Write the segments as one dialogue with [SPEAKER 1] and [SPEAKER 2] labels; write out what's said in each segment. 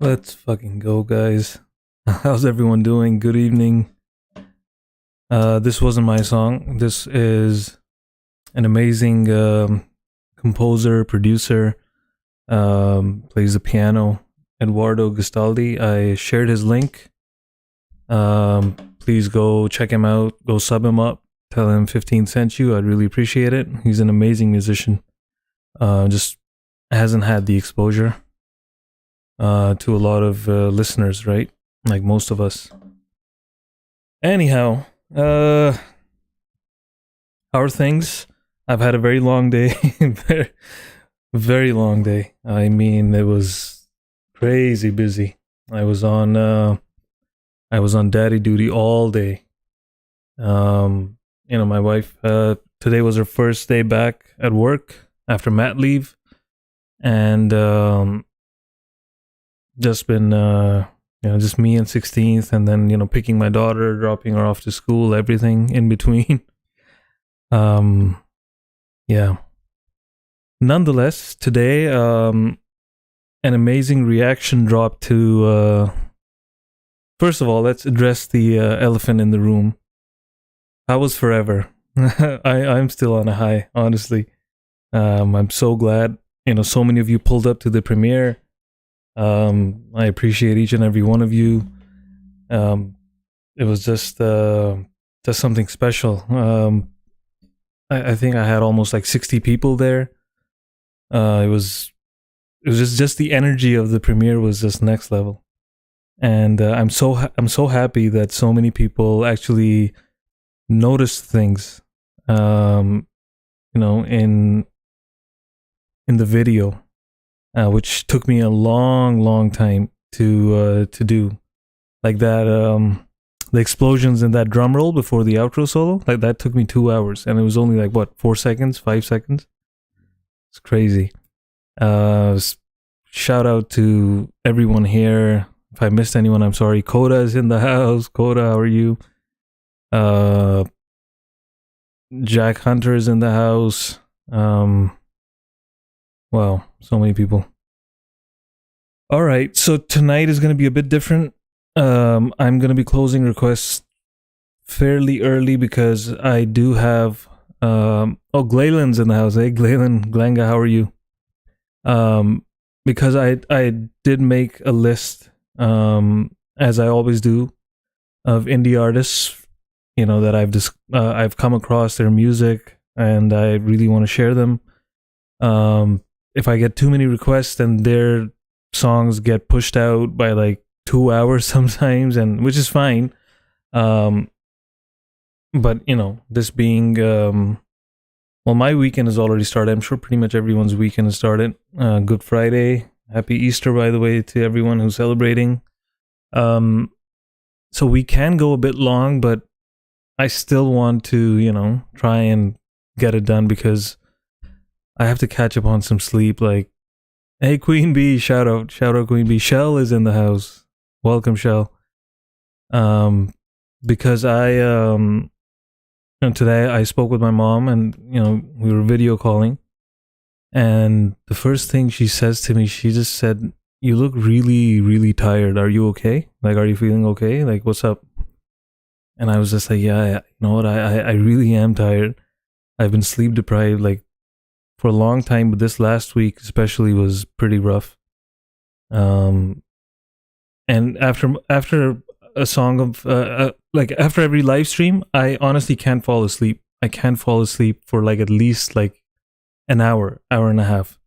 [SPEAKER 1] Let's fucking go, guys. How's everyone doing? Good evening. This wasn't my song. This is an amazing composer, producer, plays the piano, Eduardo Gastaldi. I shared his link. Please go check him out. Go sub him up. Tell him 15 sent you. I'd really appreciate it. He's an amazing musician. Just hasn't had the exposure to a lot of listeners, right? Like most of us. Anyhow, how are things? I've had a very long day. very, very long day. I mean, it was crazy busy. I was on daddy duty all day. My wife today was her first day back at work after mat leave, and just been just me and 16th, and then picking my daughter, dropping her off to school, everything in between. Yeah. Nonetheless, today an amazing reaction dropped to first of all, let's address the elephant in the room. How was Forever? I'm still on a high, honestly. I'm so glad so many of you pulled up to the premiere. I appreciate each and every one of you. It was just something special. I think I had almost like 60 people there. It was just the energy of the premiere was just next level, and I'm so happy that so many people actually noticed things. In the video. Which took me a long time to do, like that. The explosions in that drum roll before the outro solo, like that took me 2 hours, and it was only like 4 seconds, 5 seconds. It's crazy. Shout out to everyone here. If I missed anyone, I'm sorry. Coda is in the house. Coda, how are you? Jack Hunter is in the house. Wow, so many people. All right, so tonight is going to be a bit different. I'm going to be closing requests fairly early because I do have... Glayland's in the house. Hey, Glayland, Glanga, how are you? Because I did make a list, as I always do, of indie artists, that I've come across their music, and I really want to share them. If I get too many requests, then their songs get pushed out by like 2 hours sometimes, and which is fine. But this being my weekend has already started. I'm sure pretty much everyone's weekend has started. Good Friday, happy Easter, by the way, to everyone who's celebrating. So we can go a bit long, but I still want to try and get it done because I have to catch up on some sleep. Like, hey, Queen Bee, shout out Queen Bee. Shell is in the house. Welcome, Shell. Because today I spoke with my mom, and we were video calling, and the first thing she says to me, she just said, "You look really, really tired. Are you okay? Like, are you feeling okay? Like, what's up?" And I was just like, "Yeah, you know what? I really am tired. I've been sleep deprived, like, for a long time, but this last week especially was pretty rough." And after a song of after every live stream, I honestly can't fall asleep. I can't fall asleep for like at least like an hour and a half.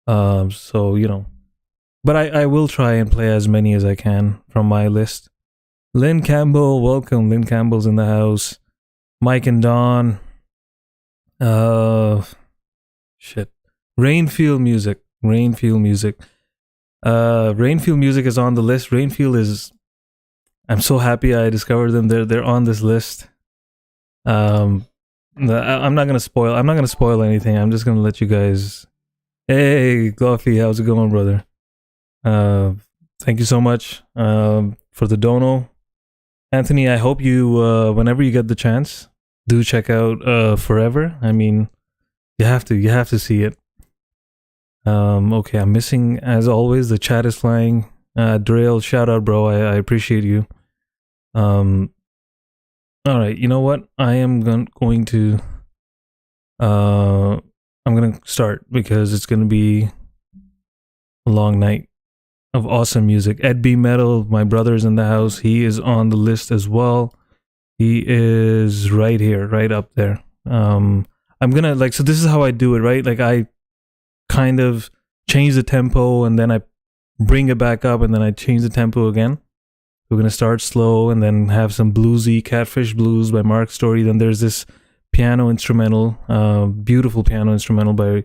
[SPEAKER 1] But I will try and play as many as I can from my list. Lynn Campbell, welcome. Lynn Campbell's in the house. Mike and Dawn. Rainfield music. Rainfield music is on the list. Rainfield is... I'm so happy I discovered them. They're on this list. I'm not gonna spoil anything. I'm just gonna let you guys... Hey, Gloffy, how's it going, brother? Thank you so much for the dono. Anthony, I hope you, whenever you get the chance, do check out Forever. I mean, you have to see it. Okay, I'm missing, as always, the chat is flying. Drail, shout out, bro. I appreciate you. All right, you know what? I am going to I'm gonna start because it's gonna be a long night of awesome music. Ed B Metal, my brother's in the house. He is on the list as well. He is right here, right up there. I'm gonna so this is how I do it, right? Like I kind of change the tempo and then I bring it back up and then I change the tempo again. We're gonna start slow and then have some bluesy Catfish Blues by Mark Story. Then there's this piano instrumental, beautiful piano instrumental by.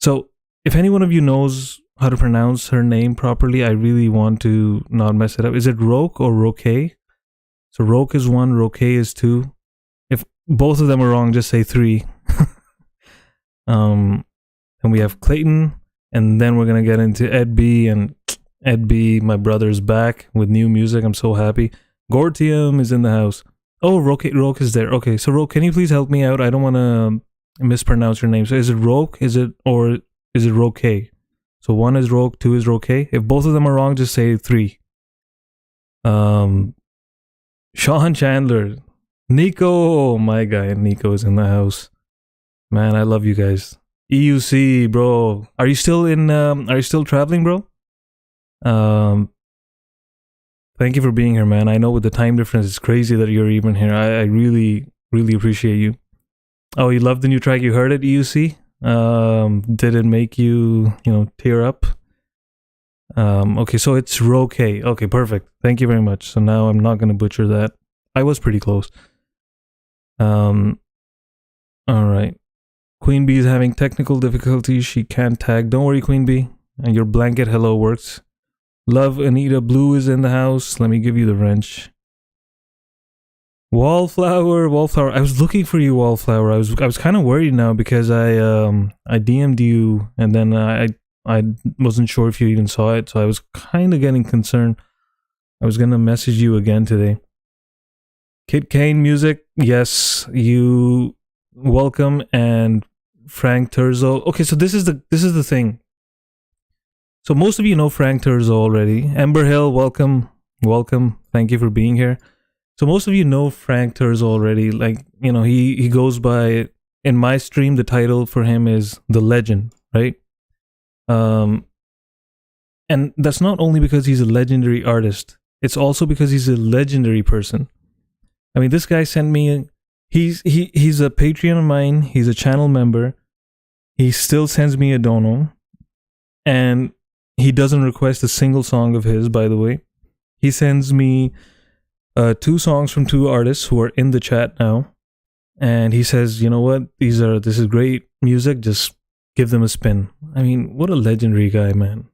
[SPEAKER 1] So if any one of you knows how to pronounce her name properly, I really want to not mess it up. Is it Roke or Roque? So Roke is 1, Roque is 2. If both of them are wrong, just say 3. And we have Clayton, and then we're gonna get into Ed B, and Ed B, my brother's back with new music. I'm so happy. Gortium is in the house. Oh, Roke is there. Okay, so Roke, can you please help me out? I don't want to mispronounce your name. So is it Roke? Is it Roque? So 1 is Roke, 2 is Roque. If both of them are wrong, just say 3. Sean Chandler, Nico, my guy, Nico is in the house. Man, I love you guys. EUC, bro. Are you still traveling, bro? Thank you for being here, man. I know with the time difference, it's crazy that you're even here. I really, really appreciate you. Oh, you love the new track? You heard it, EUC? Did it make you, tear up? Okay, so it's Roque. Okay, perfect. Thank you very much. So now I'm not going to butcher that. I was pretty close. All right. Queen Bee is having technical difficulties. She can't tag. Don't worry, Queen Bee. And your blanket hello works. Love Anita Blue is in the house. Let me give you the wrench. Wallflower. I was looking for you, Wallflower. I was kind of worried now because I DM'd you and then I wasn't sure if you even saw it, so I was kind of getting concerned. I was gonna message you again today. Kid Kane music, yes, you welcome, and Frank Terzo. Okay, so this is the thing. So most of you know Frank Terzo already. Ember Hill, welcome. Thank you for being here. So most of you know Frank Terzo already. Like, he goes by, in my stream, the title for him is The Legend, right? And that's not only because he's a legendary artist. It's also because he's a legendary person. I mean, this guy sent me, he's a Patreon of mine. He's a channel member. He still sends me a dono. And he doesn't request a single song of his, by the way. He sends me 2 songs from 2 artists who are in the chat now. And he says, you know what? This is great music. Just give them a spin. I mean, what a legendary guy, man.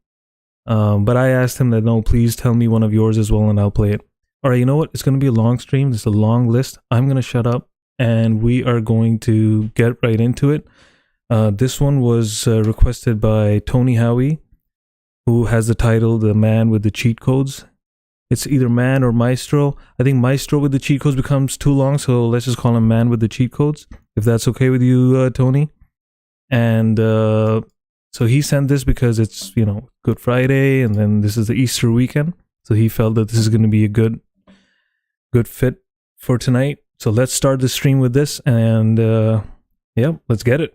[SPEAKER 1] But I asked him that, no, please tell me one of yours as well and I'll play it. All right, you know what? It's going to be a long stream. It's a long list. I'm going to shut up and we are going to get right into it. This one was requested by Tony Howie, who has the title The Man with the Cheat Codes. It's either Man or Maestro. I think Maestro with the cheat codes becomes too long, so let's just call him Man with the Cheat Codes, if that's okay with you, Tony. And so he sent this because it's, Good Friday, and then this is the Easter weekend. So he felt that this is going to be a good fit for tonight. So let's start the stream with this, and let's get it.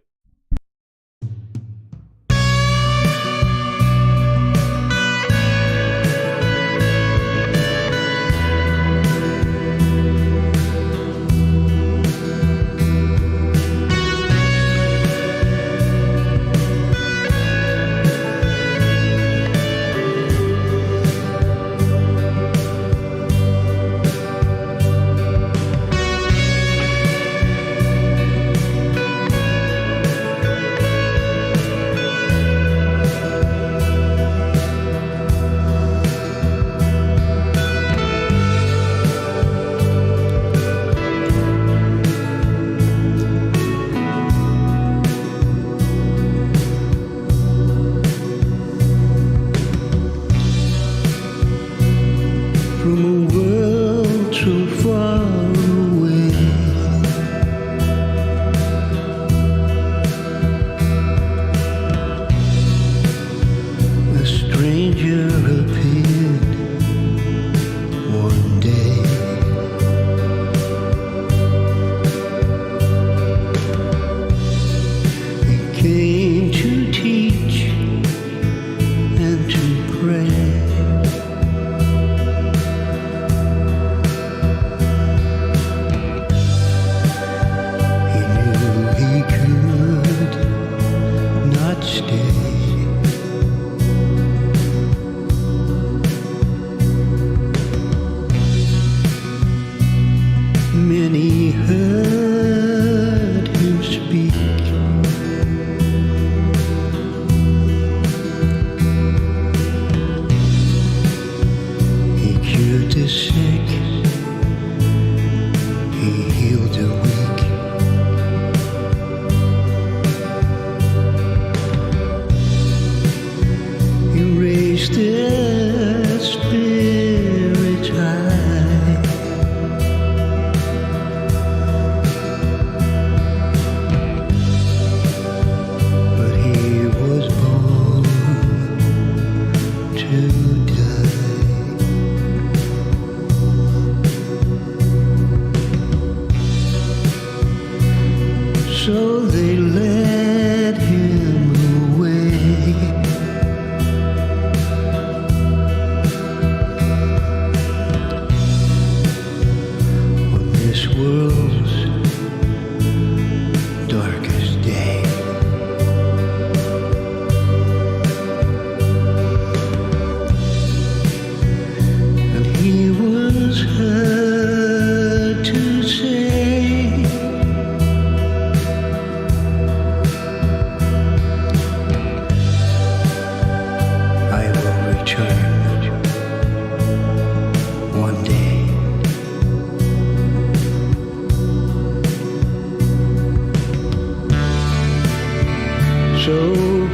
[SPEAKER 2] So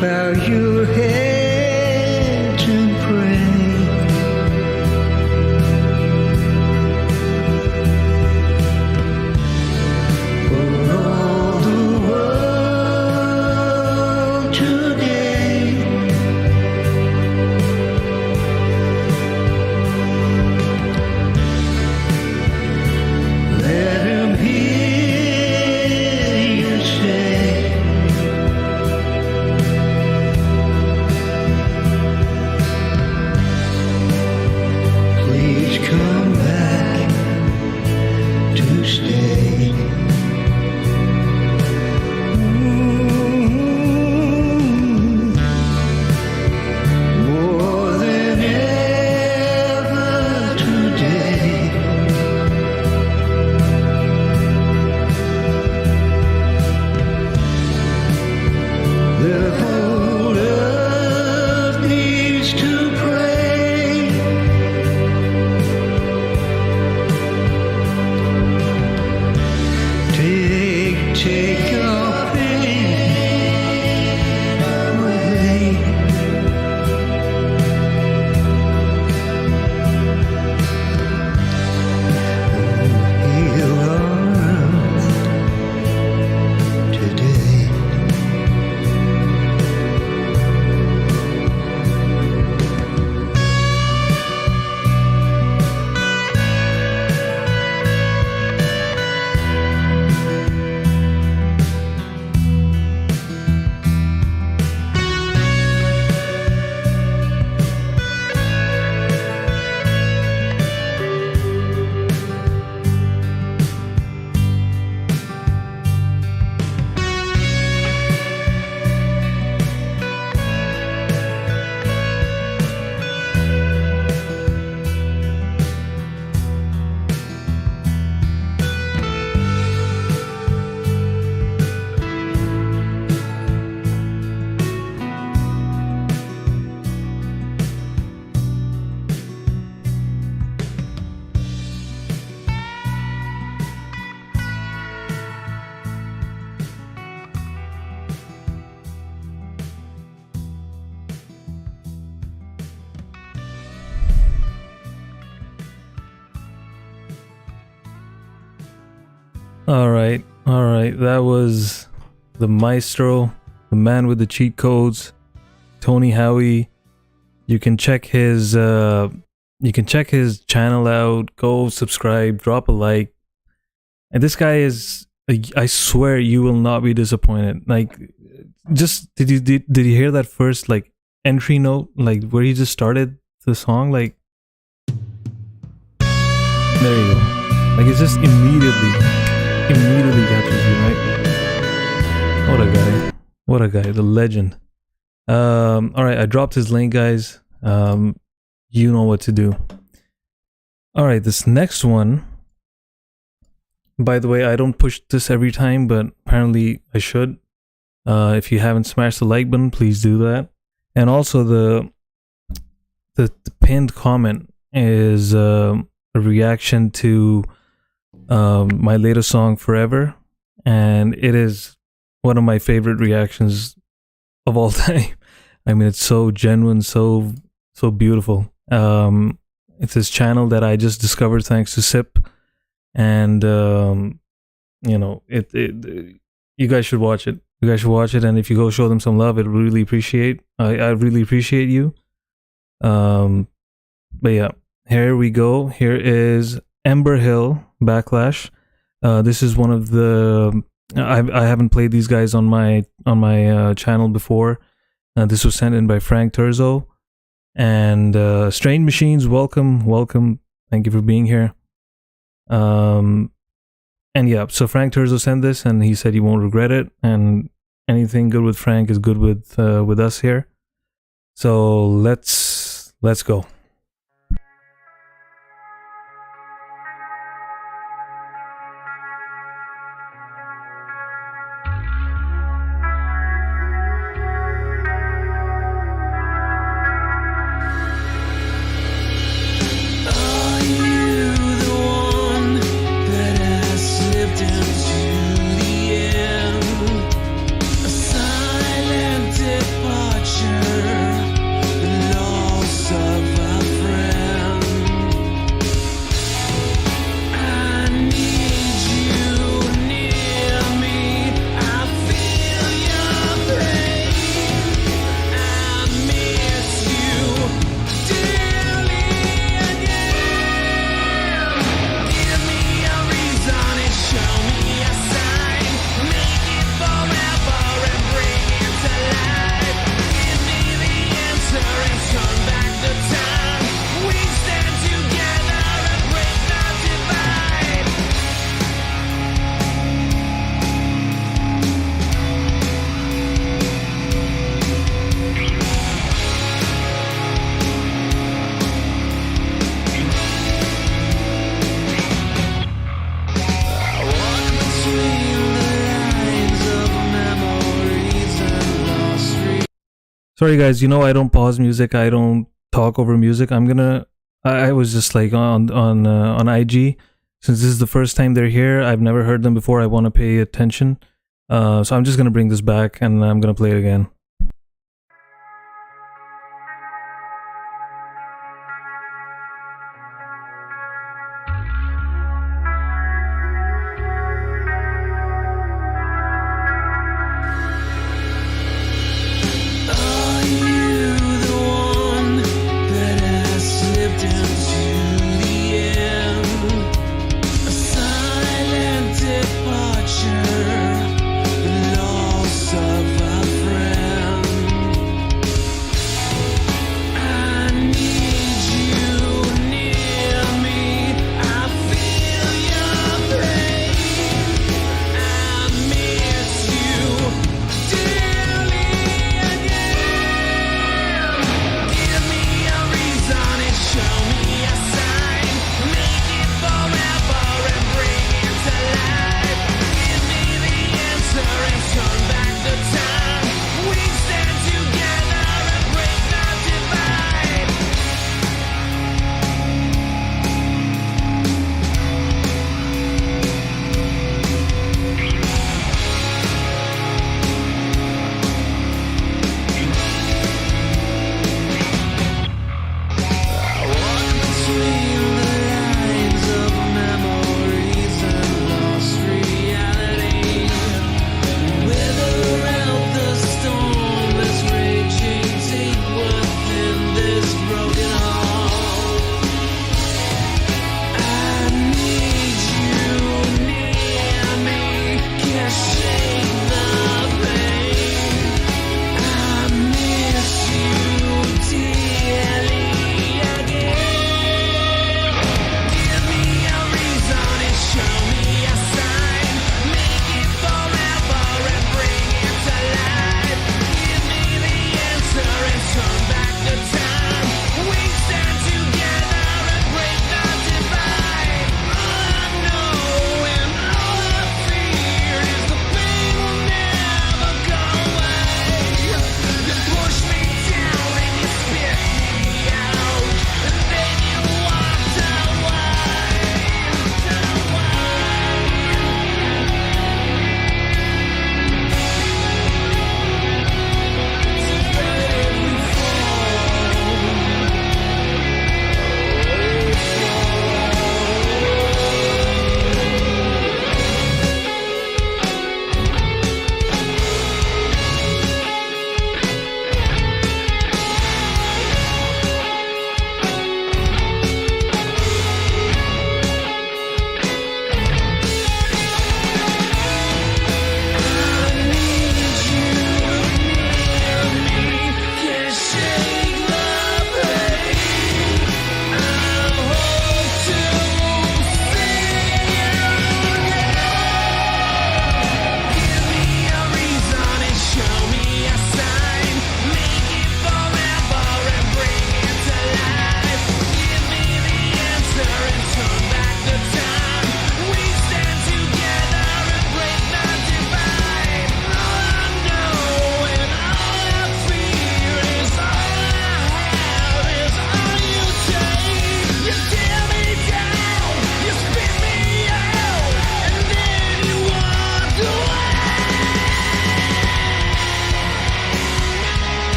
[SPEAKER 2] bow your head and pray. For all the world today. Let him hear you say, please come back to stay. More than ever today. The whole earth needs to pray. Take your pain away. Heal our earth today.
[SPEAKER 1] All right. That was the maestro, the man with the cheat codes, Tony Howie. You can check his channel out. Go subscribe, drop a like. And this guy is, I swear you will not be disappointed. Like, just did you hear that first like entry note, like where he just started the song? Like, there you go. Like, it's just immediately catches you, right? What a guy, the legend. All right, I dropped his link, guys. You know what to do. All right, this next one. By the way, I don't push this every time, but apparently I should. If you haven't smashed the like button, please do that. And also the pinned comment is a reaction to my latest song, Forever, and it is one of my favorite reactions of all time. I mean, it's so genuine, so beautiful. It's this channel that I just discovered thanks to Sip, and you know, you guys should watch it. You guys should watch it, and if you go show them some love, I really appreciate you. But yeah, here we go. Here is Ember Hill Backlash. This is one of the I haven't played these guys on my channel before. This was sent in by Frank Turzo. And Strange Machines, welcome. Thank you for being here. And yeah, so Frank Turzo sent this, and he said he won't regret it. And anything good with Frank is good with us here. So let's go.
[SPEAKER 3] Into the end, a silent
[SPEAKER 1] Sorry, guys. I don't pause music. I don't talk over music. I was just like on IG. Since this is the first time they're here, I've never heard them before. I want to pay attention. So I'm just gonna bring this back and I'm gonna play it again.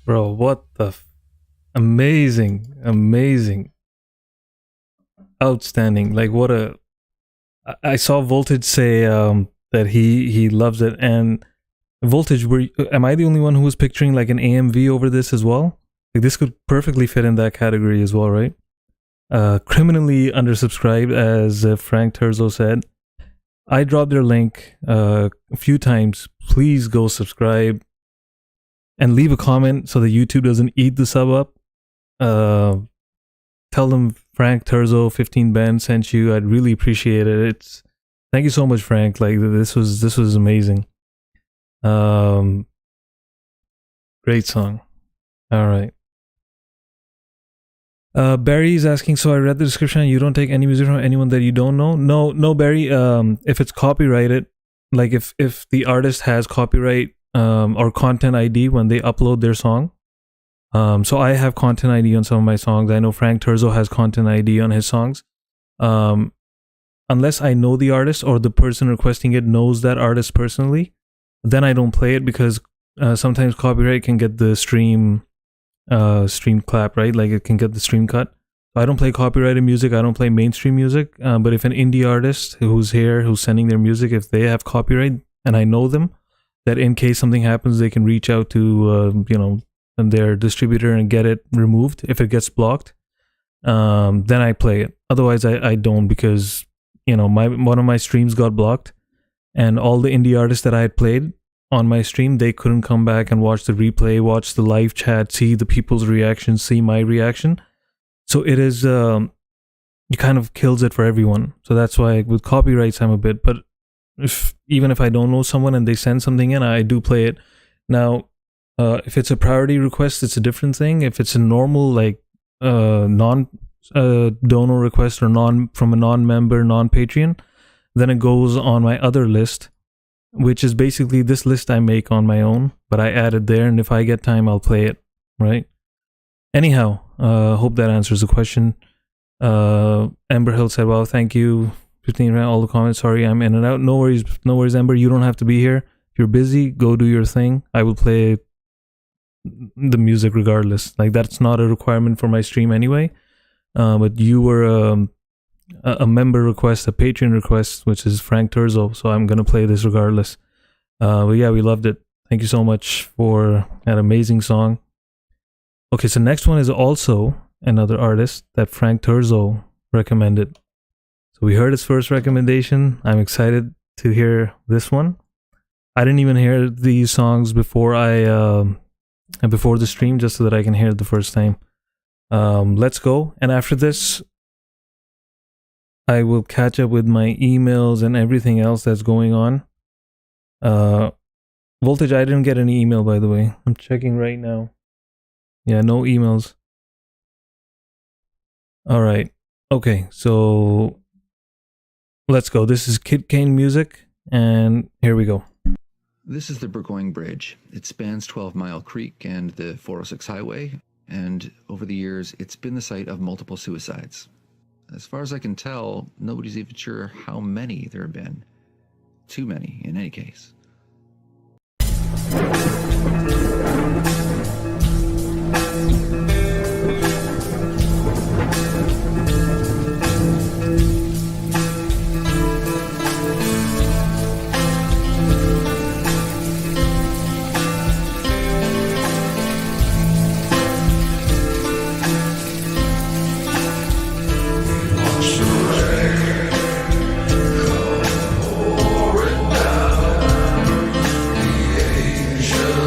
[SPEAKER 1] Bro, what the amazing, outstanding. Like what a I saw Voltage say that he loves it, and Voltage, am I the only one who was picturing like an AMV over this as well? Like this could perfectly fit in that category as well, right? Criminally undersubscribed, as Frank Terzo said. I dropped their link a few times. Please go subscribe. and leave a comment so that YouTube doesn't eat the sub up. Tell them Frank Terzo 15 band sent you. I'd really appreciate it. Thank you so much, Frank. Like this was amazing. Great song. All right. Barry's asking, so I read the description and you don't take any music from anyone that you don't know? No, Barry. If it's copyrighted, like if the artist has copyright or content ID when they upload their song. So I have content ID on some of my songs. I know Frank Terzo has content ID on his songs. Unless I know the artist or the person requesting it knows that artist personally, then I don't play it because sometimes copyright can get the stream clap, right? Like it can get the stream cut. I don't play copyrighted music. I don't play mainstream music. But if an indie artist who's here, who's sending their music, if they have copyright and I know them, that in case something happens, they can reach out to, their distributor and get it removed if it gets blocked. Then I play it. Otherwise, I don't because, one of my streams got blocked and all the indie artists that I had played on my stream, they couldn't come back and watch the replay, watch the live chat, see the people's reactions, see my reaction. So it is, it kind of kills it for everyone. So that's why with copyrights, I'm a bit, but even if I don't know someone and they send something in, I do play it. Now, if it's a priority request, it's a different thing. If it's a normal, like, non donor request or from a non-member, non-Patreon, then it goes on my other list, which is basically this list I make on my own, but I add it there, and if I get time, I'll play it, right? Anyhow, hope that answers the question. Amber Hill said, wow, thank you. 15 ran all the comments. Sorry, I'm in and out. No worries, Amber. You don't have to be here. If you're busy, go do your thing. I will play the music regardless. Like, that's not a requirement for my stream anyway. But you were a member request, a Patreon request, which is Frank Terzo, so I'm gonna play this regardless. But yeah, we loved it. Thank you so much for that amazing song. Okay, so next one is also another artist that Frank Terzo recommended. So we heard his first recommendation. I'm excited to hear this one. I didn't even hear these songs before before the stream, just so that I can hear it the first time. Let's go. And after this, I will catch up with my emails and everything else that's going on. Voltage, I didn't get any email, by the way. I'm checking right now. Yeah, no emails. All right. Okay, so let's go. This is Kid Kane music, and here we go.
[SPEAKER 3] This is the Burgoyne Bridge. It spans 12 Mile Creek and the 406 highway, and over the years, it's been the site of multiple suicides. As far as I can tell, nobody's even sure how many there have been. Too many, in any case.
[SPEAKER 4] Pouring down the angel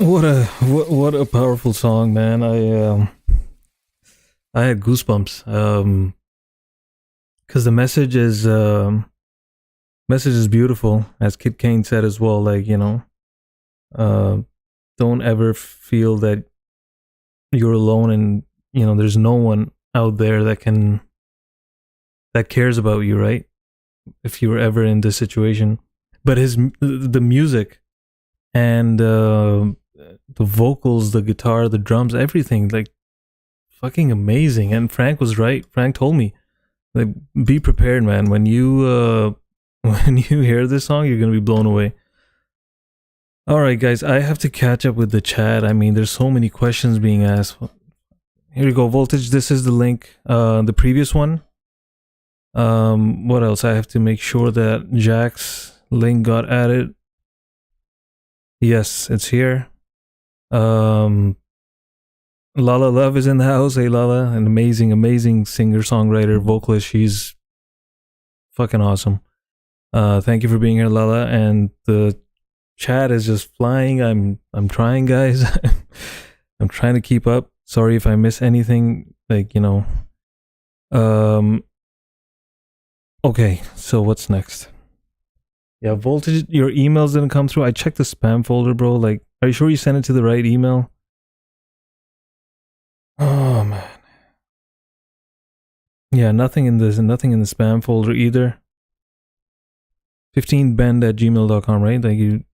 [SPEAKER 1] What a powerful song, man. I had goosebumps. Because the message is beautiful, as Kid Kane said as well. Like, you know, don't ever feel that you're alone, and you know there's no one out there that cares about you, right? If you were ever in this situation. But the music and the vocals, the guitar, the drums, everything, like fucking amazing. And Frank was right. Frank told me, like, be prepared, man. When you when you hear this song, you're gonna be blown away. All right, guys, I have to catch up with the chat. I mean, there's so many questions being asked. Here we go, Voltage. This is the link. The previous one. What else? I have to make sure that Jack's link got added. Yes, it's here. Lala Love is in the house. Hey, Lala, an amazing singer, songwriter, vocalist. She's fucking awesome. Thank you for being here, Lala. And the chat is just flying. I'm trying, guys. I'm trying to keep up. Sorry if I miss anything. Like, you know. Okay, so what's next? Yeah, Voltage, your emails didn't come through. I checked the spam folder, bro. Like, are you sure you sent it to the right email? Oh man. Yeah, nothing in the spam folder either. 15bend@gmail.com, right? Like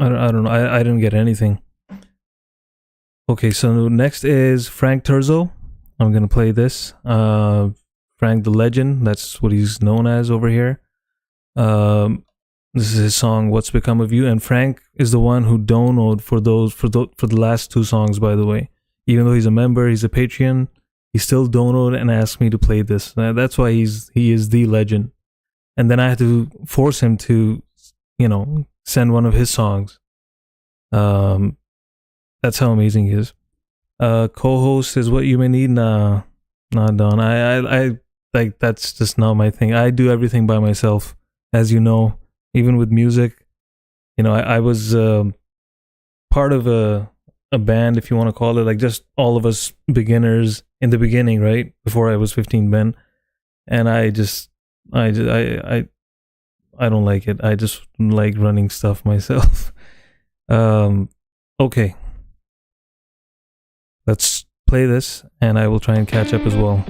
[SPEAKER 1] I don't know. I didn't get anything. Okay, so next is Frank Turzo. I'm gonna play this. Frank the Legend. That's what he's known as over here. This is his song "What's Become of You," and Frank is the one who donated for the last two songs. By the way, even though he's a member, he's a Patreon, he still donated and asked me to play this. That's why he is the legend. And then I had to force him to, you know, send one of his songs. That's how amazing he is. Co-host is what you may need. Nah, not done. I like, that's just not my thing. I do everything by myself, as you know. Even with music, you know, I was part of a band, if you want to call it, like just all of us beginners in the beginning, right? Before I was 15 Ben, and I don't like it. I just like running stuff myself. Okay, let's play this, and I will try and catch up as well.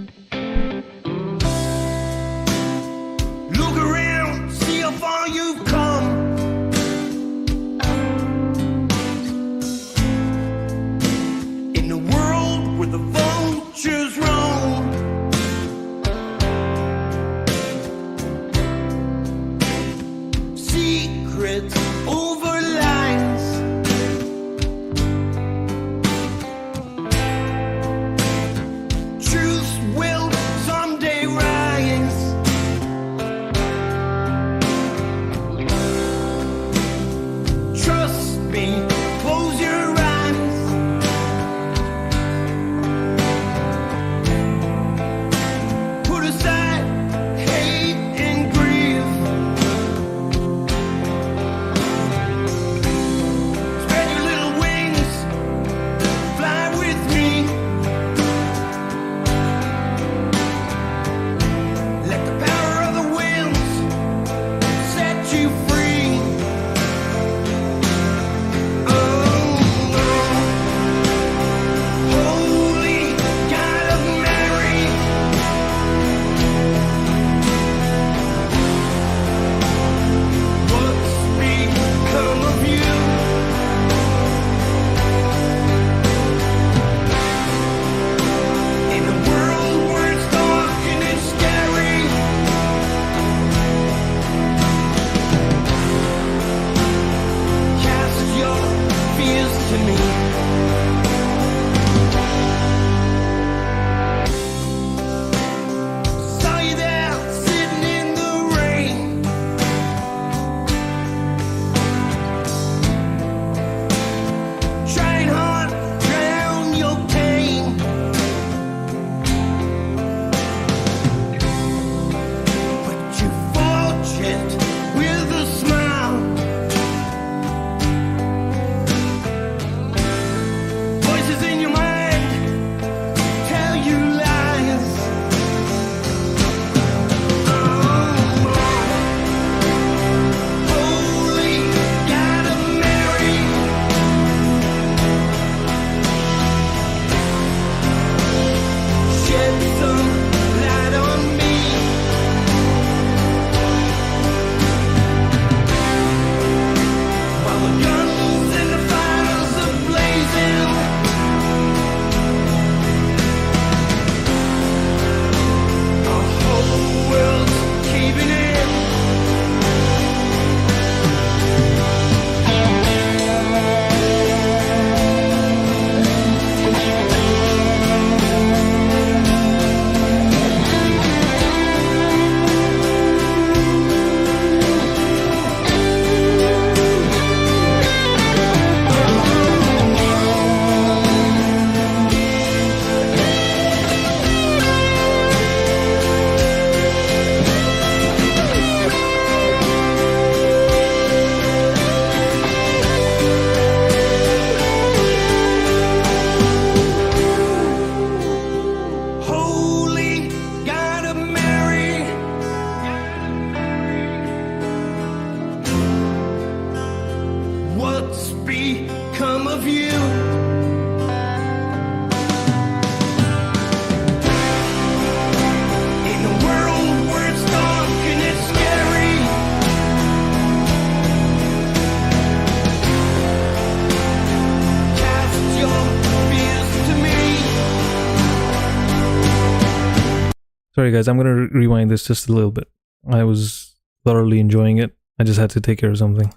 [SPEAKER 1] Sorry, guys. I'm gonna rewind this just a little bit. I was thoroughly enjoying it. I just had to take care of something.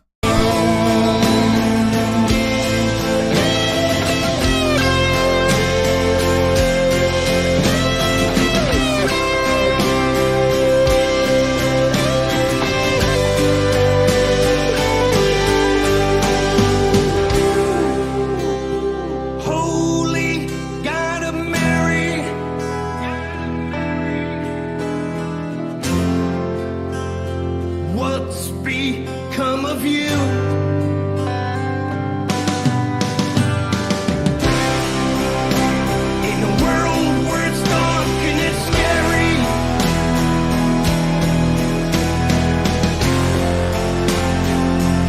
[SPEAKER 2] Holy God of Mary, what's become of you? In a world where it's dark and it's scary,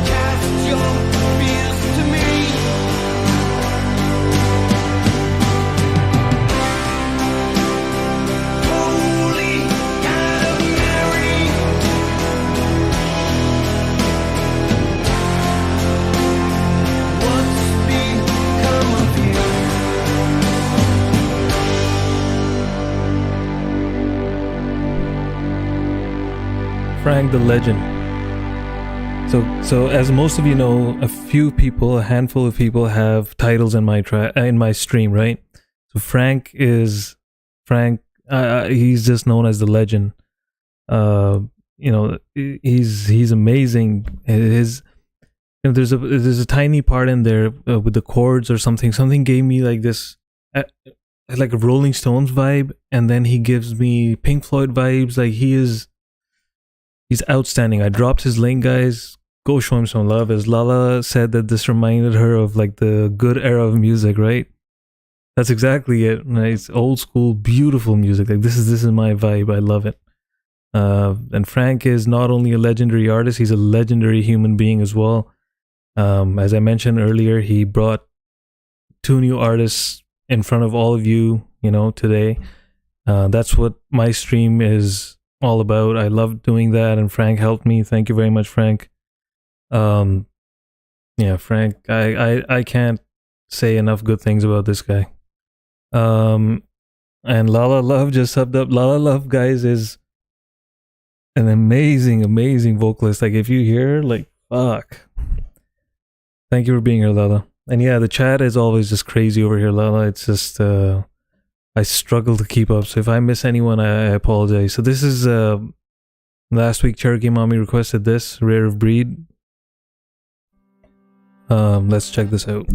[SPEAKER 2] cast your fears to me. Holy God of Mary, what's become of you?
[SPEAKER 1] Frank the Legend. So as most of you know, a handful of people have titles in my stream, right? So Frank. He's just known as the Legend. He's amazing. There's a tiny part in there with the chords or something. Something gave me like this, like a Rolling Stones vibe, and then he gives me Pink Floyd vibes. Like he's outstanding. I dropped his link, guys. Go show him some love. As Lala said that this reminded her of like the good era of music, right? That's exactly it. Nice old school, beautiful music. Like this is my vibe. I love it. And Frank is not only a legendary artist, he's a legendary human being as well. As I mentioned earlier, he brought 2 new artists in front of all of you, today. That's what my stream is all about. I love doing that, and Frank helped me. Thank you very much, Frank. Frank, I can't say enough good things about this guy. And Lala Love just subbed up. Lala Love, guys, is an amazing vocalist. Like if you hear her, like fuck. Thank you for being here, Lala. And yeah, the chat is always just crazy over here, Lala. It's just I struggle to keep up. So if I miss anyone, I apologize. So this is last week Cherokee Mammy requested this, Rare of Breed. Let's check this out.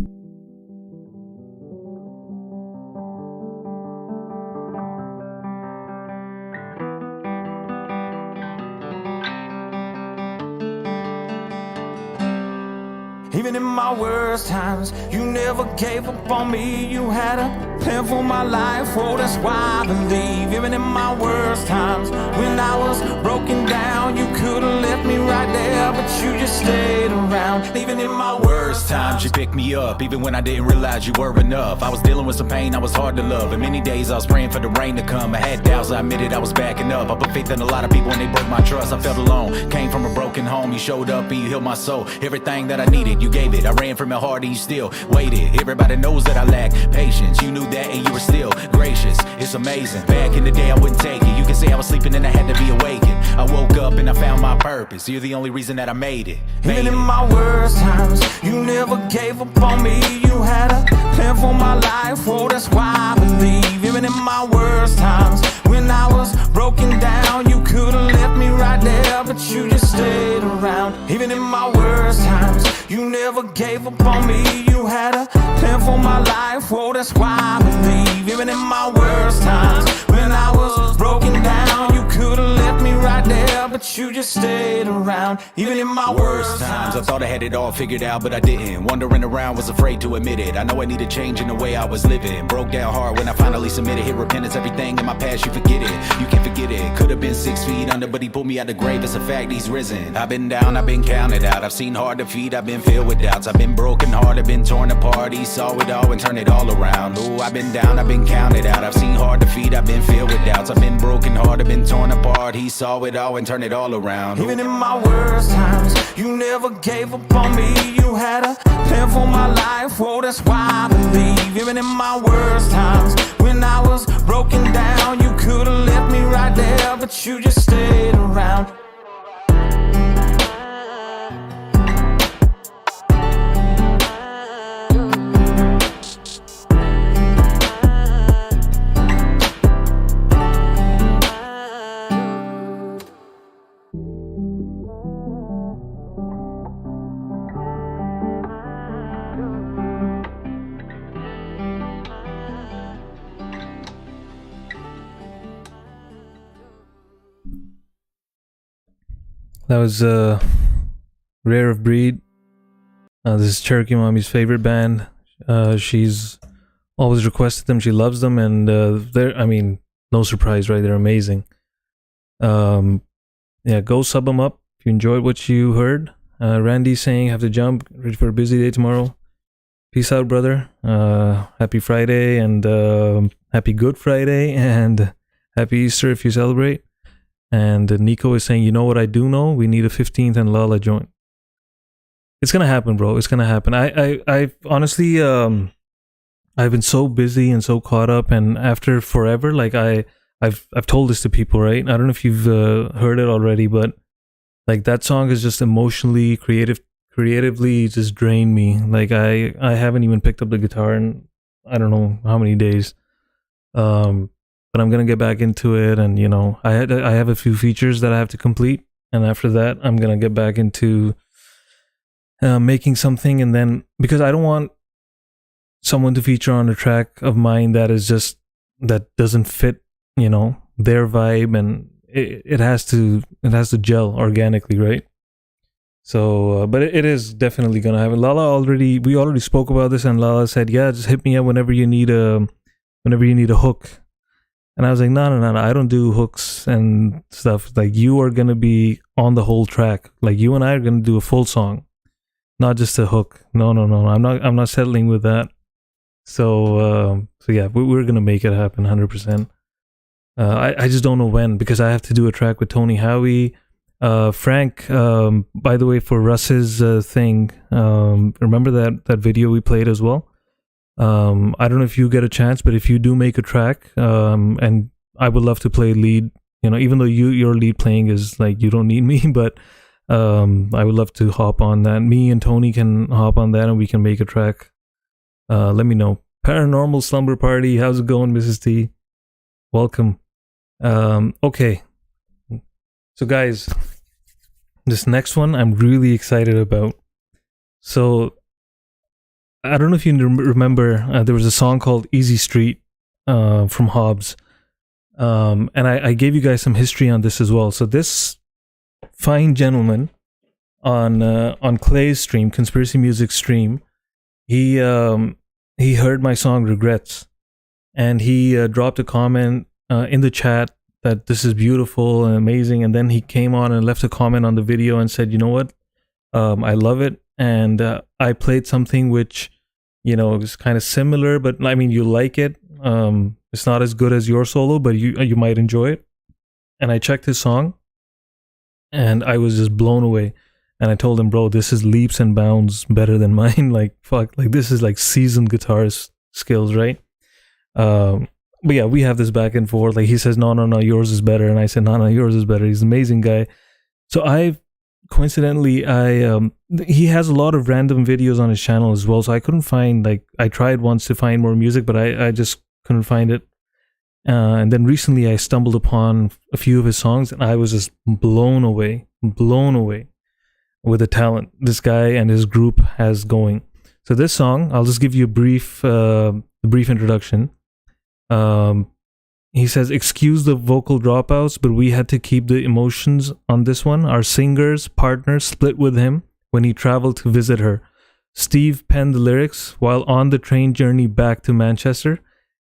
[SPEAKER 4] Even in my worst times, you never gave up on me. You had a plan for my life, oh, that's why I believe. Even in my worst times, when I was broken down, you could've left me right there, but you just stayed around. Even in my worst times, you picked me up, even when I didn't realize you were enough. I was dealing with some pain, I was hard to love, and many days I was praying for the rain to come. I had doubts, I admitted I was backing up. I put faith in a lot of people and they broke my trust. I felt alone, came from a broken home. You showed up and you healed my soul. Everything that I needed, you gave it. I ran from it hard and you still waited. Everybody knows that I lack patience. You knew that and you were still gracious. It's amazing. Back in the day I wouldn't take it. You can say I was sleeping and I had to be awakened. I woke up and I found my purpose. You're the only reason that I made it. Even in my worst times, you never gave up on me. You had a plan for my life, oh, that's why I believe. Even in my worst times, when I was broken down, you could've left me right there, but you just stayed around. Even in my worst times, you never gave up on me. You had a plan for my life, oh, that's why I believe. Even in my worst times, when I was broken down, you could've left me right there, but you just stayed around. Even in my worst times, I thought I had it all figured out, but I didn't. Wandering around, was afraid to admit it. I know I needed change in the way I was living. Broke down hard when I finally submitted. Hit repentance, everything in my past, you forget it. You can't forget it. Could've been 6 feet under, but he pulled me out the grave. It's a fact, he's risen. I've been down, I've been counted out. I've seen hard defeat, I've been filled with doubts. I've been broken hearted, been torn apart. He saw it all and turned it all around. Ooh, I've been down, I've been counted out. I've seen hard defeat, I've been filled with doubts. I've been broken hearted, been torn apart. He saw it all and turned it all around. Even in my worst times, You never gave up on me. You had a plan for my life. Oh, that's why I believe. Even in my worst times, when I was broken down, you could have left me right there, but you just stayed around.
[SPEAKER 1] That was Rare of Breed. This is Cherokee Mammy's favorite band. She's always requested them. She loves them, and I mean, no surprise, right? They're amazing. Yeah, go sub them up if you enjoyed what you heard. Randy's saying, have to jump. Ready for a busy day tomorrow. Peace out, brother. Happy Friday, and happy Good Friday, and happy Easter if you celebrate. And Nico is saying, you know what I do know? We need a 15th and Lala joint. It's gonna happen, bro. It's gonna happen. I honestly, I've been so busy and so caught up, and after forever, like I've told this to people, right? I don't know if you've heard it already, but like that song is just emotionally, creatively just drained me. Like I haven't even picked up the guitar in I don't know how many days. But I'm gonna get back into it, and you know, I have a few features that I have to complete, and after that, I'm gonna get back into making something, and then because I don't want someone to feature on a track of mine that doesn't fit, you know, their vibe, and it has to gel organically, right? So, but it is definitely gonna happen. We already spoke about this, and Lala said, yeah, just hit me up whenever you need a hook. And I was like, no, I don't do hooks and stuff. Like, you are going to be on the whole track. Like, you and I are going to do a full song, not just a hook. No. I'm not settling with that. So yeah, we're going to make it happen 100%. I just don't know when, because I have to do a track with Tony Howie. Frank, by the way, for Russ's thing, remember that video we played as well? I don't know if you get a chance, but if you do make a track, and I would love to play lead, you know, even though your lead playing is like, you don't need me, but I would love to hop on that. Me and Tony can hop on that and we can make a track. Let me know. Paranormal Slumber Party, how's it going, Mrs. T? Welcome. Okay. So guys, this next one I'm really excited about. So I don't know if you remember, there was a song called Easy Street from Hobbs. And I gave you guys some history on this as well. So this fine gentleman on Clay's stream, Conspiracy Music stream, he heard my song Regrets. And he dropped a comment in the chat that this is beautiful and amazing. And then he came on and left a comment on the video and said, you know what? I love it. And I played something which, you know, is kind of similar, but I mean, you like it. It's not as good as your solo, but you might enjoy it. And I checked his song, and I was just blown away. And I told him, bro, this is leaps and bounds better than mine. Like, fuck, like this is like seasoned guitarist skills, right? But yeah, we have this back and forth. Like he says, no, yours is better, and I said, no, yours is better. He's an amazing guy. So coincidentally, he has a lot of random videos on his channel as well. So I couldn't find, like, I tried once to find more music, but I just couldn't find it. And then recently I stumbled upon a few of his songs, and I was just blown away with the talent this guy and his group has going. So this song, I'll just give you a brief introduction. He says, excuse the vocal dropouts, but we had to keep the emotions on this one. Our singer's partner split with him when he traveled to visit her. Steve penned the lyrics while on the train journey back to Manchester.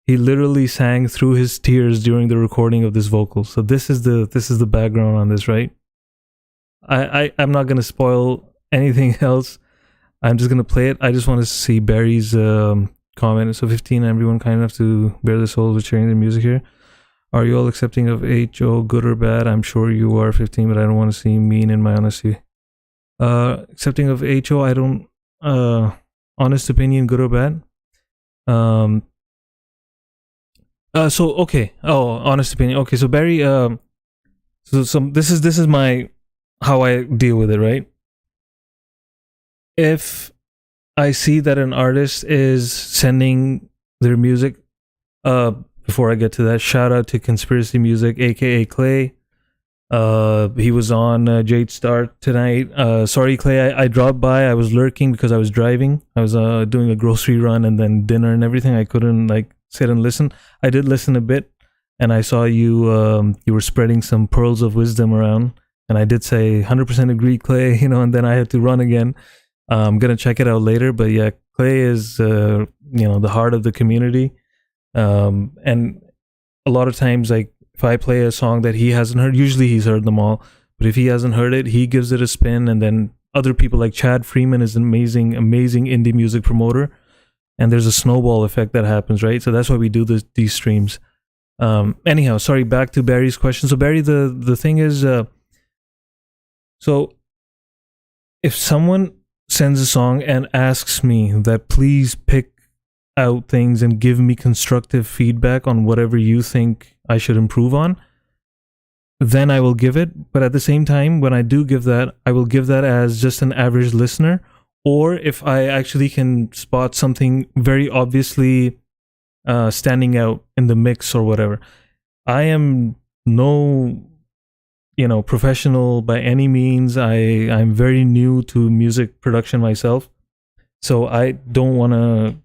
[SPEAKER 1] He literally sang through his tears during the recording of this vocal. So this is the background on this, right? I'm not gonna spoil anything else. I'm just gonna play it. I just want to see Barry's comment. So 15, everyone kind enough to bear the souls with sharing their music here. Are you all accepting of HO, good or bad? I'm sure you are 15, but I don't want to seem mean in my honesty. Accepting of HO, I don't. Honest opinion, good or bad. So okay. Oh, honest opinion. Okay, so Barry. So this is my how I deal with it, right? If I see that an artist is sending their music, before I get to that, shout out to Conspiracy Music, aka Clay. He was on Jade Star tonight. Sorry, Clay, I dropped by. I was lurking because I was driving. I was doing a grocery run and then dinner and everything. I couldn't sit and listen. I did listen a bit, and I saw you were spreading some pearls of wisdom around, and I did say 100% agree, Clay. And then I had to run again. I'm gonna check it out later, but yeah, Clay is the heart of the community, and a lot of times, like, if I play a song that he hasn't heard, usually he's heard them all, but if he hasn't heard it, he gives it a spin, and then other people like Chad Freeman is an amazing indie music promoter, and there's a snowball effect that happens, right? So that's why we do these streams. Anyhow, sorry, back to Barry's question. So Barry, the thing is, so if someone sends a song and asks me that please pick out things and give me constructive feedback on whatever you think I should improve on, then I will give it. But at the same time, when I do give that, I will give that as just an average listener, or if I actually can spot something very obviously standing out in the mix or whatever. I am no professional by any means. I'm very new to music production myself, so I don't want to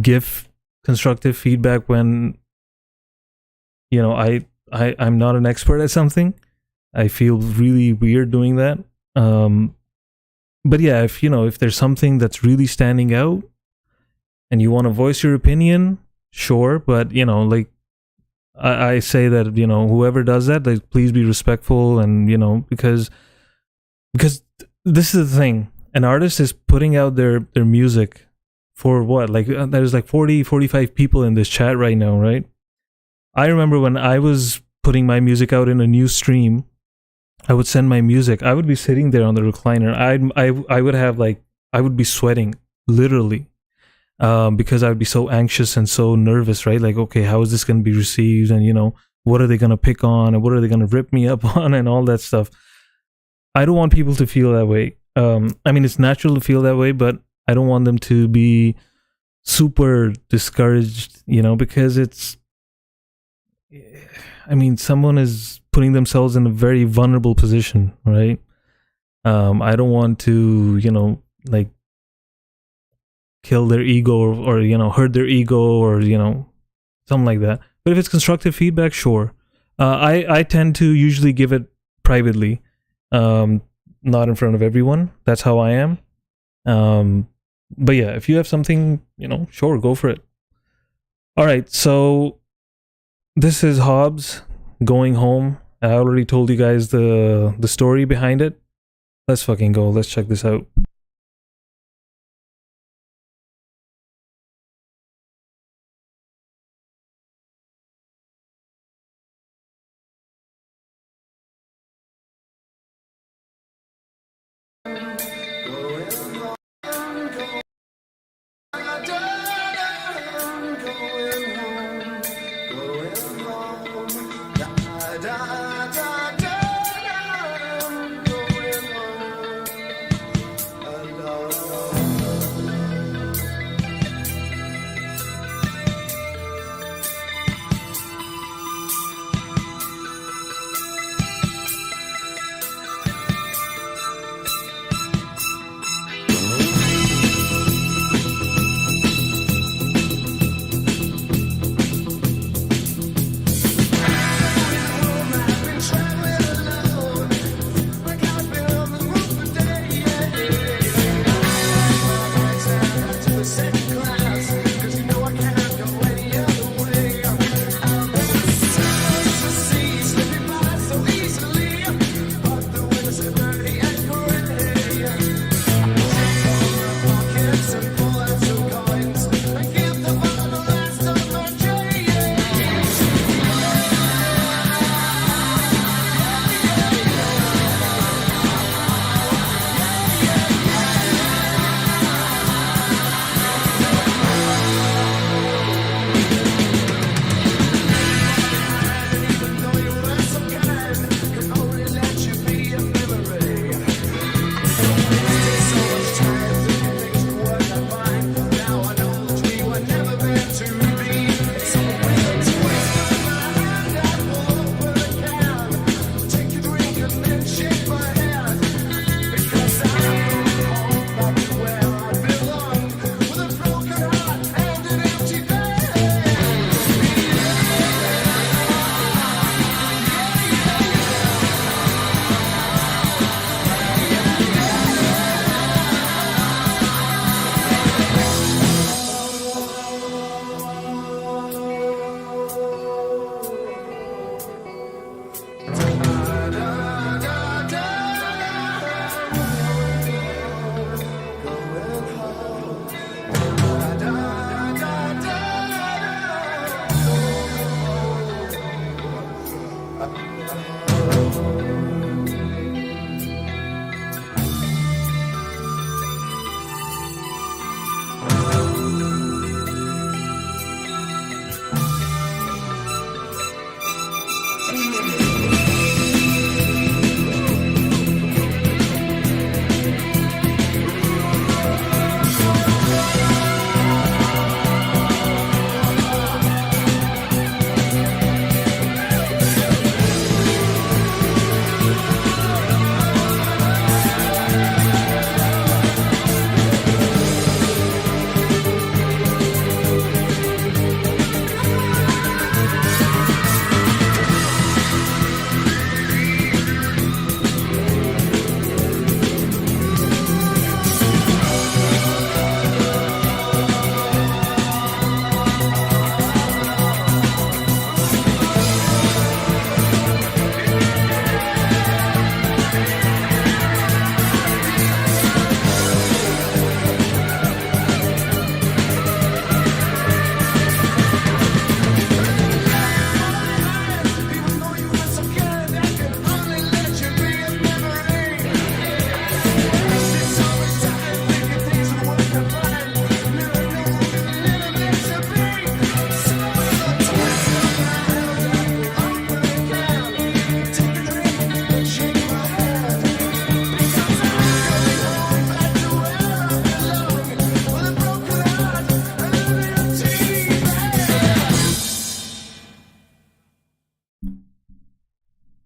[SPEAKER 1] give constructive feedback when I'm not an expert at something. I feel really weird doing that. But yeah, if there's something that's really standing out and you want to voice your opinion, sure, but I say that whoever does that, like, please be respectful, and because this is the thing, an artist is putting out their music for what, there's 45 people in this chat right now, right? I remember when I was putting my music out in a new stream, I would send my music, I would be sitting there on the recliner, I would be sweating literally, because I would be so anxious and so nervous, right? Like, okay, how is this going to be received? And, what are they going to pick on? And what are they going to rip me up on? And all that stuff. I don't want people to feel that way. I mean, it's natural to feel that way, but I don't want them to be super discouraged, because someone is putting themselves in a very vulnerable position, right? I don't want to, kill their ego or hurt their ego or something like that. But if it's constructive feedback, sure. I tend to usually give it privately, not in front of everyone. That's how I am. But yeah, if you have something, sure, go for it. All right, so this is Hobbs going home. I already told you guys the story behind it. Let's fucking go. Let's check this out.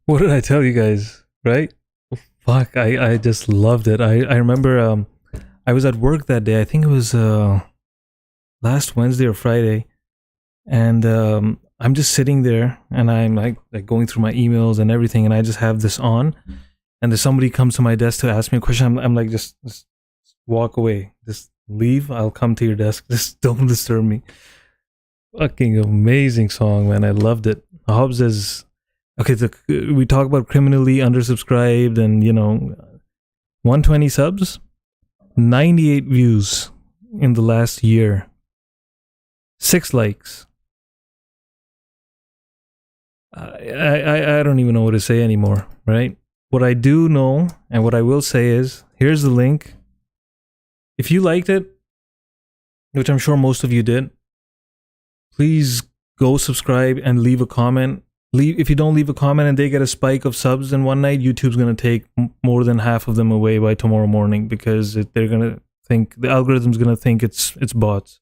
[SPEAKER 1] What did I tell you guys? Right? Fuck, I just loved it. I remember I was at work that day. I think it was last Wednesday or Friday, and I'm just sitting there and I'm like going through my emails and everything, and I just have this on, and then somebody comes to my desk to ask me a question. I'm like, just walk away, just leave. I'll come to your desk. Just don't disturb me. Fucking amazing song, man. I loved it. Hobbs is okay. We talk about criminally undersubscribed, and 120 subs, 98 views in the last year, 6 likes. I don't even know what to say anymore, right? What I do know and what I will say is, here's the link. If you liked it, which I'm sure most of you did, please go subscribe and leave a comment. If you don't leave a comment and they get a spike of subs in one night, YouTube's going to take more than half of them away by tomorrow morning, because they're going to think, the algorithm's going to think it's bots.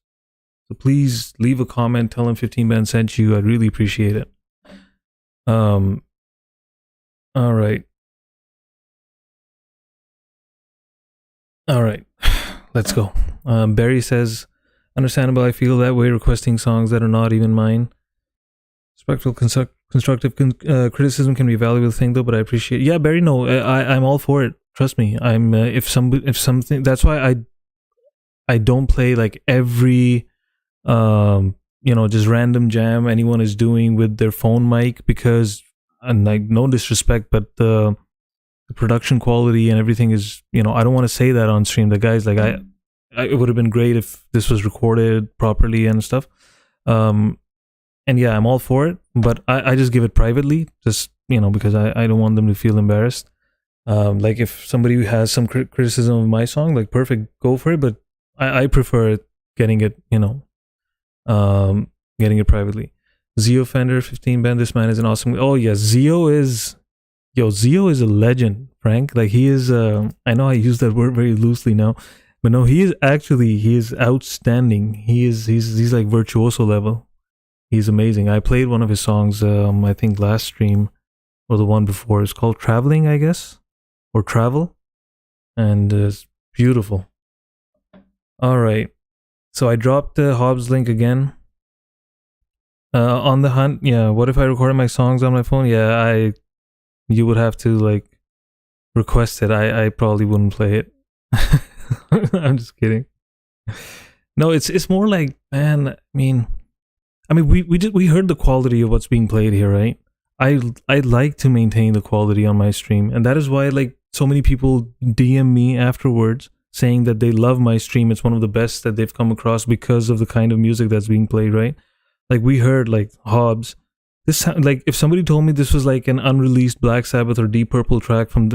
[SPEAKER 1] So please leave a comment, tell them 15 Ben sent you. I'd really appreciate it. All right. Let's go. Barry says, understandable, I feel that way requesting songs that are not even mine. Respectful constructive criticism can be a valuable thing though, but I appreciate it. Yeah, Barry, no, I'm all for it. Trust me. I'm if something, that's why I don't play like every just random jam anyone is doing with their phone mic, because, and like, no disrespect, but the production quality and everything is, I don't want to say that on stream. The guys, like, it would have been great if this was recorded properly and stuff. And yeah, I'm all for it, but I just give it privately, just, because I don't want them to feel embarrassed. Like, if somebody has some criticism of my song, like, perfect, go for it, but I prefer getting it, getting it privately. Zio Fender 15 Ben, this man is an awesome. Oh yeah, Zio is a legend, Frank. Like, he is I know I use that word very loosely now, but no, he is outstanding. He's like virtuoso level. He's amazing. I played one of his songs, I think last stream or the one before. It's called Traveling, I guess, or Travel, and it's beautiful. All right, so I dropped the Hobbs link again. On the hunt, yeah. What if I recorded my songs on my phone? Yeah, you would have to like request it. I probably wouldn't play it. I'm just kidding. No, it's more like, man. I mean, we heard the quality of what's being played here, right? I like to maintain the quality on my stream, and that is why like so many people DM me afterwards saying that they love my stream. It's one of the best that they've come across because of the kind of music that's being played, right? Like, we heard like Hobbs. This, like, if somebody told me this was like an unreleased Black Sabbath or Deep Purple track from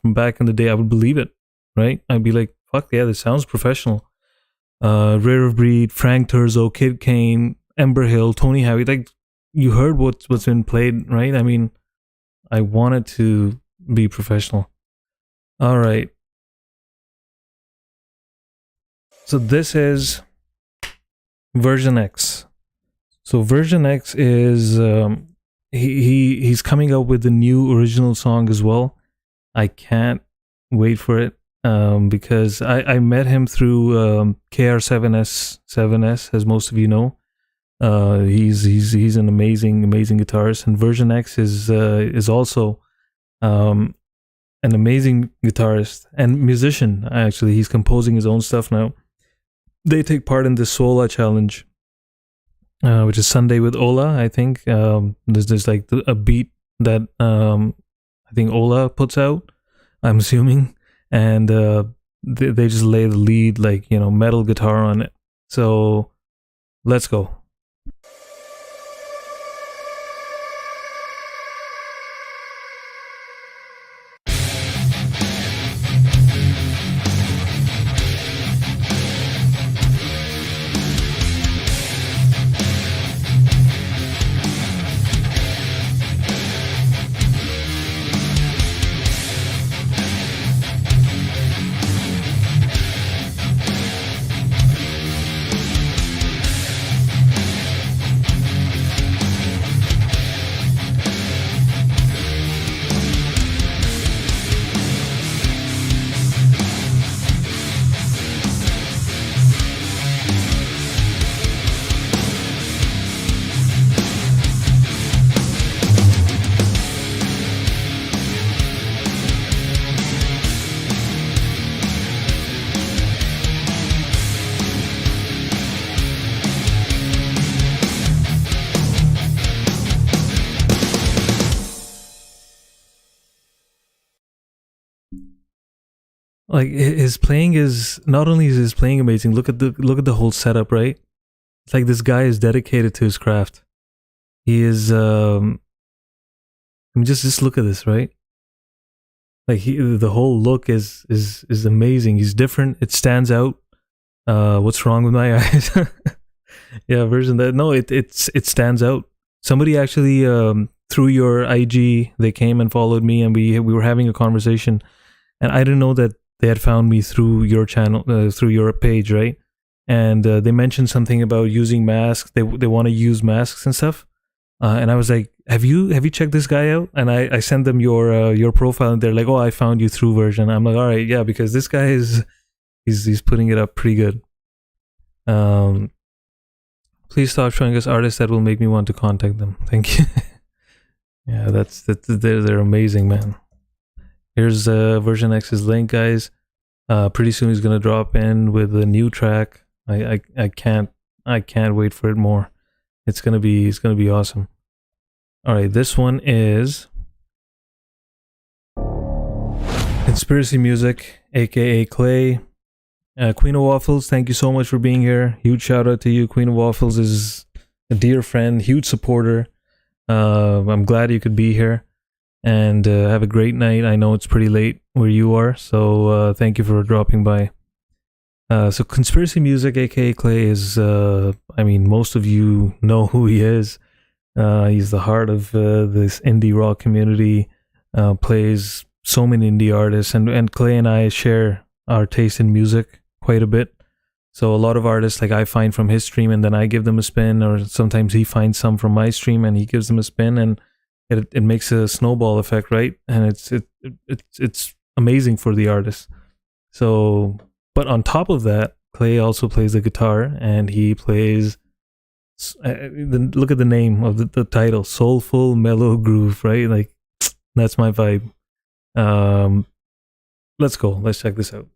[SPEAKER 1] back in the day, I would believe it, right? I'd be like, fuck yeah, this sounds professional. Rare of Breed, Frank Turzo, Kid Kane, Ember Hill, Tony Howie. Like, you heard what's been played, right? I mean, I wanted to be professional. All right. So this is version X. So version X is he's coming up with a new original song as well. I can't wait for it because I met him through KR7S, as most of you know. He's an amazing guitarist, and version X is also an amazing guitarist and musician. Actually, he's composing his own stuff now. They take part in the Sola Challenge, which is Sunday with Ola, I think. There's like a beat that I think Ola puts out, I'm assuming, and they just lay the lead, like, metal guitar on it. So let's go. like his playing is not only is his playing amazing. Look at the whole setup, right? It's like this guy is dedicated to his craft. He is. I mean, just look at this, right? Like the whole look is amazing. He's different. It stands out. What's wrong with my eyes? Yeah, version that no, it stands out. Somebody actually through your IG, they came and followed me, and we were having a conversation, and I didn't know that they had found me through your channel, through your page, right? And they mentioned something about using masks. They want to use masks and stuff, and I was like, have you checked this guy out? And I sent them your profile, and they're like, oh, I found you through version. I'm like, all right, yeah, because this guy is he's putting it up pretty good. Please stop showing us artists that will make me want to contact them. Thank you. Yeah, they're amazing, man. Here's version X's link, guys. Pretty soon he's gonna drop in with a new track. I can't wait for it more. It's gonna be awesome. All right, this one is Conspiracy Music, aka Clay. Queen of Waffles, thank you so much for being here. Huge shout out to you. Queen of Waffles is a dear friend, huge supporter. I'm glad you could be here, and have a great night. I know it's pretty late where you are, so thank you for dropping by. So Conspiracy Music, aka Clay, is I mean, most of you know who he is. He's the heart of this indie rock community. Plays so many indie artists, and Clay and I share our taste in music quite a bit. So a lot of artists, like, I find from his stream, and then I give them a spin, or sometimes he finds some from my stream and he gives them a spin, and it makes a snowball effect, right? And it's amazing for the artist. So, but on top of that, Clay also plays the guitar, and he plays. Look at the name of the title, Soulful Mellow Groove, right? Like, that's my vibe. Let's go. Let's check this out.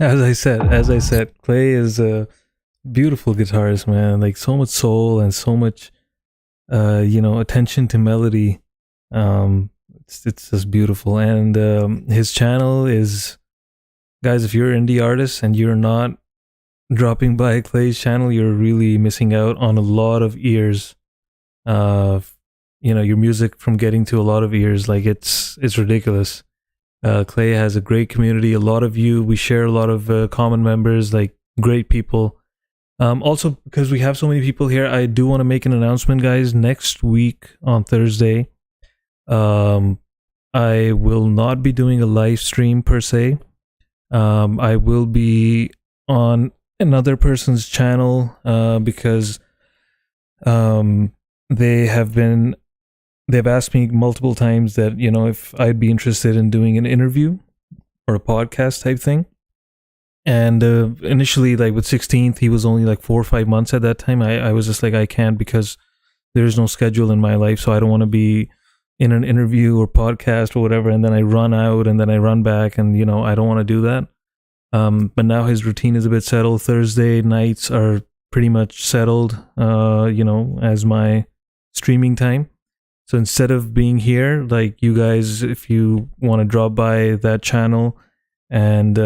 [SPEAKER 1] As I said, Clay is a beautiful guitarist, man. Like so much soul and so much, attention to melody. It's just beautiful. And his channel is, guys, if you're an indie artist and you're not dropping by Clay's channel, you're really missing out on a lot of ears. Your music from getting to a lot of ears. Like it's ridiculous. Clay has a great community. A lot of we share a lot of common members, like great people. Also, because we have so many people here, I do want to make an announcement, guys. Next week on Thursday, I will not be doing a live stream per se. I will be on another person's channel because they've asked me multiple times that, if I'd be interested in doing an interview or a podcast type thing. And initially, like with 16th, he was only like 4 or 5 months at that time. I was just like, I can't, because there's no schedule in my life. So I don't want to be in an interview or podcast or whatever, and then I run out and then I run back, and I don't want to do that. But now his routine is a bit settled. Thursday nights are pretty much settled, as my streaming time. So instead of being here, like you guys, if you want to drop by that channel and,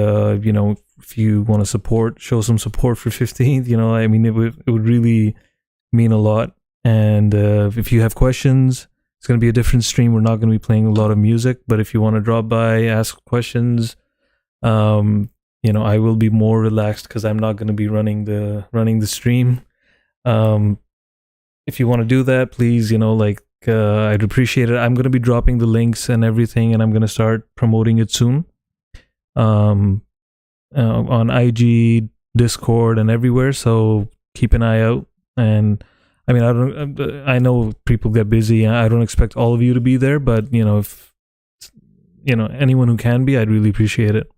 [SPEAKER 1] if you want to show some support for 15th, it would really mean a lot. And if you have questions, it's going to be a different stream. We're not going to be playing a lot of music, but if you want to drop by, ask questions, I will be more relaxed because I'm not going to be running the stream. If you want to do that, please, I'd appreciate it. I'm going to be dropping the links and everything, and I'm going to start promoting it soon. On IG, Discord, and everywhere. So keep an eye out. And I know people get busy. I don't expect all of you to be there, but if anyone who can be, I'd really appreciate it.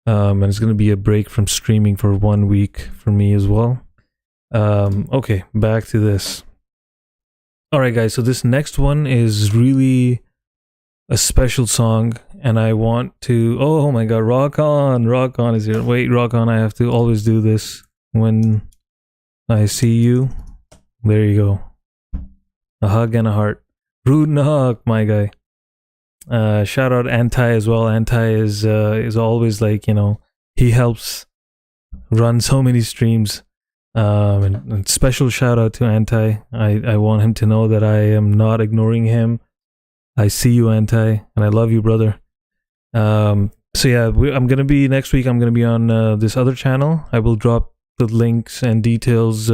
[SPEAKER 1] And it's going to be a break from streaming for 1 week for me as well. Okay, back to this. All right, guys. So this next one is really a special song, and I want to. Oh my God, Rock On is here. Wait, Rock On. I have to always do this when I see you. There you go. A hug and a heart. Rude and a hug, my guy. Shout out Anti as well. Anti is always like, he helps run so many streams. And special shout out to Anti. I want him to know that I am not ignoring him. I see you, Anti, and I love you, brother. So yeah, I'm gonna be next week. I'm gonna be on this other channel. I will drop the links and details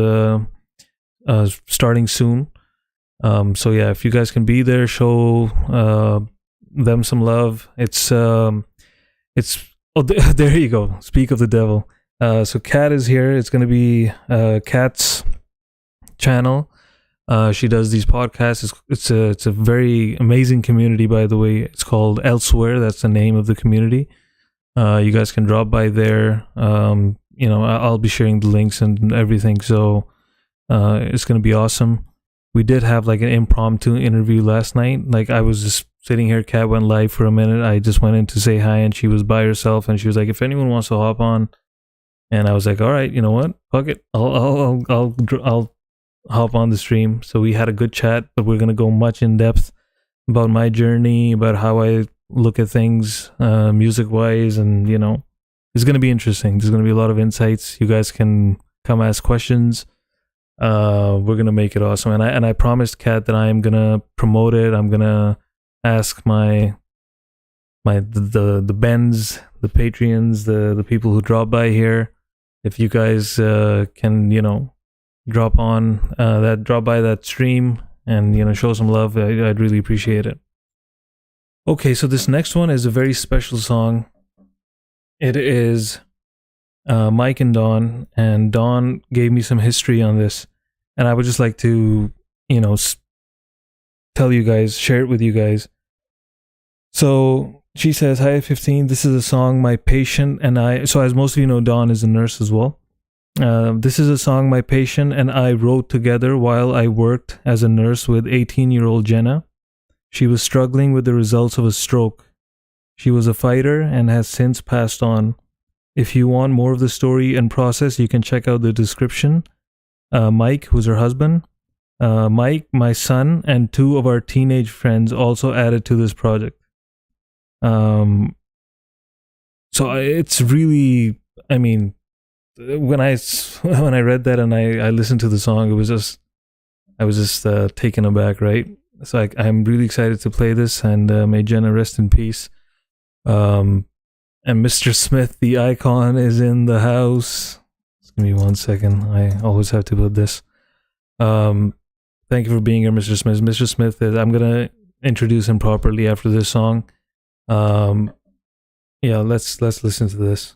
[SPEAKER 1] starting soon. So yeah, if you guys can be there, show them some love. It's there you go. Speak of the devil. So Kat is here. It's gonna be Kat's channel. She does these podcasts. It's a very amazing community, by the way. It's called Elsewhere. That's the name of the community. You guys can drop by there. I'll be sharing the links and everything. So it's gonna be awesome. We did have like an impromptu interview last night. Like I was just sitting here. Kat went live for a minute. I just went in to say hi, and she was by herself. And she was like, "If anyone wants to hop on," and I was like, "All right, you know what? Fuck it. I'll hop on the stream." So we had a good chat, but we're gonna go much in depth about my journey, about how I look at things music wise, and it's gonna be interesting. There's gonna be a lot of insights. You guys can come ask questions. We're gonna make it awesome, and I promised Kat that I am gonna promote it. I'm gonna ask the Bens, the Patreons, the people who drop by here, if you guys can drop by that stream and show some love. I'd really appreciate it. Okay, so this next one is a very special song. It is Mike and Dawn gave me some history on this, and I would just like to tell you guys, share it with you guys. So she says, "Hi 15, this is a song my patient and I," so as most of you know, Dawn is a nurse as well. "This is a song my patient and I wrote together while I worked as a nurse with 18-year-old Jenna. She was struggling with the results of a stroke. She was a fighter and has since passed on. If you want more of the story and process, you can check out the description. Mike, who's her husband, Mike, my son, and 2 of our teenage friends also added to this project. It's really, I mean, when I read that and I listened to the song, I was just taken aback, right? So I'm really excited to play this, and may Jenna rest in peace. And Mr. Smith, the icon, is in the house. Just give me 1 second. I always have to put this. Thank you for being here, Mr. Smith. Mr. Smith is, I'm gonna introduce him properly after this song. Yeah, let's listen to this.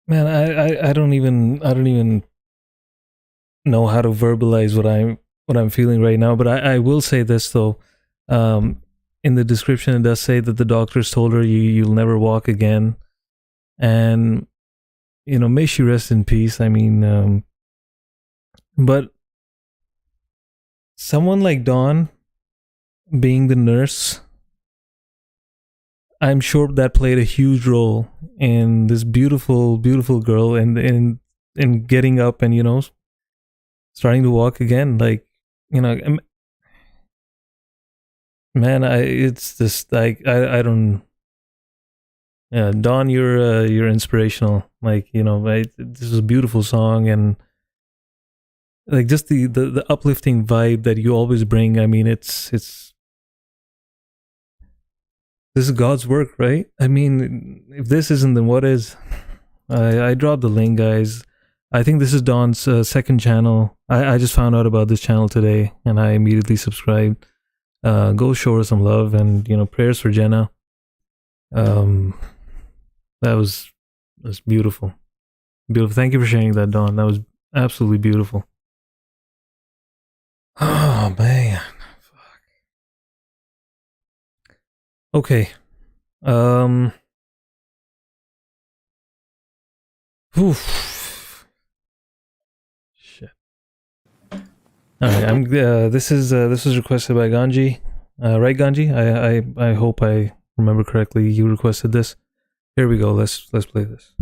[SPEAKER 1] Man, I don't even know how to verbalize what I'm feeling right now. But I will say this though. In the description it does say that the doctors told her you'll never walk again. And may she rest in peace. I mean, but someone like Dawn being the nurse, I'm sure that played a huge role in this beautiful, beautiful girl and in getting up and starting to walk again. Like, man, it's just like I don't. Yeah, Don, you're inspirational. Like, you know, this is a beautiful song, and like just the uplifting vibe that you always bring. I mean, it's this is God's work, right? I mean, if this isn't, then what is? I dropped the link, guys. I think this is Don's second channel. I just found out about this channel today, and I immediately subscribed. Go show her some love, and you know, prayers for Jenna. That was beautiful. Beautiful. Thank you for sharing that, Don. That was absolutely beautiful. Oh man. Fuck. Okay. Oof. Shit. All right. This was requested by Ganji. Right, Ganji? I hope I remember correctly. You requested this. Here we go. Let's play this.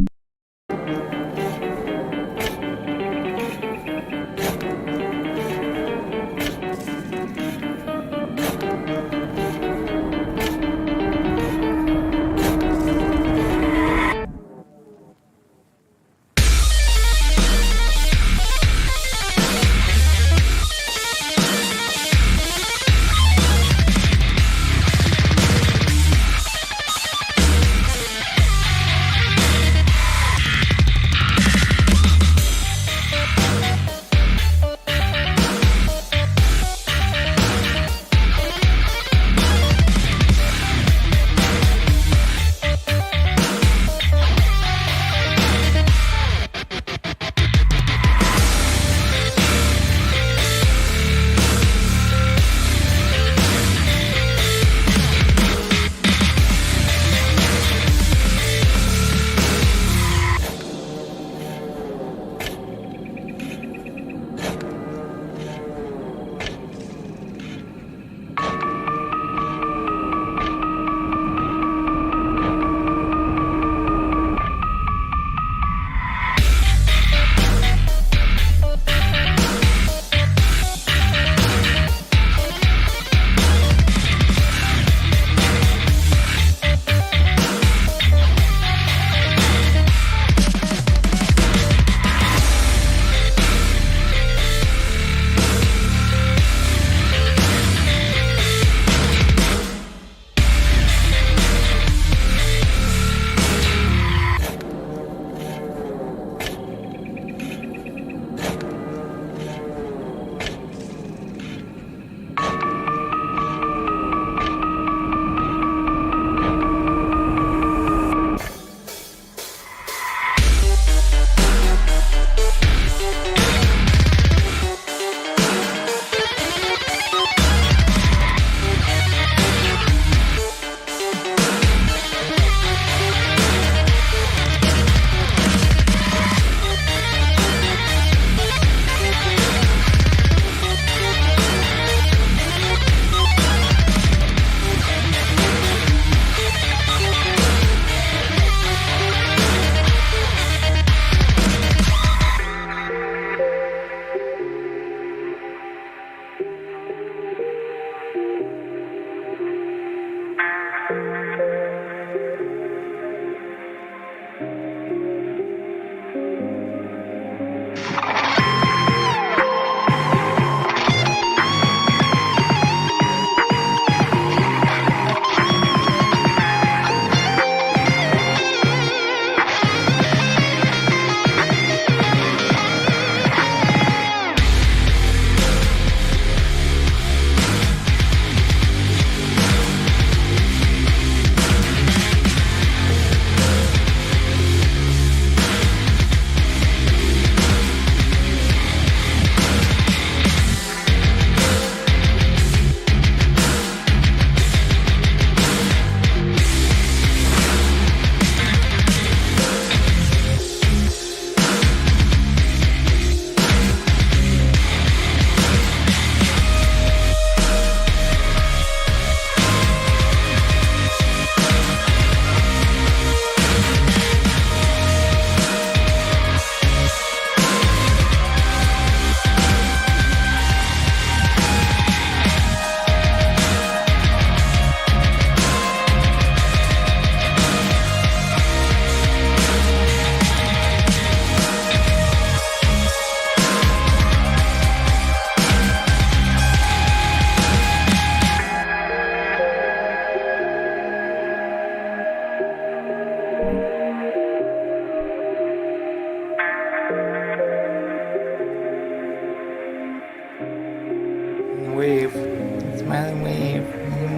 [SPEAKER 5] smiling wave. Smiling wave.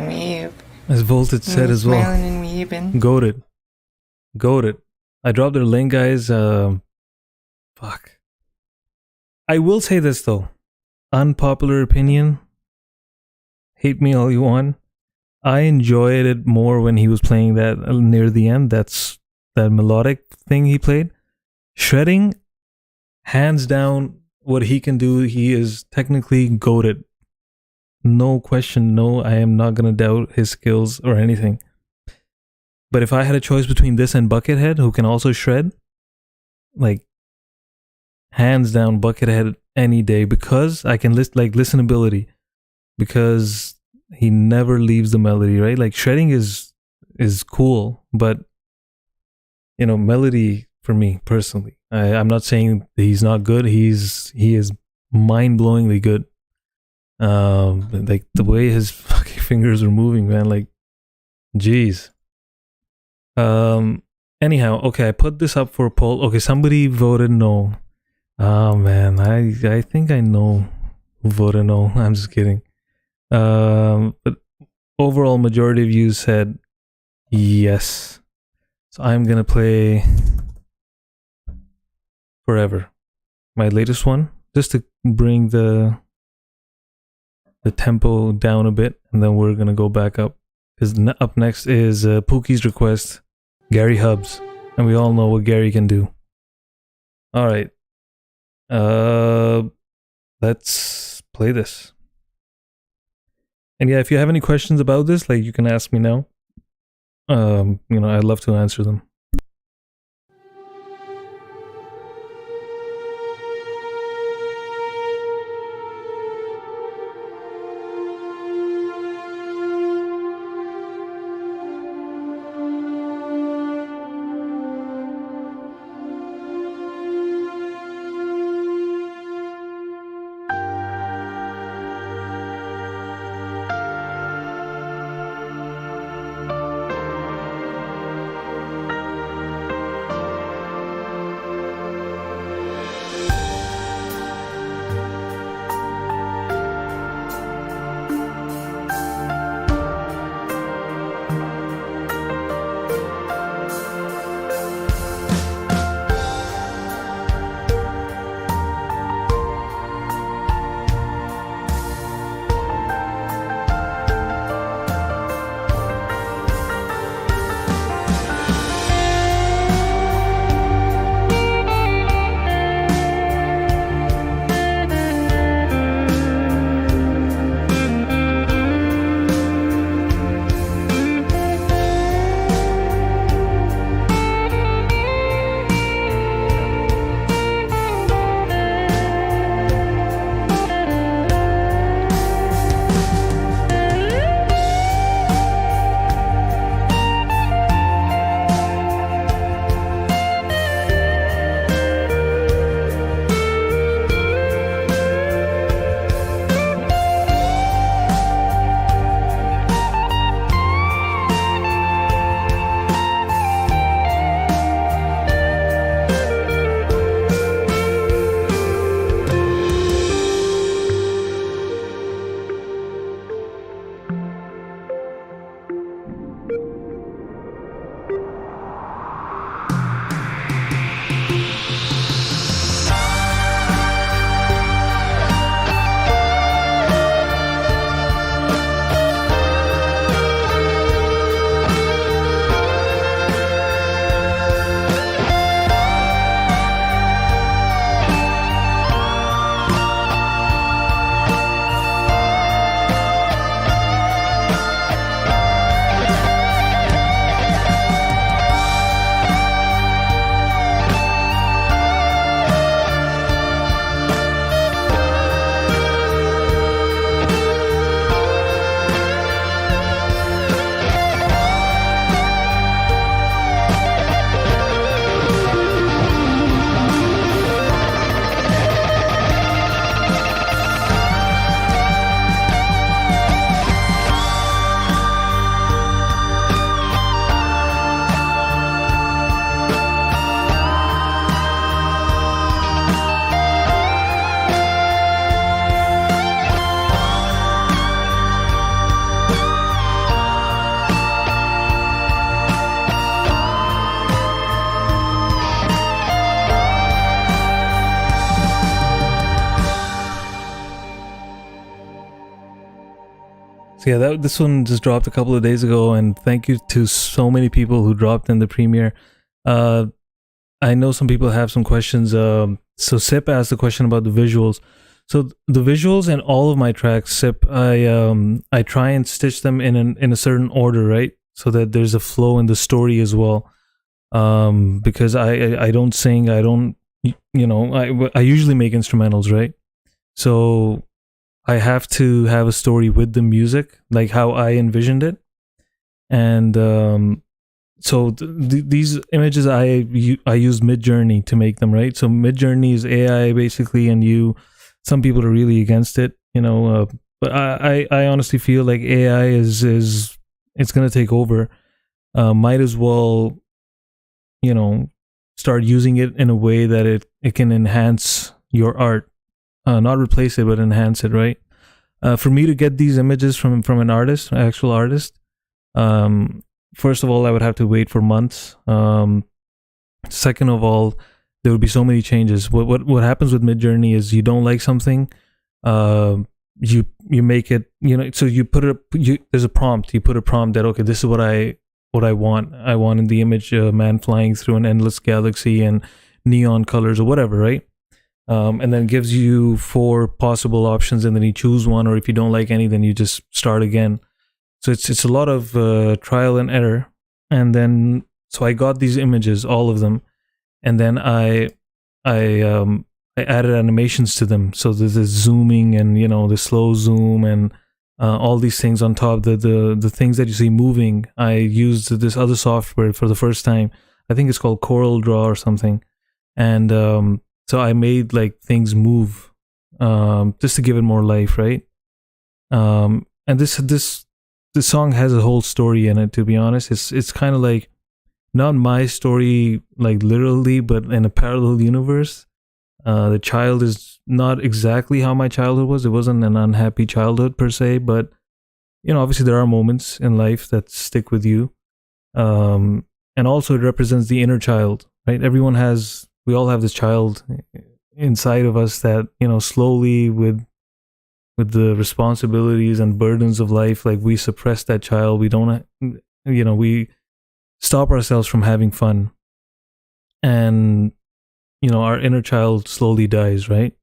[SPEAKER 5] Wave.
[SPEAKER 1] As Voltage said as well.
[SPEAKER 5] Smiling and waving.
[SPEAKER 1] Goated. I dropped their link, guys. Fuck. I will say this though. Unpopular opinion. Hate me all you want. I enjoyed it more when he was playing that near the end. That's that melodic thing he played. Shredding, hands down, what he can do. He is technically goated. No question. No, I am not gonna doubt his skills or anything. But if I had a choice between this and Buckethead, who can also shred, like hands down Buckethead any day, because I can listenability, because he never leaves the melody, right? Like shredding is cool, but you know, melody for me personally, I'm not saying he's not good. He is mind-blowingly good. Like the way his fucking fingers are moving, man, like jeez. Anyhow, okay, I put this up for a poll. Okay, somebody voted no. Oh man, I think I know who voted no. I'm just kidding. But overall majority of you said yes. So I'm gonna play Forever, my latest one, just to bring the tempo down a bit, and then we're gonna go back up. Because up next is Puukie's request, Gary Hubs, and we all know what Gary can do. All right, let's play this. And yeah, if you have any questions about this, like you can ask me now. You know, I'd love to answer them. So yeah, this one just dropped a couple of days ago, and thank you to so many people who dropped in the premiere. I know some people have some questions. So Sip asked the question about the visuals. So the visuals in all of my tracks, Sip, I try and stitch them in a certain order, right? So that there's a flow in the story as well. Because I don't sing, I don't, I usually make instrumentals, right? So I have to have a story with the music, like how I envisioned it. And so these images I use Midjourney to make them, right? So Midjourney is AI basically, and some people are really against it, but I honestly feel like AI is it's gonna take over. Might as well, start using it in a way that it can enhance your art, not replace it, but enhance it, right? For me to get these images from an artist, an actual artist, first of all, I would have to wait for months. Second of all, there would be so many changes. What happens with Midjourney is you don't like something, you make it, so you put it, there's a prompt. You put a prompt that, okay, this is what I want. I want in the image a man flying through an endless galaxy and neon colors or whatever, right? And then gives you 4 possible options, and then you choose one, or if you don't like any, then you just start again. So it's a lot of trial and error. And then so I got these images, all of them, and then I added animations to them. So there's this zooming and the slow zoom and all these things on top. The things that you see moving, I used this other software for the first time. I think it's called Coral Draw or something. And so I made like things move just to give it more life, right? And this song has a whole story in it, to be honest. It's kind of like not my story like literally, but in a parallel universe. The child is not exactly how my childhood was. It wasn't an unhappy childhood per se, but obviously there are moments in life that stick with you. And also it represents the inner child, right? We all have this child inside of us that, slowly with the responsibilities and burdens of life, like we suppress that child. We don't, we stop ourselves from having fun. And, our inner child slowly dies, right?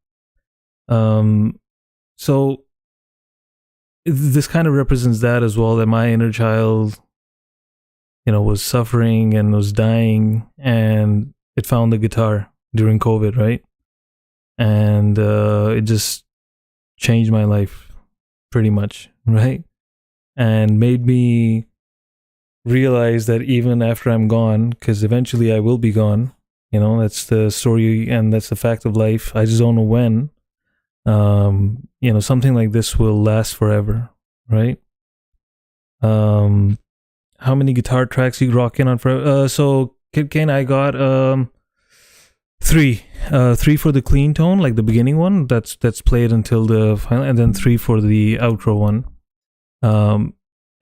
[SPEAKER 1] So this kind of represents that as well, that my inner child, was suffering and was dying, and it found the guitar during COVID, right? And it just changed my life pretty much, right? And made me realize that even after I'm gone, because eventually I will be gone, that's the story and that's the fact of life. I just don't know when. Something like this will last forever, right? How many guitar tracks you rock in on forever? So Kid Kane, I got 3 for the clean tone, like the beginning one that's played until the final, and then 3 for the outro one. And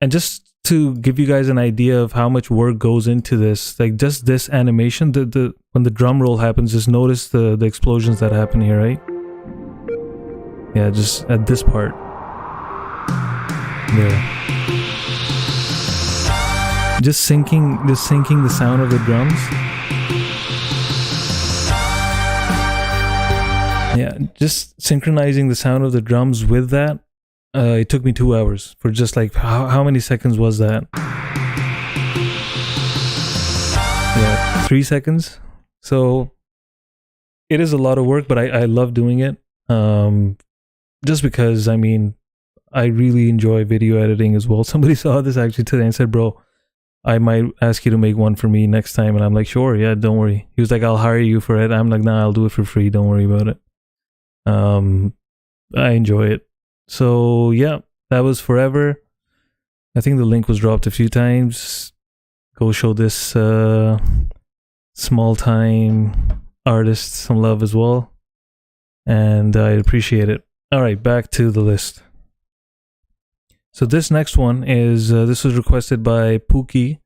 [SPEAKER 1] just to give you guys an idea of how much work goes into this, like just this animation, the when the drum roll happens, just notice the explosions that happen here, right? Yeah, just at this part there, just syncing the sound of the drums. Yeah, just synchronizing the sound of the drums with that. It took me 2 hours for just like how many seconds was that? Yeah, 3 seconds. So it is a lot of work, but I love doing it. Just because I really enjoy video editing as well. Somebody saw this actually today and said, "Bro, I might ask you to make one for me next time." And I'm like, "Sure, yeah, don't worry." He was like, "I'll hire you for it." I'm like, "Nah, I'll do it for free. Don't worry about it." I enjoy it. So yeah, that was Forever. I think the link was dropped a few times. Go show this small time artist some love as well, and I appreciate it. All right, back to the list. So this next one is this was requested by Puukie,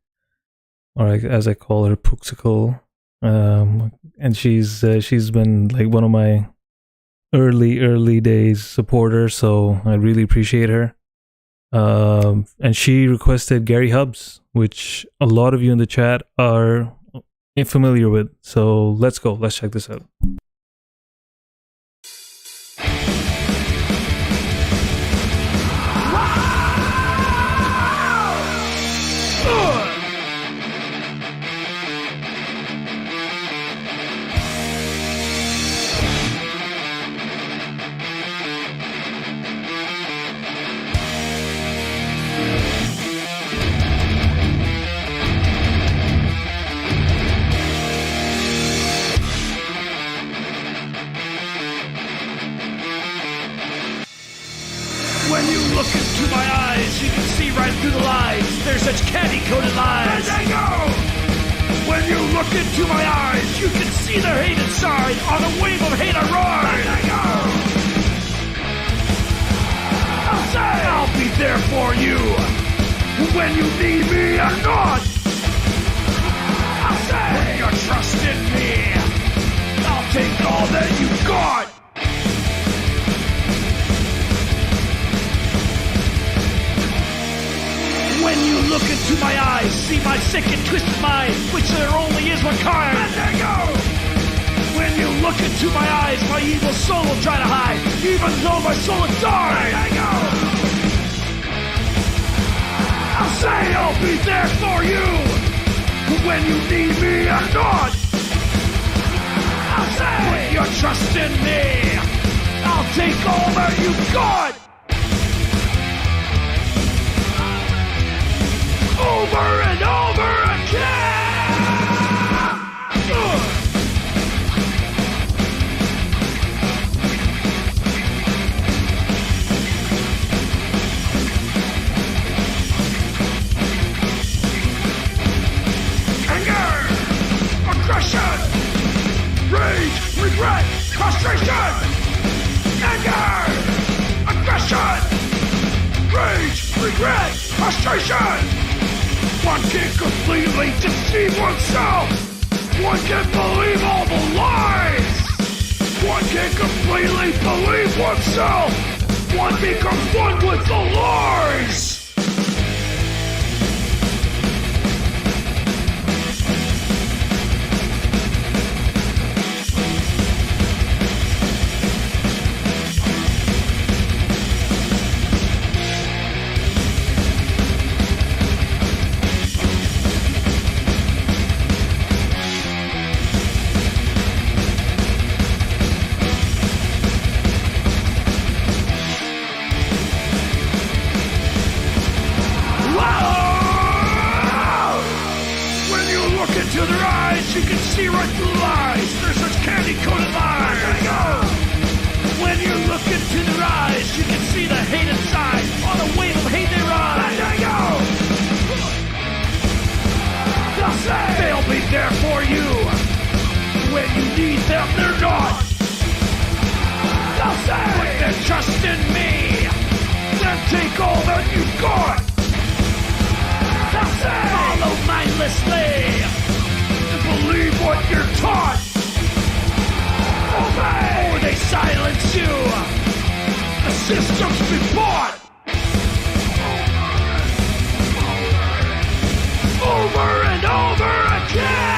[SPEAKER 1] or as I call her, Pooksicle, and she's been like one of my early days supporter, so I really appreciate her. And she requested Gary Hubbs, which a lot of you in the chat are familiar with. So let's go. Let's check this out.
[SPEAKER 2] When you look into my eyes, you can see right through the lies. They're such candy-coated lies. There they go! When you look into my eyes, you can see their hate inside. On a wave of hate I roar. There they go! I'll say I'll be there for you when you need me or not. I'll say put your trust in me. I'll take all that you've got. When you look into my eyes, see my sick and twisted mind, which there only is one kind. Let there go! When you look into my eyes, my evil soul will try to hide, even though my soul is dark. Let there go! I'll say I'll be there for you when you need me or not. I'll say put your trust in me. I'll take all that you've got. Over and over again! Anger! Aggression! Rage! Regret! Frustration! Anger! Aggression! Rage! Regret! Frustration! One can completely deceive oneself. One can believe all the lies. One can completely believe oneself. One becomes one with the lies. You can see right through lies. They're such candy-coated lies. There they go. When you look into their eyes, you can see the hate inside. On a wave of hate they rise. There they go. They'll say they'll be there for you when you need them. They're not. They'll say put their trust in me. Then take all that you've got. They'll say follow mindlessly. Believe what you're taught. Obey, or they silence you. The system's been bought. Over and over again.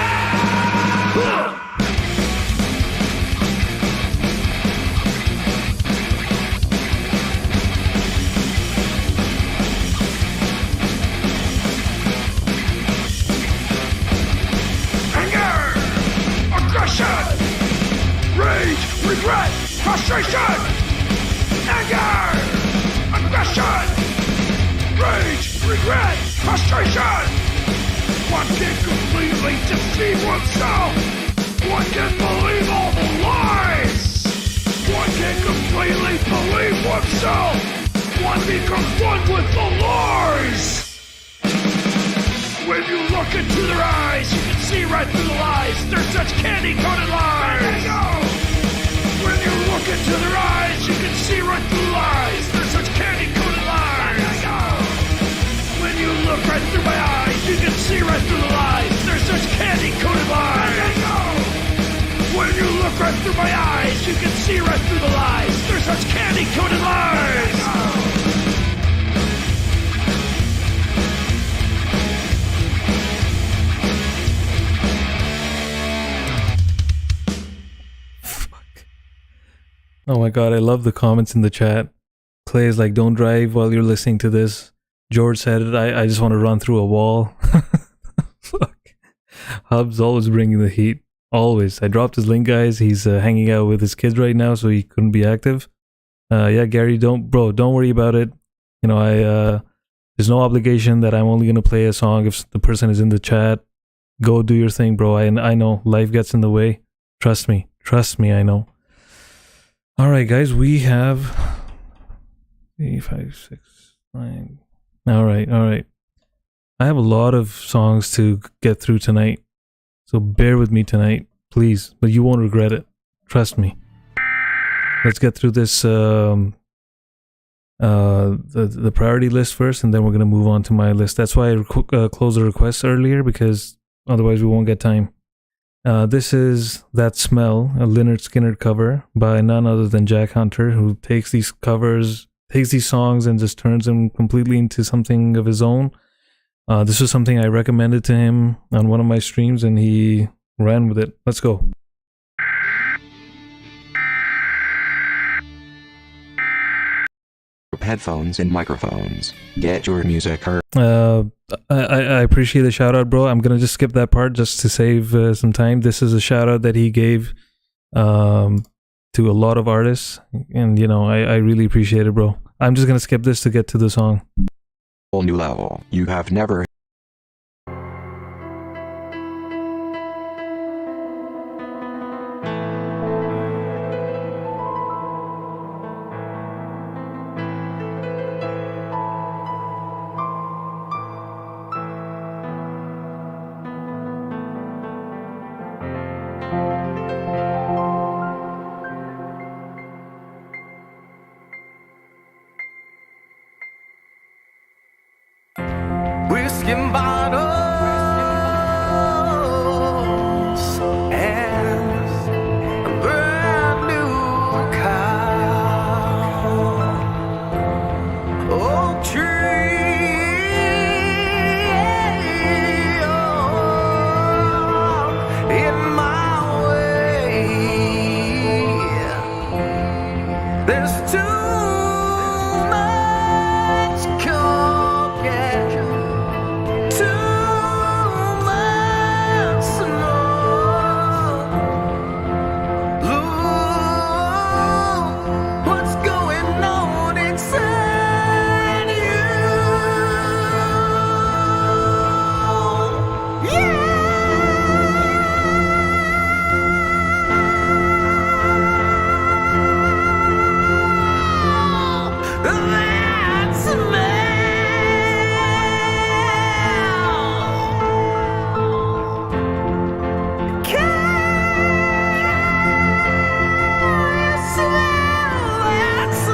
[SPEAKER 2] Rage, regret, frustration, anger, aggression, rage, regret, frustration. One can completely deceive oneself. One can believe all the lies. One can completely believe oneself. One becomes one with the lies. When you look into their eyes, you can see right through the lies. They're such candy-coated lies. There they go. When you look into their eyes, you can see right through the lies. They're such candy-coated lies. There they go. When you look right through my eyes, you can see right through the lies. They're such candy-coated lies. There they go. When you look right through my eyes, you can see right through the lies. They're such candy-coated lies. There they go.
[SPEAKER 1] Oh my god, I love the comments in the chat. Clay is like, don't drive while you're listening to this. George said it, I just want to run through a wall. Fuck. Hub's always bringing the heat. Always. I dropped his link, guys. He's hanging out with his kids right now, so he couldn't be active. Yeah, Gary, don't worry about it. You know, there's no obligation that I'm only going to play a song if the person is in the chat. Go do your thing, bro. I know life gets in the way. Trust me, I know. All right, guys, we have 3, 5, 6, 9. All right. I have a lot of songs to get through tonight, so bear with me tonight, please. But you won't regret it. Trust me. Let's get through this the priority list first, and then we're gonna move on to my list. That's why I closed the requests earlier, because otherwise we won't get time. This is That Smell, a Lynyrd Skynyrd cover by none other than Jack Hunter, who takes these songs and just turns them completely into something of his own. This was something I recommended to him on one of my streams, and he ran with it. Let's go.
[SPEAKER 6] Headphones and microphones. Get your music heard.
[SPEAKER 1] I appreciate the shout out, bro. I'm gonna just skip that part just to save some time. This is a shout out that he gave to a lot of artists, and you know, I really appreciate it, bro. I'm just gonna skip this to get to the song.
[SPEAKER 6] Whole new level. You have never.
[SPEAKER 4] Whiskey bottles and a brand new car. Oak tree, oh, in my way. There's too much coke and too much smoke. Look, what's going on inside you? That's a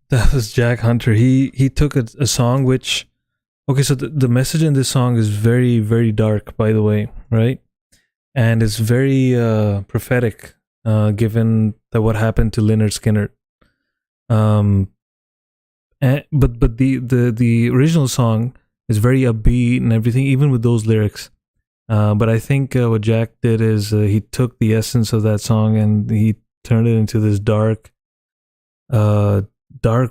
[SPEAKER 1] That was Jack Hunter. He took a song which, okay, so the message in this song is very, very dark, by the way, right? And it's very prophetic, given that what happened to Lynyrd Skynyrd. But the original song is very upbeat and everything, even with those lyrics. But I think what Jack did is he took the essence of that song and he turned it into this dark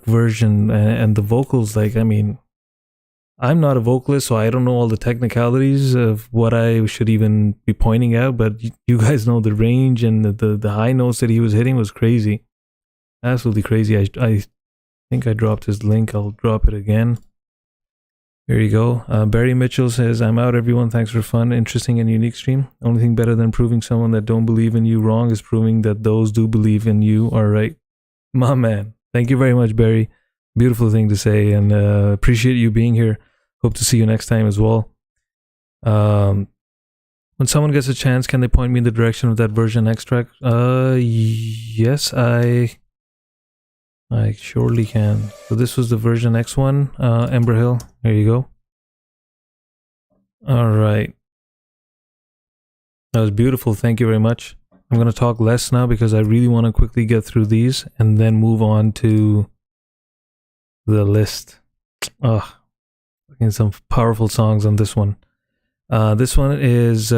[SPEAKER 1] version, and the vocals, like, I mean, I'm not a vocalist, so I don't know all the technicalities of what I should even be pointing out, but you guys know the range and the high notes that he was hitting was crazy. Absolutely crazy. I think I dropped his link. I'll drop it again. Here you go. Barry Mitchell says, I'm out, everyone. Thanks for fun, interesting, and unique stream. Only thing better than proving someone that don't believe in you wrong is proving that those do believe in you are right. My man. Thank you very much, Barry. Beautiful thing to say, and appreciate you being here. Hope to see you next time as well. When someone gets a chance, can they point me in the direction of that version extract? Yes, I surely can. So this was the version X one, Ember Hill. There you go. All right. That was beautiful. Thank you very much. I'm going to talk less now because I really want to quickly get through these and then move on to the list. Oh, some powerful songs on this one. This one is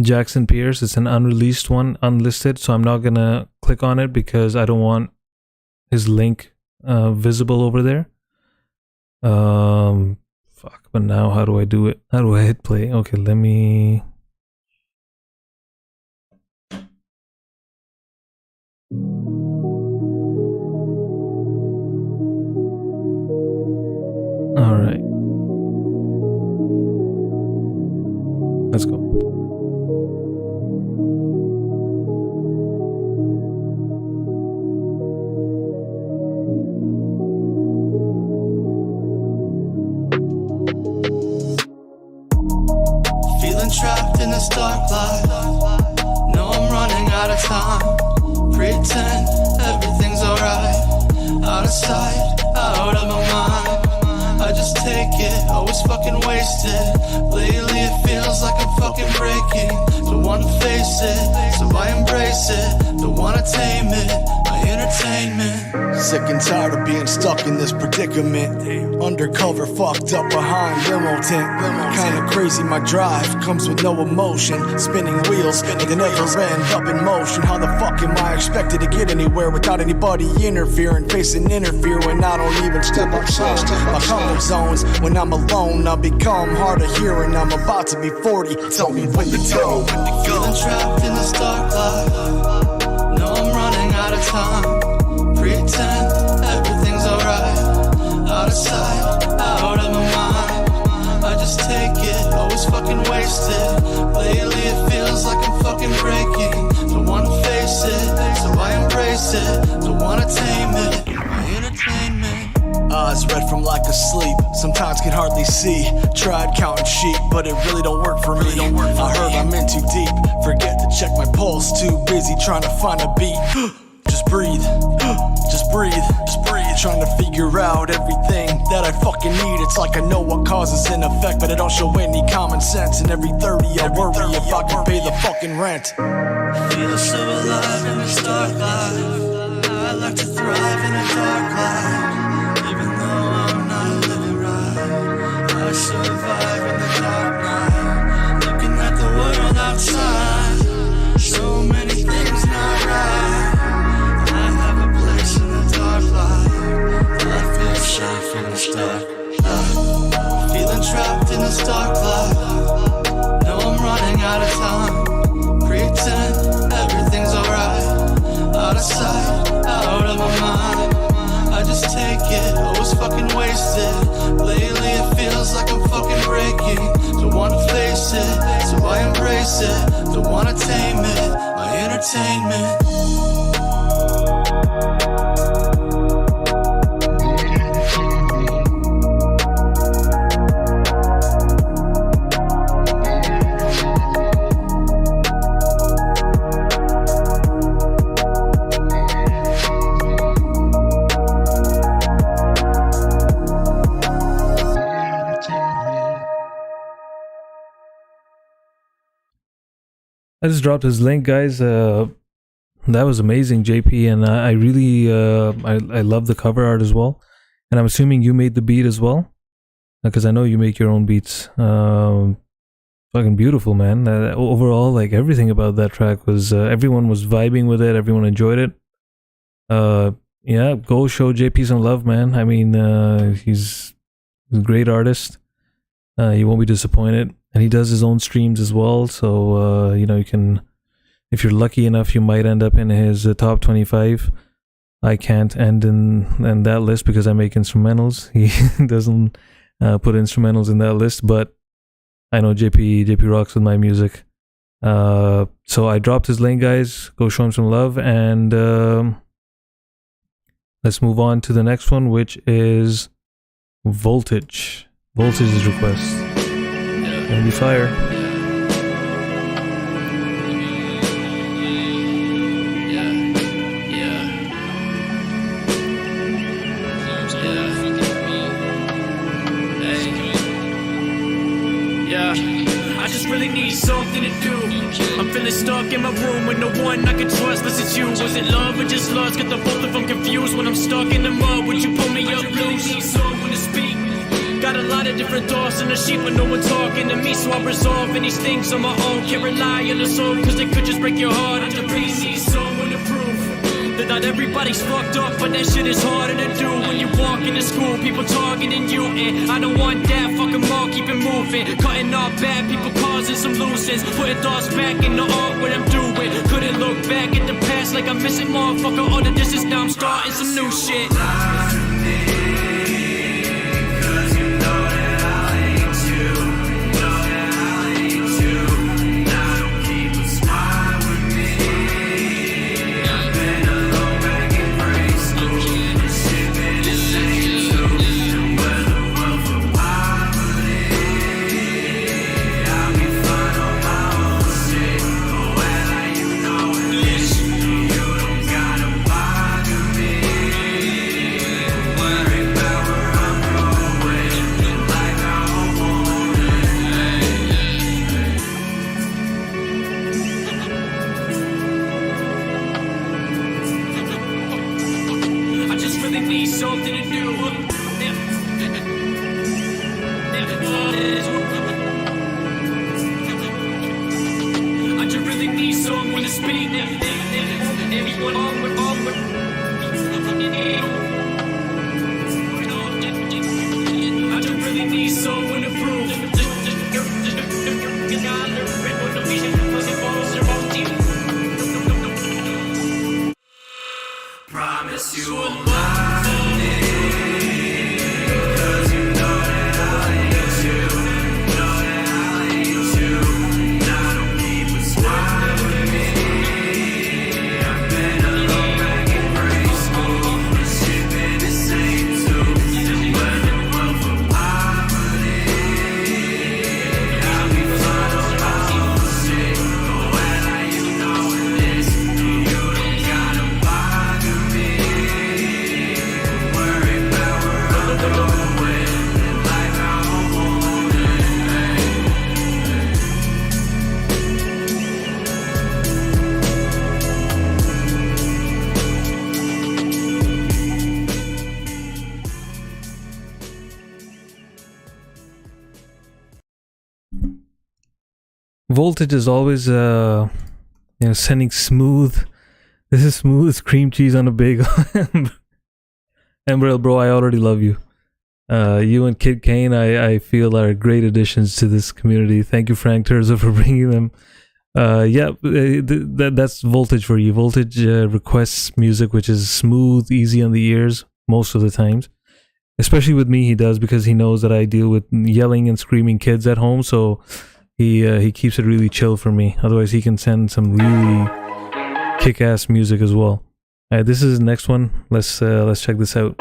[SPEAKER 1] Jackson Pierce. It's an unreleased one, unlisted, so I'm not going to click on it because I don't want his link visible over there. Fuck, but now how do I do it? How do I hit play? Okay, let me... All right. Let's go.
[SPEAKER 7] Feeling trapped in this dark life. No, I'm running out of time. Pretend everything's alright. Out of sight, out of my mind. I just take it, always fucking wasted. Lately it feels like I'm fucking breaking. Don't wanna face it, so I embrace it. Don't wanna tame it, my entertainment.
[SPEAKER 8] Sick and tired of being stuck in this predicament. Undercover, fucked up behind limo tent. Kinda crazy, my drive comes with no emotion. Spinning wheels, and they never end up in motion. How the fuck am I expected to get anywhere without anybody interfering? Facing interfere when I don't even step outside my comfort zones. When I'm alone, I become hard of hearing. I'm about to be 40, tell me when to go.
[SPEAKER 7] Feeling trapped in this dark life. No, I'm running out of time. Pretend everything's alright. Out of sight, out of my mind. I just take it, always fucking wasted. Lately it feels like I'm fucking breaking. Don't wanna face it, so I embrace it. Don't wanna tame it, my entertainment.
[SPEAKER 8] Eyes red from lack of sleep, sometimes can hardly see. Tried counting sheep, but it really don't work for me. I heard I'm in too deep, forget to check my pulse. Too busy trying to find a beat. Just breathe, just breathe, just breathe. Trying to figure out everything that I fucking need. It's like I know what causes an effect, but I don't show any common sense. And every 30 I worry if I can pay the fucking rent.
[SPEAKER 7] Feel so alive in this dark life. I like to thrive in a dark life. Even though I'm not living right, I survive in the dark night. Looking at the world outside, so many things not right. I have a place in the dark light. I feel safe in this dark life. Feeling trapped in this dark life. No, I'm running out of time. Pretend everything's alright. Out of sight, out of my mind. I just take it, always fucking wasted. Lately it feels like I'm fucking breaking. Don't wanna face it, so I embrace it. Don't wanna tame it, my entertainment.
[SPEAKER 1] I just dropped his link, guys. That was amazing, JP, and I really I love the cover art as well. And I'm assuming you made the beat as well, because I know you make your own beats. Fucking beautiful, man. Overall, like everything about that track was everyone was vibing with it. Everyone enjoyed it. Yeah, go show JP some love, man. I mean, he's a great artist. You won't be disappointed, and he does his own streams as well. So you know, you can, if you're lucky enough, you might end up in his top 25. I can't end in that list because I make instrumentals. He doesn't put instrumentals in that list, but I know JP rocks with my music. So I dropped his link, guys. Go show him some love, and let's move on to the next one, which is Voltage. Voltage's request. Gonna be fire.
[SPEAKER 9] I just really need something to do. I'm feeling stuck in my room with no one I can trust. Listen to you. Was it love or just lust? Get the both of them confused. When I'm stuck in the mud, would you pull me up? Really need someone to speak. Got a lot of different thoughts in the sheet, but no one talking to me. So I'm resolving these things on my own. Can't rely on the soul, cause they could just break your heart. I just really need someone to prove that not everybody's fucked up, but that shit is harder to do. When you walk into school, people targeting you, and I don't want that. Fuck 'em all, keep it moving. Cutting off bad people, causing some loose ends. Putting thoughts back in the art, what I'm doing. Couldn't look back at the past like I'm missing, motherfucker. All the distance, now I'm starting some new shit.
[SPEAKER 1] Voltage is always sending smooth. This is smooth cream cheese on a bagel. Embrel, bro, I already love you. You and Kid Kane, I feel are great additions to this community. Thank you, Frank Terza, for bringing them. That's Voltage for you. Voltage requests music which is smooth, easy on the ears most of the times. Especially with me, he does, because he knows that I deal with yelling and screaming kids at home. So he keeps it really chill for me. Otherwise, he can send some really kick-ass music as well. All right, this is the next one. Let's check this out.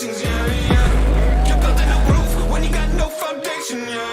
[SPEAKER 10] You're building a roof when you got no foundation, yeah.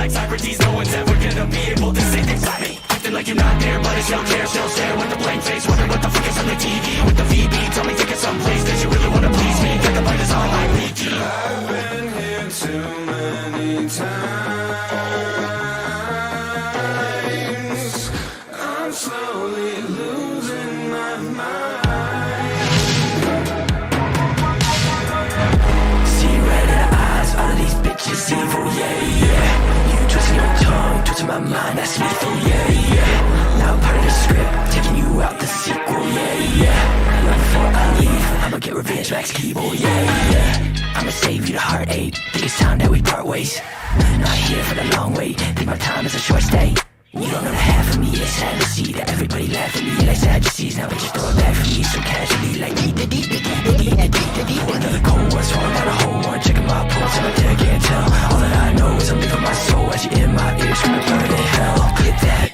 [SPEAKER 9] like Socrates. No one's ever gonna be able to say things like me. Acting like you're not there, but it's your care. Still stare with the blank face, wondering what the fuck is on the TV. With the VB, tell me take it someplace that you really wanna please me. Get the bite is all I need.
[SPEAKER 4] I've been here too many times. I'm slowly losing my mind.
[SPEAKER 9] See red in the eyes, all of these bitches evil, yeah, yeah. You twisting your tongue, twisting my mind, that's lethal, yeah, yeah. Now I'm part of the script, taking you out the sequel, yeah, yeah. Right before I leave, I'ma get revenge, Max Keeble, yeah, yeah. I'ma save you the heartache, think it's time that we part ways. Not here for the long wait, think my time is a short stay. You don't know the half of me, it's sad to see that everybody laugh at me like Sadducees. Now but just throw it back for me so casually like another cold one, swallowing down a whole one. Checking my pulse and my dick can't tell. All that I know is I'm leaving my soul as you in my ears from the burn in hell. Get that?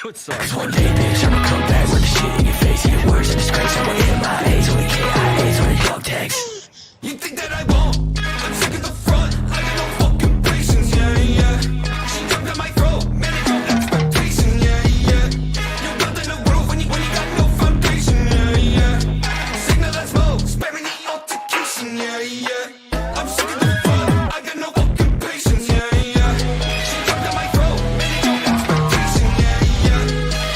[SPEAKER 9] Cause one day, bitch, I'ma come back with the shit in your face. Your words and disgrace, I'm in my A's, only KIA's, only dog tags.
[SPEAKER 4] You think that I won't? I'm sick of the front. I got no fucking patience, yeah, yeah. She jumped at my throat, man, it got expectation, yeah, yeah. You're building a roof when you got no foundation, yeah, yeah. Signal that smoke, sparing the altercation, yeah, yeah. I'm sick of the front. I got no fucking patience, yeah, yeah. She jumped at my throat, man, it got expectation, yeah, yeah.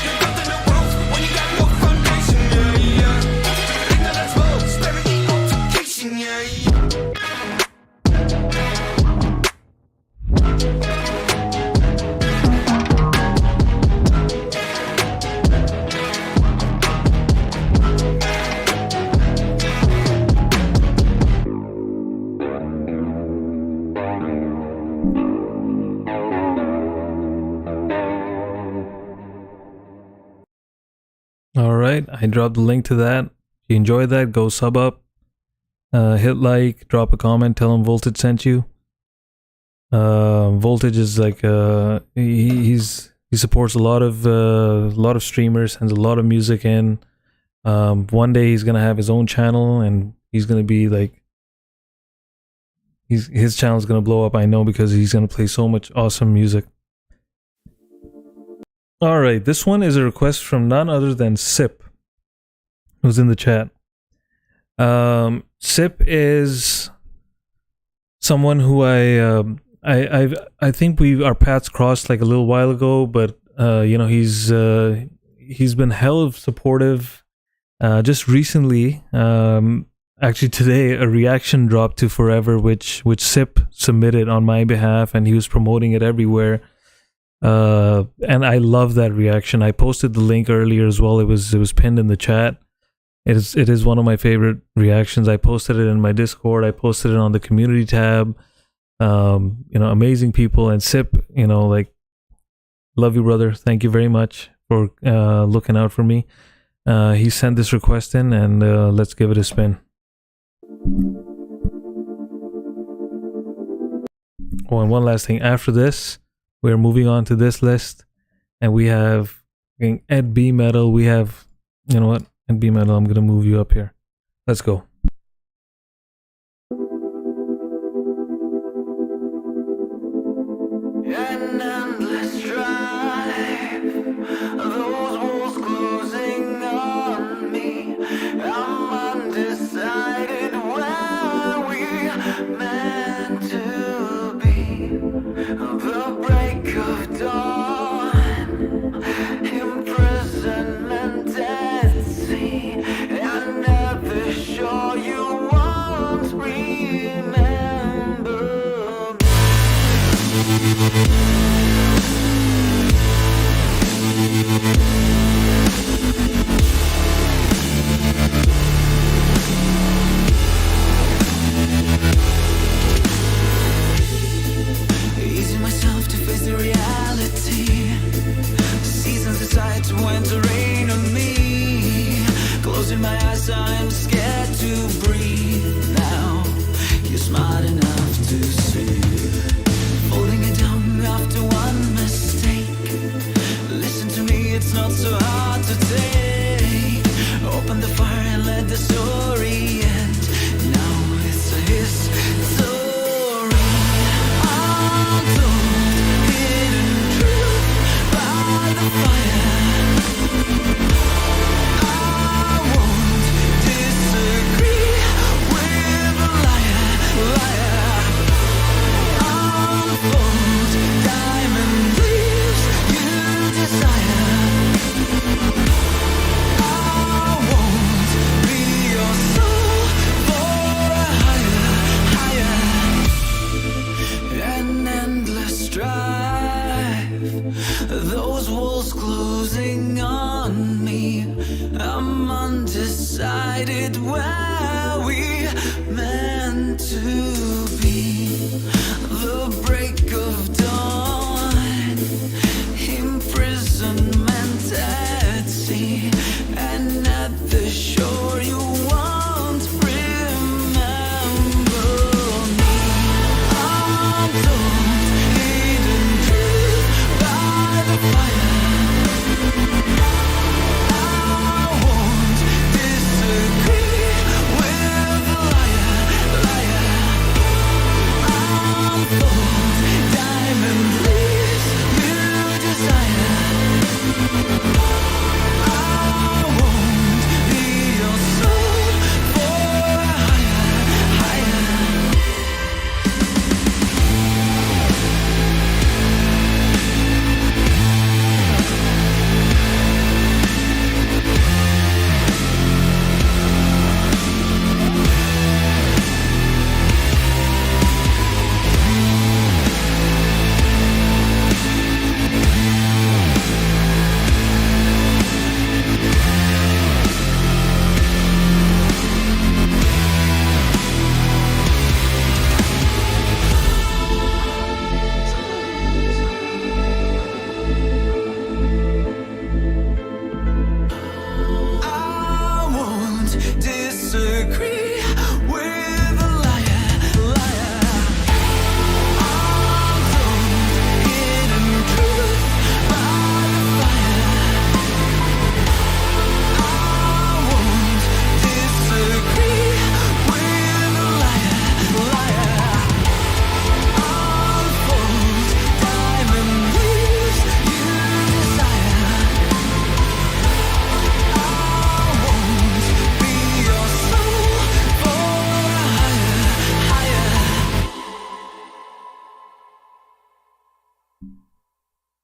[SPEAKER 4] You're building a roof when you got no foundation, yeah, yeah. Signal that smoke, sparing the altercation, yeah, yeah.
[SPEAKER 1] All right, I dropped the link to that. If you enjoyed that, go sub up, hit like, drop a comment, tell him Voltage sent you. Voltage is like he supports a lot of streamers, sends a lot of music in. One day he's gonna have his own channel, and he's gonna be like his channel's gonna blow up. I know, because he's gonna play so much awesome music. All right, this one is a request from none other than Sip, who's in the chat. Sip is someone who I think our paths crossed like a little while ago, but you know, he's been hell of supportive. Just recently, actually today, a reaction dropped to Forever, which Sip submitted on my behalf, and he was promoting it everywhere. And I love that reaction. I posted the link earlier as well. It was pinned in the chat. It is one of my favorite reactions. I posted it in my Discord. I posted it on the community tab. You know, amazing people. And Sip, you know, like, love you, brother. Thank you very much for looking out for me. He sent this request in, and let's give it a spin. Oh, and one last thing. After this, we're moving on to this list, and we have Ed B Metal. We have, you know what, Ed B Metal, I'm gonna move you up here. Let's go.
[SPEAKER 4] An endless drive, those walls closing on me. I'm undecided where we meant to be. The break of dawn, imprisonment at sea, and never sure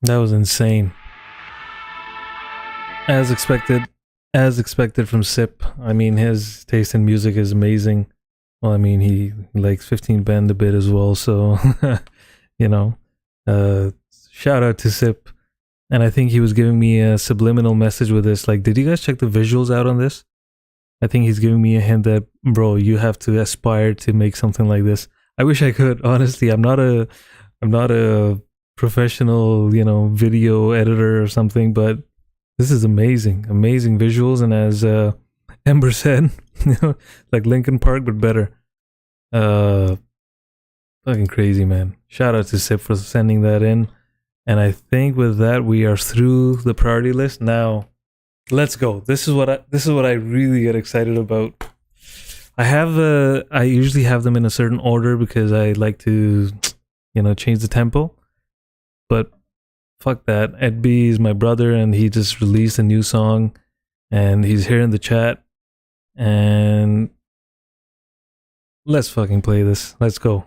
[SPEAKER 1] That was insane. As expected from Sip. I mean, his taste in music is amazing. Well, I mean, he likes 15 Band a bit as well, so you know. Shout out to Sip. And I think he was giving me a subliminal message with this. Like, did you guys check the visuals out on this? I think he's giving me a hint that, bro, you have to aspire to make something like this. I wish I could. Honestly, I'm not a professional, video editor or something, but this is amazing visuals. And as Ember said, like Linkin Park but better. Fucking crazy, man. Shout out to Sip for sending that in. And I think with that we are through the priority list. Now let's go. This is what I really get excited about. I usually have them in a certain order because I like to change the tempo. But fuck that. Ed B is my brother and he just released a new song and he's here in the chat. And let's fucking play this. Let's go.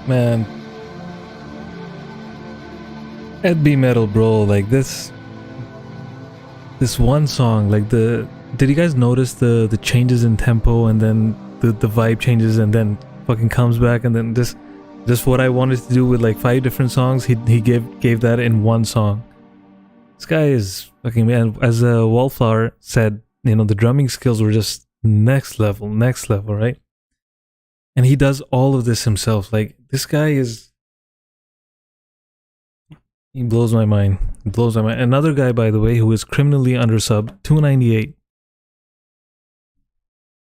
[SPEAKER 1] Man, Ed B metal, bro, like this one song, like did you guys notice the changes in tempo and then the vibe changes and then fucking comes back, and then just what I wanted to do with like 5 different songs, he gave that in one song. This guy is fucking, man. As Wallflower said, you know, the drumming skills were just next level, right? And he does all of this himself. Like, this guy is, he blows my mind. He blows my mind. Another guy, by the way, who is criminally undersubbed, 298.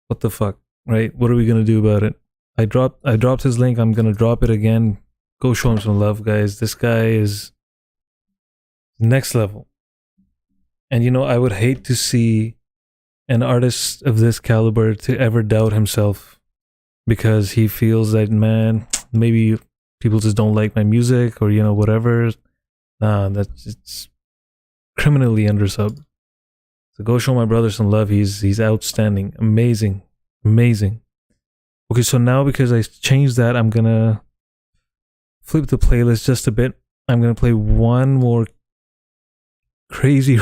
[SPEAKER 1] What the fuck, right? What are we gonna do about it? I dropped his link. I'm gonna drop it again. Go show him some love, guys. This guy is next level. And you know, I would hate to see an artist of this caliber to ever doubt himself because he feels that, man, maybe people just don't like my music, or, you know, whatever. Nah, it's criminally undersubbed. So go show my brother some love. He's outstanding. Amazing. Okay, so now because I changed that, I'm gonna flip the playlist just a bit. I'm gonna play one more crazy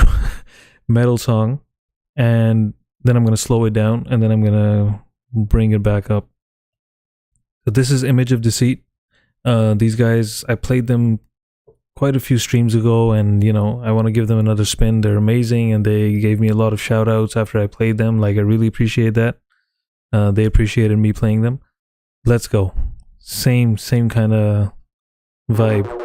[SPEAKER 1] metal song, and then I'm gonna slow it down, and then I'm gonna bring it back up. So this is Image of Deceit. These guys, I played them quite a few streams ago, and you know, I want to give them another spin. They're amazing, and they gave me a lot of shout outs after I played them. Like, I really appreciate that. They appreciated me playing them. Let's go. Same kind of vibe.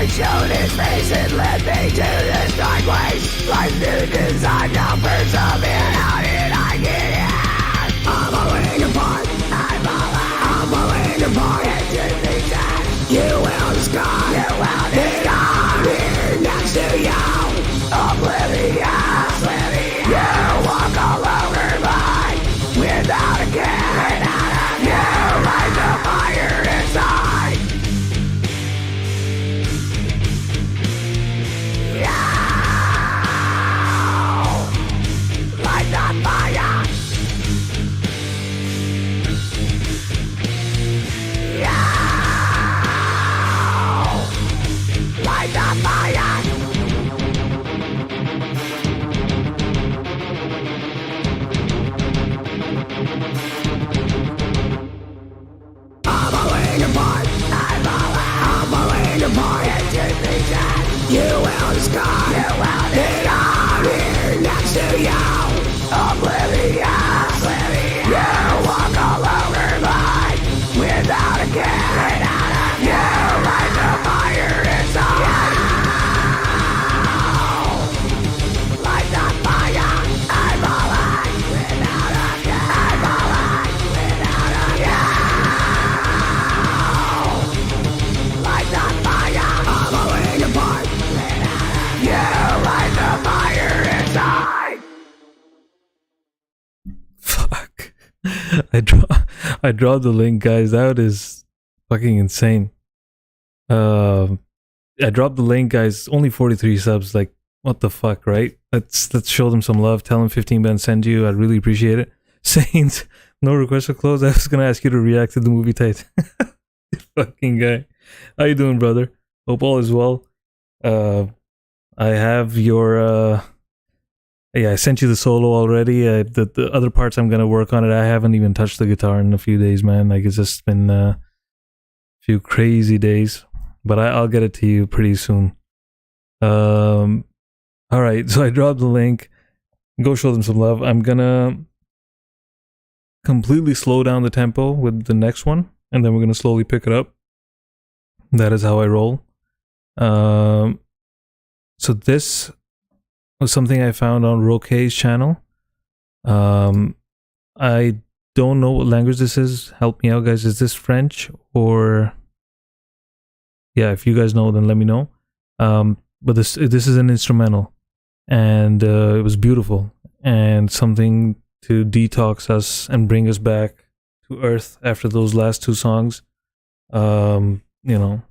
[SPEAKER 2] Showed his face and led me to this dark place. Life's new design, now persevere. How did I get here? I'm falling apart. I'm falling apart. It should be said. You will scar. You will need. I'm here next to you. Oblivious. You walk all over mine without a care. You light the fire inside. You will scar. You will need. I'm here next to you. Oblivious. You walk all over mine without a care. You light the fire inside. Light the fire. I'm alive without a care. I'm alive without a care. Light the fire. I'm falling apart. You light the fire inside.
[SPEAKER 1] Fuck. I draw the link, guys. That is fucking insane. I dropped the link, guys. Only 43 subs. Like, what the fuck, right? Let's show them some love. Tell them 15 Ben send you. I'd really appreciate it. Saints, no request for close. I was gonna ask you to react to the movie Titan. Fucking guy. How you doing, brother? Hope all is well. I have your Yeah, I sent you the solo already. The other parts I'm gonna work on it. I haven't even touched the guitar in a few days, man. Like it's just been a few crazy days, but I'll get it to you pretty soon. All right, so I dropped the link. Go show them some love. I'm gonna completely slow down the tempo with the next one, and then we're gonna slowly pick it up. That is how I roll. So this was something I found on Roque's channel. I don't know what language this is. Help me out, guys. Is this French or? Yeah, if you guys know, then let me know. But this is an instrumental, and it was beautiful and something to detox us and bring us back to earth after those last two songs. You know,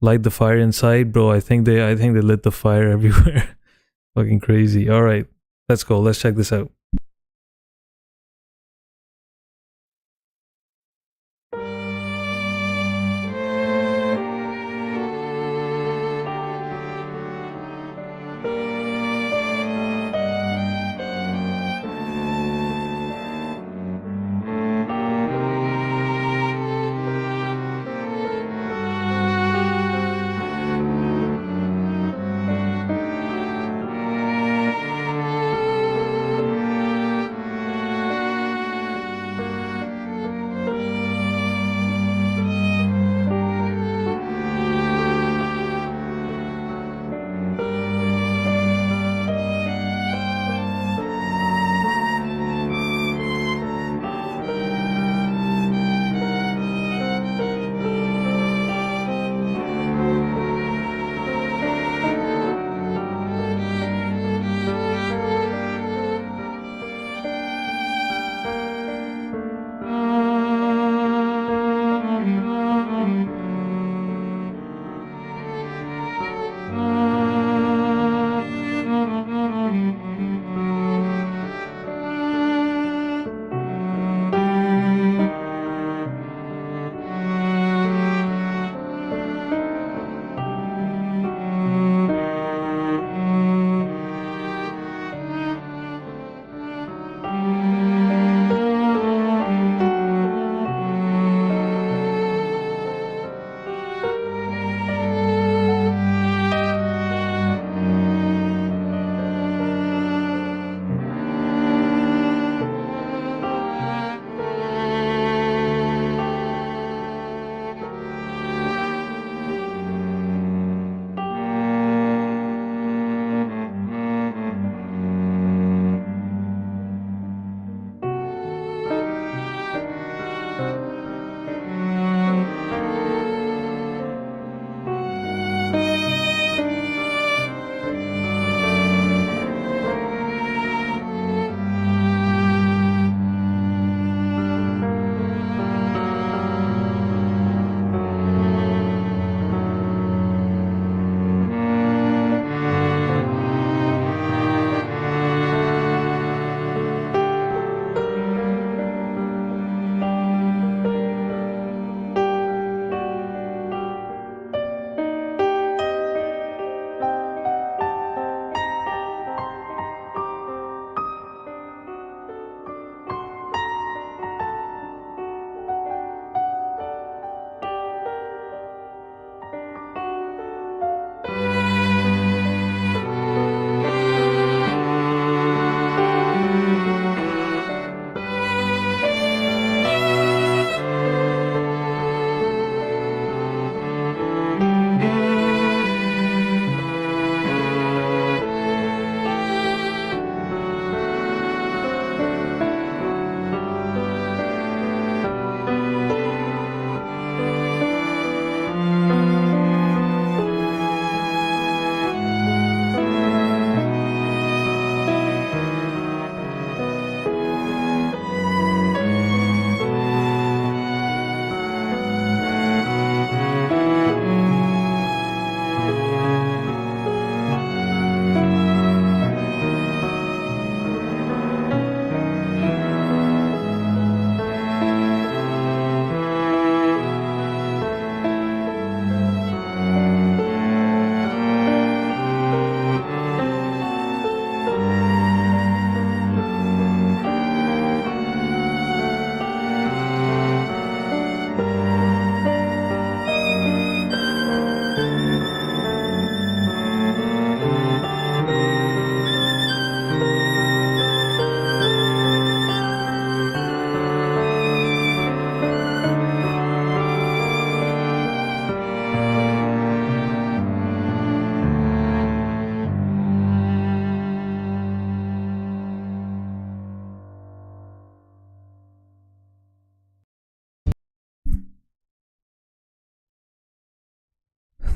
[SPEAKER 1] light the fire inside, bro. I think they lit the fire everywhere. Fucking crazy. All right, let's go. Let's check this out.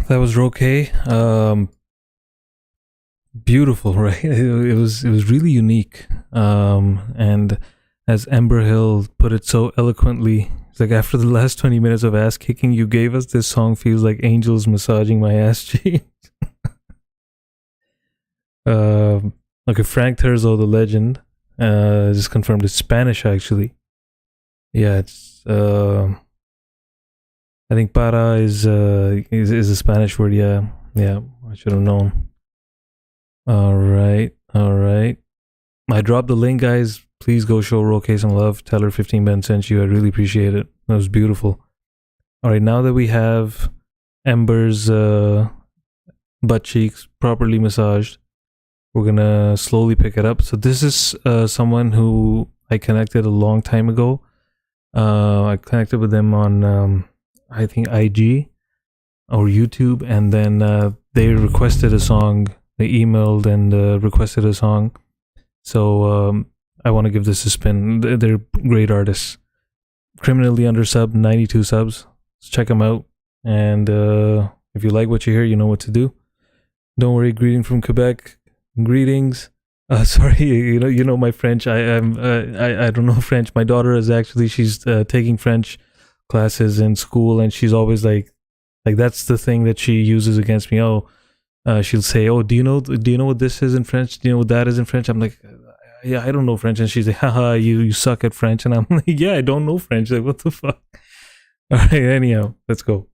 [SPEAKER 1] That was Roque. Beautiful, right? It was really unique. And as Ember Hill put it so eloquently, it's like, after the last 20 minutes of ass kicking you gave us, this song feels like angels massaging my ass cheeks. Okay, Frank Terzo, the legend, just confirmed it's Spanish actually. Yeah, it's I think para is a Spanish word. Yeah, I should have known. All right. I dropped the link, guys. Please go show Roque some love. Tell her 15 Ben sent you. I really appreciate it. That was beautiful. All right, now that we have Ember's butt cheeks properly massaged, we're gonna slowly pick it up. So this is someone who I connected a long time ago. I connected with them on I think IG or YouTube, and then they requested a song. They emailed and requested a song. So I want to give this a spin. They're great artists. Criminally Undersubbed, 92 subs. Let's check them out. And if you like what you hear, you know what to do. Don't worry. Greeting from Quebec. Greetings. Sorry, you know my French. I don't know French. My daughter is actually, she's taking French classes in school, and she's always like that's the thing that she uses against me. She'll say, "Oh, do you know what this is in French? Do you know what that is in French?" I'm like, "Yeah, I don't know French." And she's like, "Haha, you suck at French." And I'm like, "Yeah, I don't know French. Like, what the fuck?" All right, anyhow, let's go.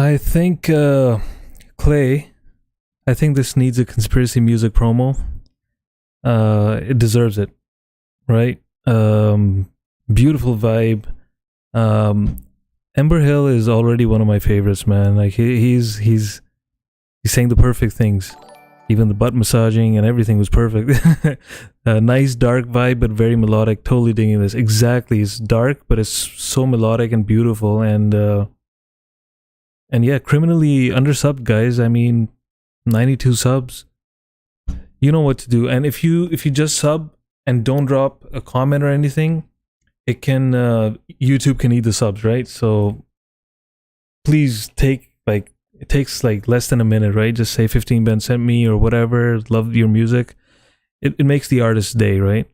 [SPEAKER 1] I think Clay. I think this needs a conspiracy music promo. It deserves it, right? Beautiful vibe. Ember Hill is already one of my favorites, man. Like he's saying the perfect things. Even the butt massaging and everything was perfect. A nice dark vibe, but very melodic. Totally digging this. Exactly, it's dark, but it's so melodic and beautiful. And yeah, criminally undersubbed, guys. I mean, 92 subs. You know what to do. And if you just sub and don't drop a comment or anything, it can YouTube can eat the subs, right? So please it takes like less than a minute, right? Just say 15 Ben sent me or whatever. Love your music. It makes the artist's day, right?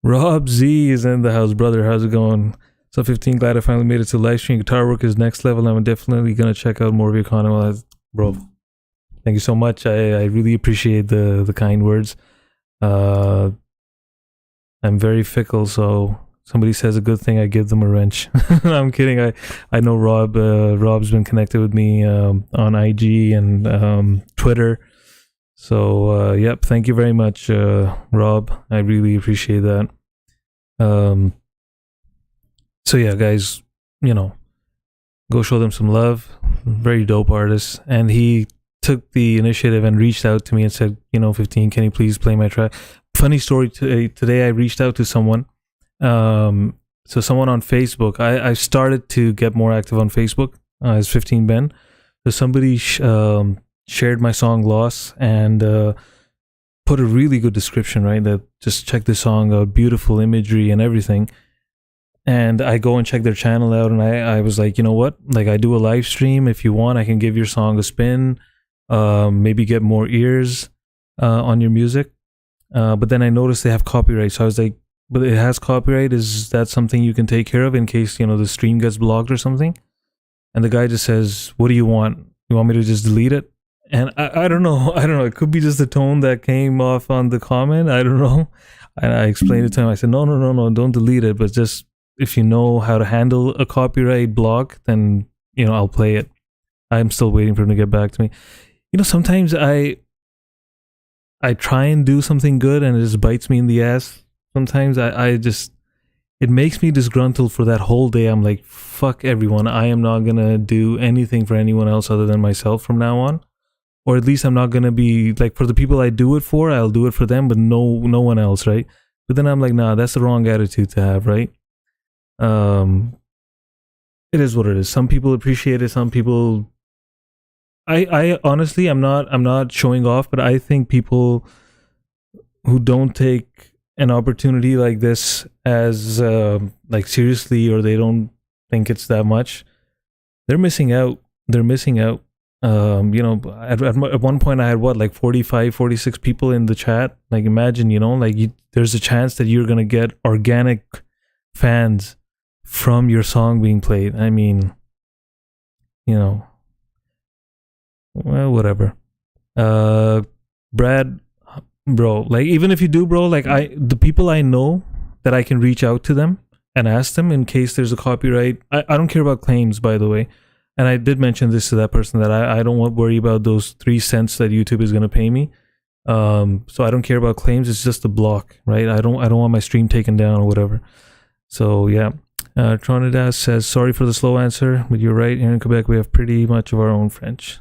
[SPEAKER 1] Rob Z is in the house, brother. How's it going? So 15, glad I finally made it to live stream. Guitar work is next level. I'm definitely gonna check out more of your content. Well, bro, thank you so much. I really appreciate the kind words. I'm very fickle, so somebody says a good thing, I give them a wrench. I'm kidding. I know Rob. Rob's been connected with me on IG and Twitter. So yep, thank you very much, Rob. I really appreciate that. So yeah, guys, go show them some love. Very dope artist, and he took the initiative and reached out to me and said, 15, can you please play my track? Funny story, today I reached out to someone. So someone on Facebook, I started to get more active on Facebook as 15 Ben. So somebody shared my song Loss and put a really good description, right? That just check this song out, beautiful imagery and everything. And I go and check their channel out, and I was like, you know what? Like, I do a live stream. If you want, I can give your song a spin, maybe get more ears on your music. But then I noticed they have copyright. So I was like, but it has copyright. Is that something you can take care of in case, the stream gets blocked or something? And the guy just says, what do you want? You want me to just delete it? And I don't know. It could be just the tone that came off on the comment. I don't know. And I explained it to him. I said, no, don't delete it. But just if you know how to handle a copyright block, then, I'll play it. I'm still waiting for him to get back to me. Sometimes I try and do something good and it just bites me in the ass. Sometimes it makes me disgruntled for that whole day. I'm like, fuck everyone. I am not going to do anything for anyone else other than myself from now on. Or at least I'm not going to be, like, for the people I do it for, I'll do it for them, but no one else, right? But then I'm like, nah, that's the wrong attitude to have, right? It is what it is. Some people appreciate it. Some people... I honestly, I'm not showing off, but I think people who don't take an opportunity like this as seriously, or they don't think it's that much, they're missing out. At one point I had 45, 46 people in the chat. Like, imagine, there's a chance that you're gonna get organic fans from your song being played. I mean, well, whatever. Brad, bro, even if you do, bro, the people I know that I can reach out to them and ask them in case there's a copyright. I don't care about claims, by the way. And I did mention this to that person that I don't worry about those 3 cents that YouTube is going to pay me. So I don't care about claims. It's just a block, right? I don't want my stream taken down or whatever. So yeah. Tronidas says, sorry for the slow answer, but you're right. Here in Quebec, we have pretty much of our own French.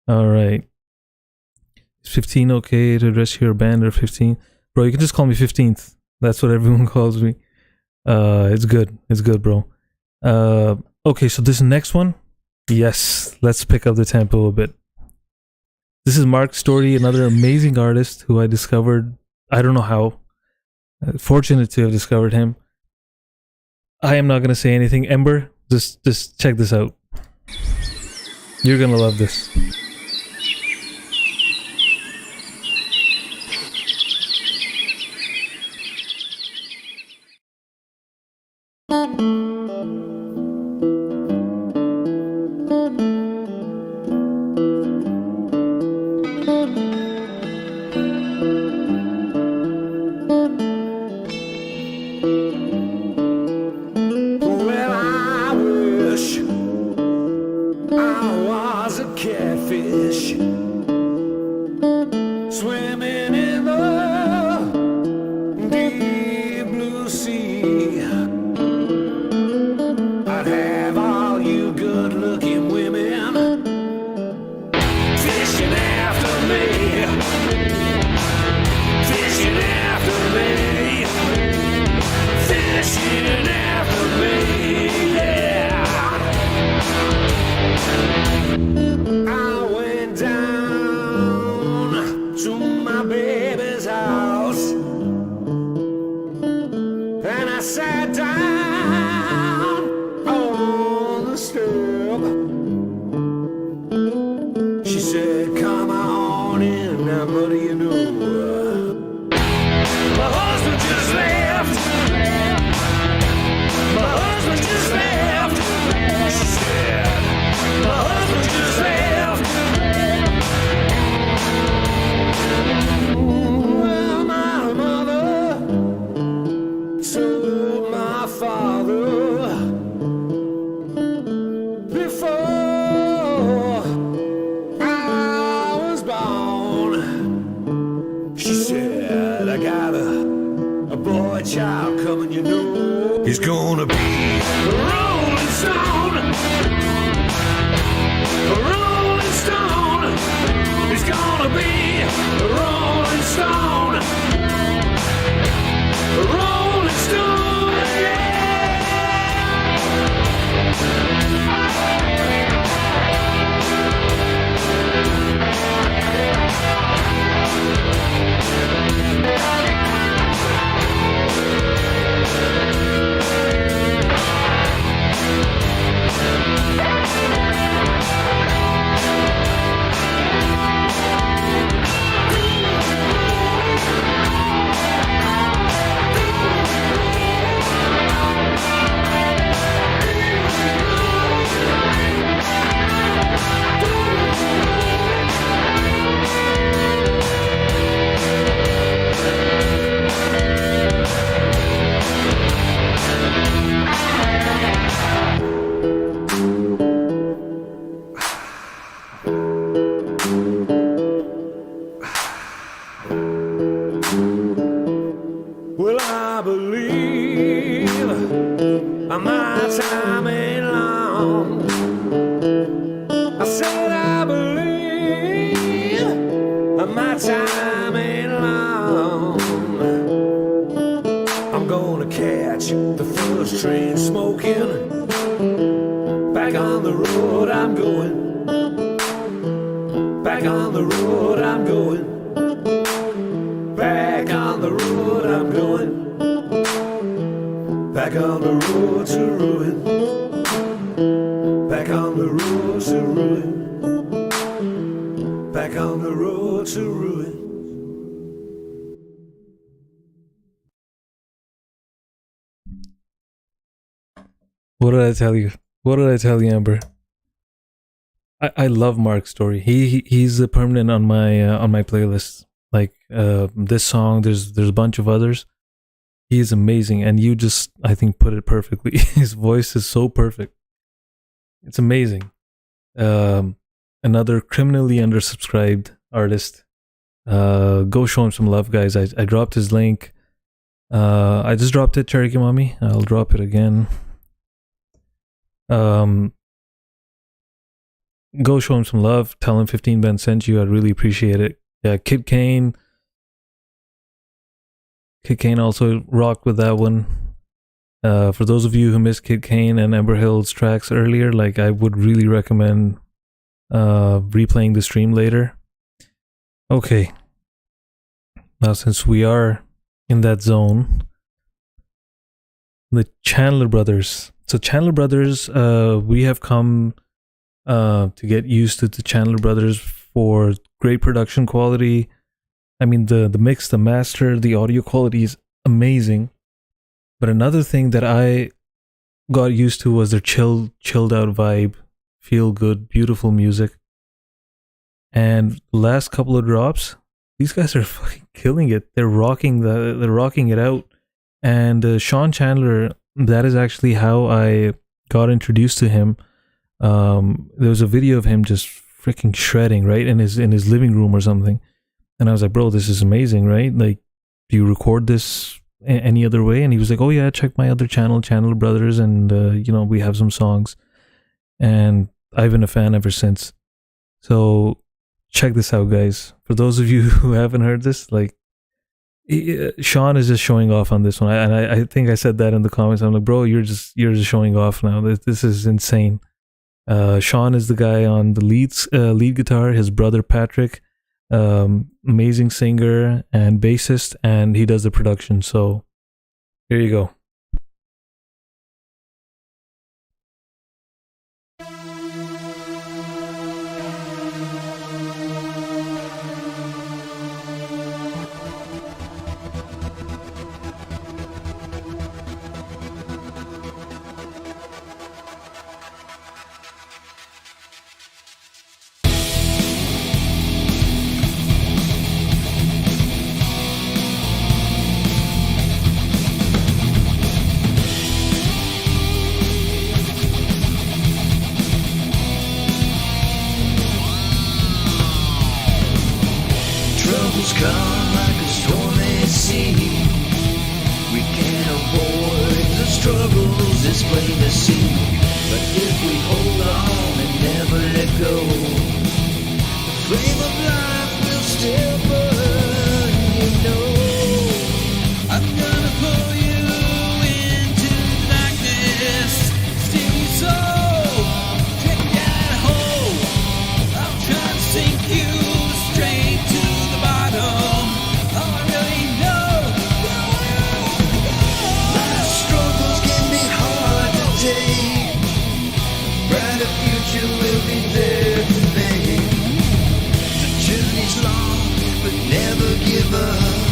[SPEAKER 1] All right. Is 15 okay to address your band or 15? Bro, you can just call me 15th. That's what everyone calls me. It's good. It's good, bro. Okay, so this next one. Yes, let's pick up the tempo a bit. This is Mark Story, another amazing artist who I discovered. I don't know how. Fortunate to have discovered him. I am not going to say anything. Ember, just check this out. You're going to love this.
[SPEAKER 10] what do you know? My husband just left. My husband just left. She said, my husband just left. Well, my mother told my father before I was born. She said, I got a boy child coming, you know. He's gonna be a Rolling Stone. A Rolling Stone. He's gonna be a Rolling Stone. A Rolling Stone, yeah. Well, I believe my time ain't long. I said I believe my time ain't long. I'm gonna catch the first train smoking. Back on the road I'm going. Back on the road I'm going. Back on the road I'm going. Back on the road to ruin. Back on the road to ruin. Back on the road to ruin.
[SPEAKER 1] What did I tell you? What did I tell you, Amber? I love Mark's story. He's a permanent on my playlist. Like this song, there's a bunch of others. He is amazing, and you just, I think, put it perfectly. His voice is so perfect. It's amazing. Another criminally undersubscribed artist. Go show him some love, guys. I dropped his link. I just dropped it, Cherokee Mammy. I'll drop it again. Go show him some love. Tell him 15 Ben sent you. I'd really appreciate it. Yeah, Kid Kane also rocked with that one. For those of you who missed Kid Kane and Amber Hill's tracks earlier, like, I would really recommend replaying the stream later. Okay. Now, since we are in that zone, the Chandler Brothers. So Chandler Brothers, we have come to get used to the Chandler Brothers for great production quality. I mean, the mix, the master, the audio quality is amazing. But another thing that I got used to was their chilled out vibe, feel good, beautiful music. And last couple of drops, these guys are fucking killing it. They're rocking it out. And Sean Chandler, that is actually how I got introduced to him. There was a video of him just freaking shredding, right, in his living room or something. And I was like, bro, this is amazing, right? Like, do you record this any other way? And he was like, oh yeah, check my other channel, Chandler Brothers, and we have some songs. And I've been a fan ever since. So check this out, guys. For those of you who haven't heard this, like, Sean is just showing off on this one, and I think I said that in the comments. I'm like, bro, you're just showing off now. This is insane. Sean is the guy on the lead guitar. His brother Patrick, amazing singer and bassist, and he does the production. So here you go.
[SPEAKER 10] troubles come like a storm at sea. We can't avoid the struggles, it's plain to see. But if we hold on and never let go, the flame of life will still burn, you know. I'm gonna pull you into darkness, steal your soul, take that hold. I'll try to sink you straight to the bottom. All I really know, life's struggles can be hard to take. Brighter future will be there to make. The journey's long, but never give up.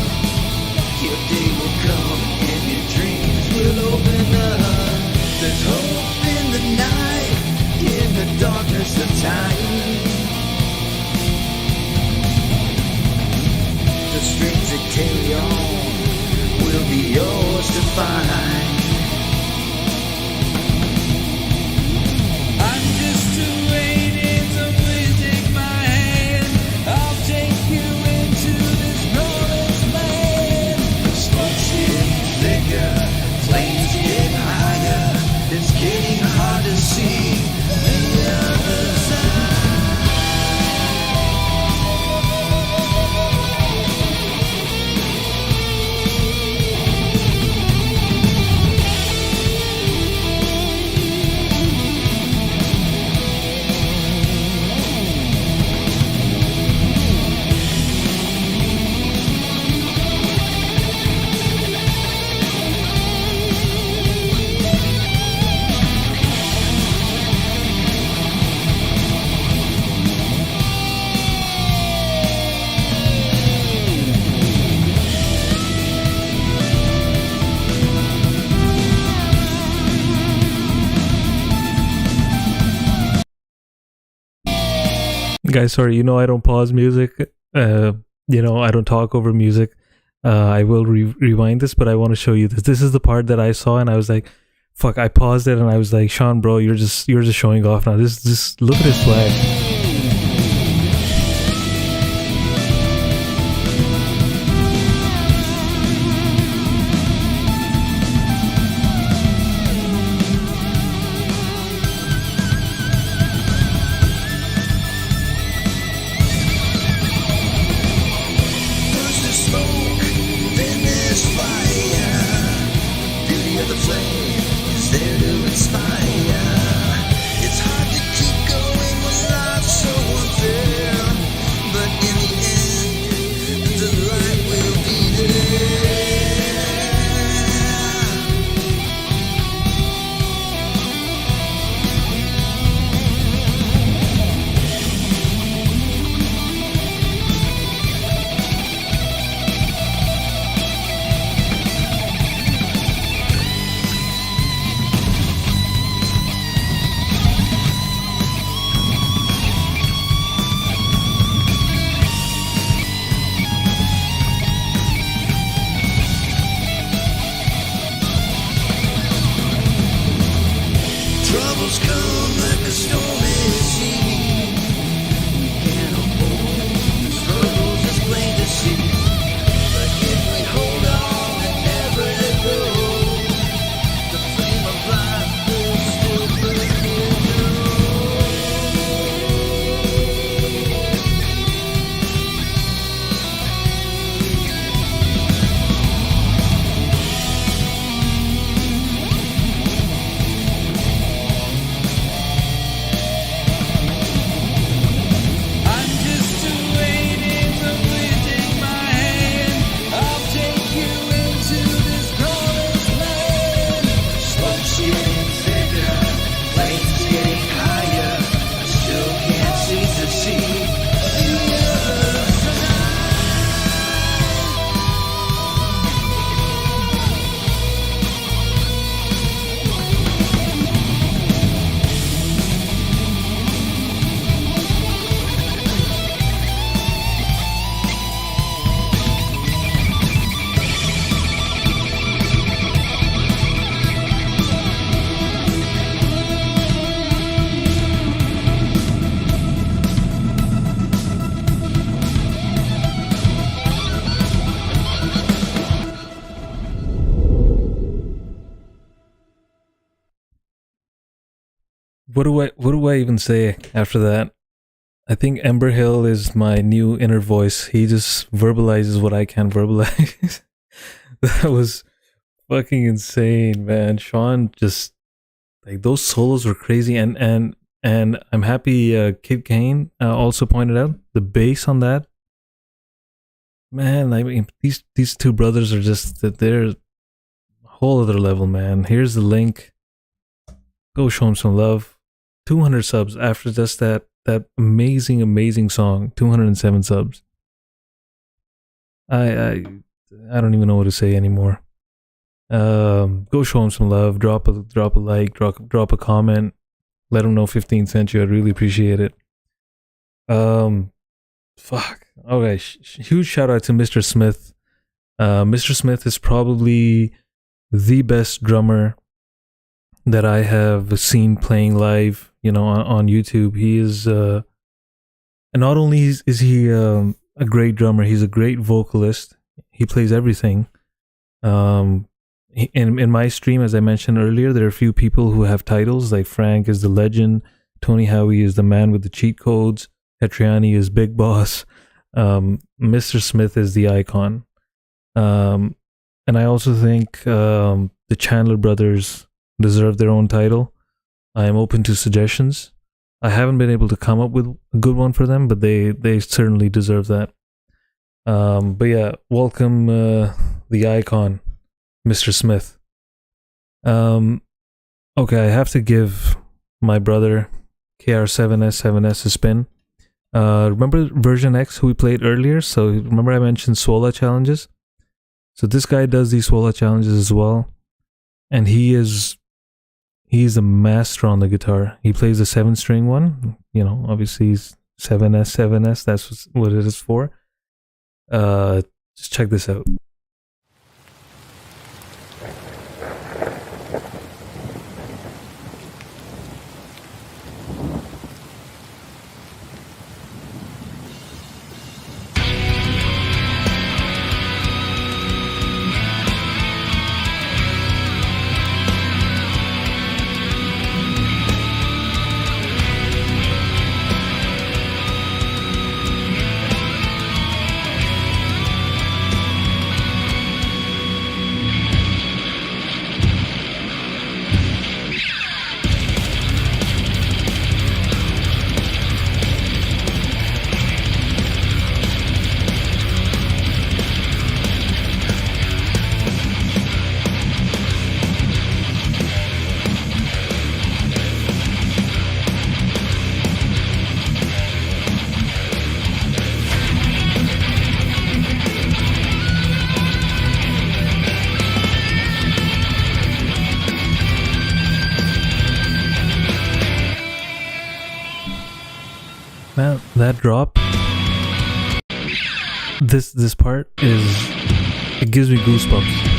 [SPEAKER 10] Your day will come and your dreams will open up. There's hope in the night, in the darkness of time. The strings that carry on will be yours to find. I'm just waiting, so please take my hand. I'll take you into this promised land. Smoke's getting thicker, flames get higher. It's getting hard to see the other side.
[SPEAKER 1] Guys, sorry, I don't pause music. I don't talk over music. I will rewind this, but I want to show you this. This is the part that I saw, and I was like, "Fuck!" I paused it, and I was like, "Sean, bro, you're just showing off now. This look at his flag."
[SPEAKER 10] First there's smoke, then there's fire. Beauty of the flame is there to inspire. It's hard to keep going when life's so unfair, but in the end, the light will be there.
[SPEAKER 1] what do I even say after that? I think Ember Hill is my new inner voice. He just verbalizes what I can't verbalize. That was fucking insane, man. Sean just like those solos were crazy, and I'm happy Kid Kane also pointed out the bass on that. Man, I mean these two brothers are just they're a whole other level, man. Here's the link. Go show them some love. 200 subs after just that amazing song. 207 subs. I don't even know what to say anymore. Go show them some love. Drop a like. Drop a comment. Let them know 15 sent you. I'd really appreciate it. Fuck. Okay. Huge shout out to Mr. Smith. Mr. Smith is probably the best drummer that I have seen playing live, on YouTube. He is, and not only is he a great drummer, he's a great vocalist. He plays everything. In my stream, as I mentioned earlier, there are a few people who have titles, like Frank is the legend, Tony Howie is the man with the cheat codes, Petriani is Big Boss, Mr. Smith is the icon. And I also think the Chandler brothers deserve their own title. I am open to suggestions. I haven't been able to come up with a good one for them, but they certainly deserve that. But yeah, welcome the icon, Mr. Smith. Okay, I have to give my brother KR7S7S a spin. Remember Version X who we played earlier? So remember I mentioned Swola challenges? So this guy does these Swola challenges as well. And he's a master on the guitar. He plays a 7-string one. Obviously he's 7S. That's what it is for. Just check this out. Man, that drop, this part it gives me goosebumps.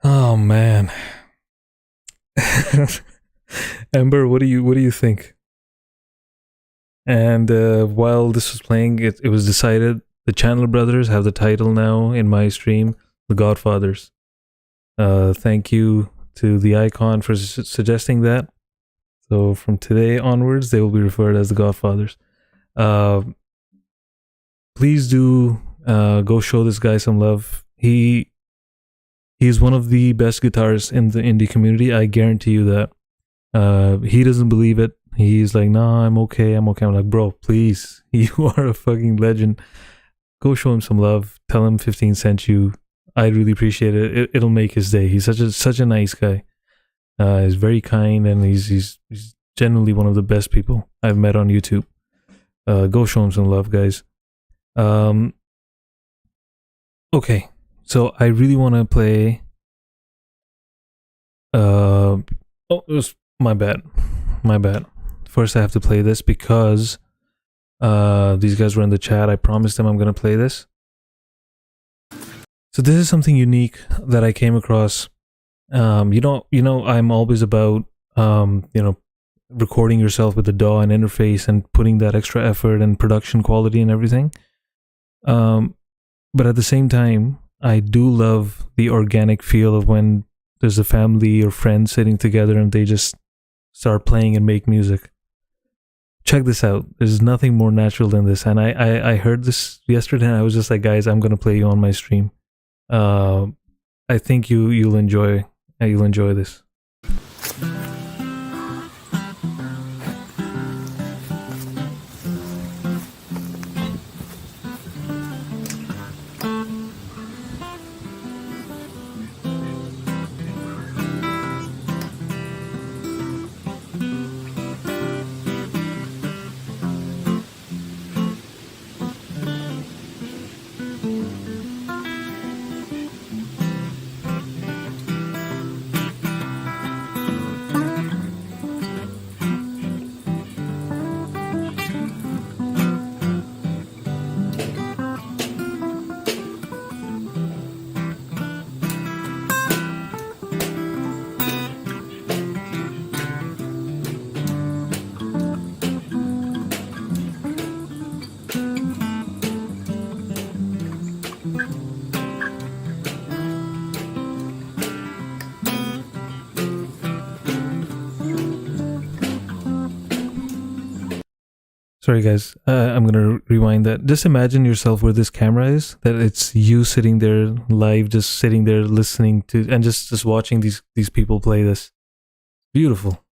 [SPEAKER 1] Oh man. Ember, what do you think? And while this was playing, it was decided the Chandler brothers have the title now in my stream, The Godfathers. Thank you to the icon for suggesting that. So from today onwards, they will be referred as the Godfathers. Please do go show this guy some love. He's one of the best guitarists in the indie community. I guarantee you that. He doesn't believe it. He's like, nah, I'm okay. I'm like, bro, please. You are a fucking legend. Go show him some love. Tell him 15 sent you. I'd really appreciate it. It'll make his day. He's such a nice guy. He's very kind, and he's genuinely one of the best people I've met on YouTube. Go show him some love, guys. Okay, so I really want to play. Oh, it was my bad. My bad. First, I have to play this because these guys were in the chat. I promised them I'm gonna play this. So this is something unique that I came across. You know, I'm always about recording yourself with the DAW and interface and putting that extra effort and production quality and everything. But at the same time, I do love the organic feel of when there's a family or friends sitting together and they just start playing and make music. Check this out. There's nothing more natural than this. And I heard this yesterday and I was just like, guys, I'm gonna play you on my stream. I think you'll enjoy this. Sorry guys, I'm gonna rewind that. Just imagine yourself where this camera is, that it's you sitting there live, just sitting there listening to and just watching these people play this. Beautiful.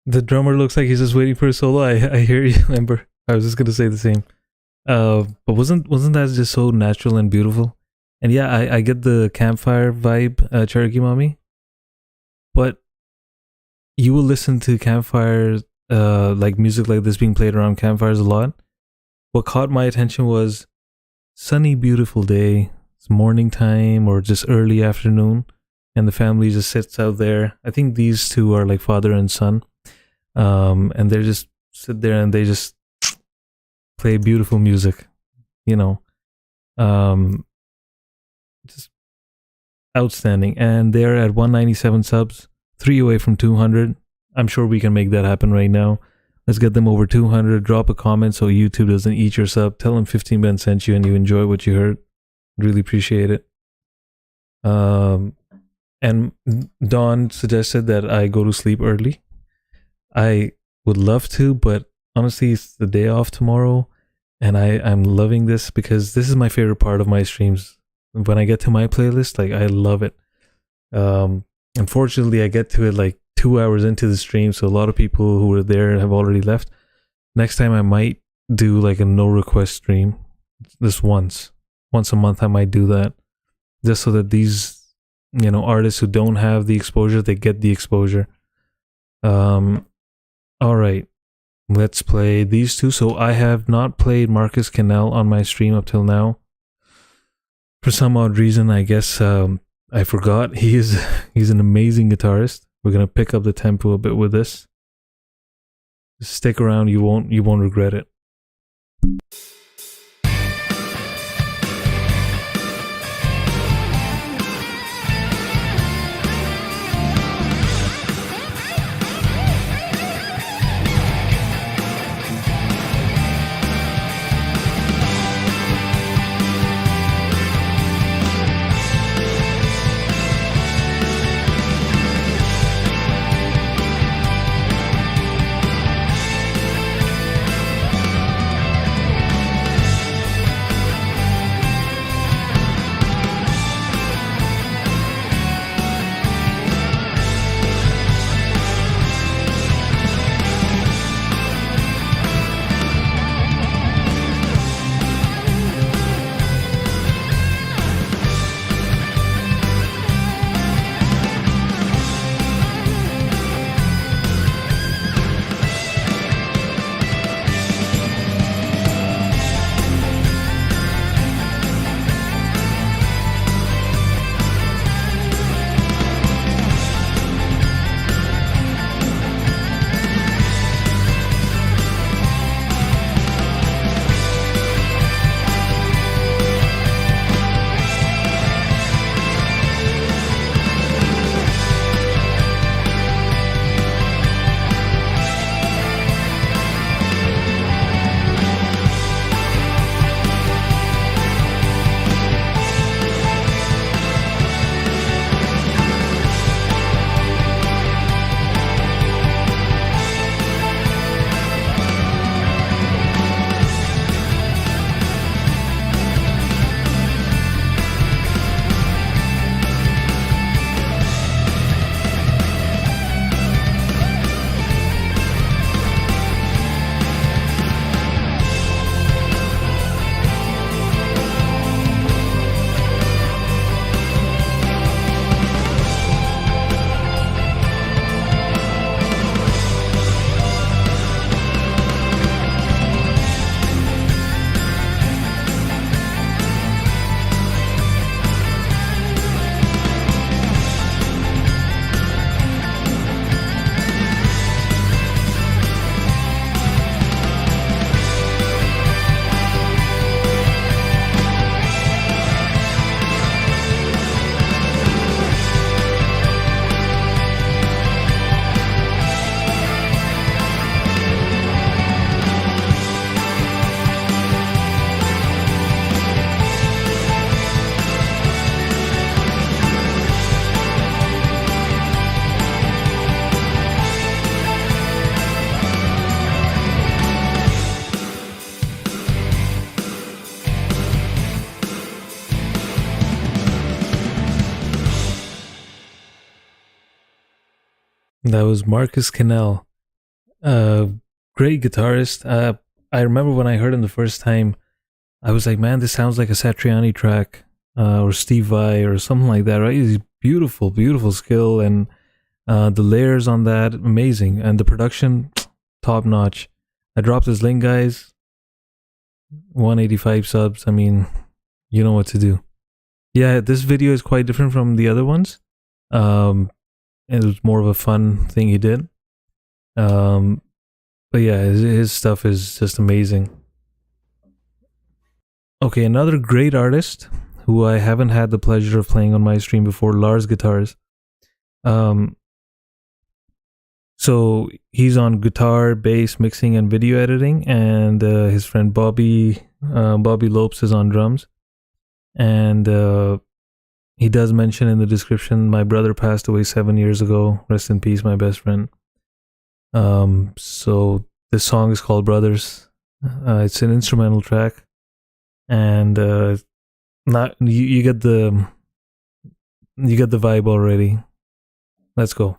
[SPEAKER 1] The drummer looks like he's just waiting for a solo. I hear you, Amber. I was just gonna say the same. But wasn't that just so natural and beautiful? And yeah, I get the campfire vibe, Cherokee Mammy. But you will listen to campfire, like music like this being played around campfires a lot. What caught my attention was sunny, beautiful day. It's morning time or just early afternoon, and the family just sits out there. I think these two are like father and son. And they just sit there and they just play beautiful music, you know, just outstanding. And they're at 197 subs, 3 away from 200. I'm sure we can make that happen right now. Let's get them over 200. Drop a comment so YouTube doesn't eat your sub. Tell them 15 Ben sent you and you enjoy what you heard. Really appreciate it. And Dawn suggested that I go to sleep early. I would love to, but honestly, it's the day off tomorrow, and I'm loving this because this is my favorite part of my streams. When I get to my playlist, like, I love it. Unfortunately, I get to it like 2 hours into the stream, so a lot of people who were there have already left. Next time I might do like a no request stream. This once a month I might do that, just so that these, you know, artists who don't have the exposure, they get the exposure. All right, let's play these two. So I have not played Marcus Cannell on my stream up till now. For some odd reason, I guess I forgot. He's an amazing guitarist. We're gonna pick up the tempo a bit with this. Just stick around, you won't regret it. That was Marcus Cannell. Great guitarist. I remember when I heard him the first time, I was like, man, this sounds like a Satriani track, or Steve Vai or something like that, right? He's beautiful, beautiful skill, and the layers on that, amazing. And the production, top notch. I dropped his link, guys. 185 subs. I mean, you know what to do. Yeah, this video is quite different from the other ones. It was more of a fun thing he did. But yeah, his stuff is just amazing. Okay, another great artist who I haven't had the pleasure of playing on my stream before, Lars Guitars. So he's on guitar, bass, mixing, and video editing, and his friend Bobby Lopes is on drums. And he does mention in the description, my brother passed away 7 years ago. Rest in peace, my best friend. So this song is called Brothers. It's an instrumental track, and not you get the vibe already. Let's go.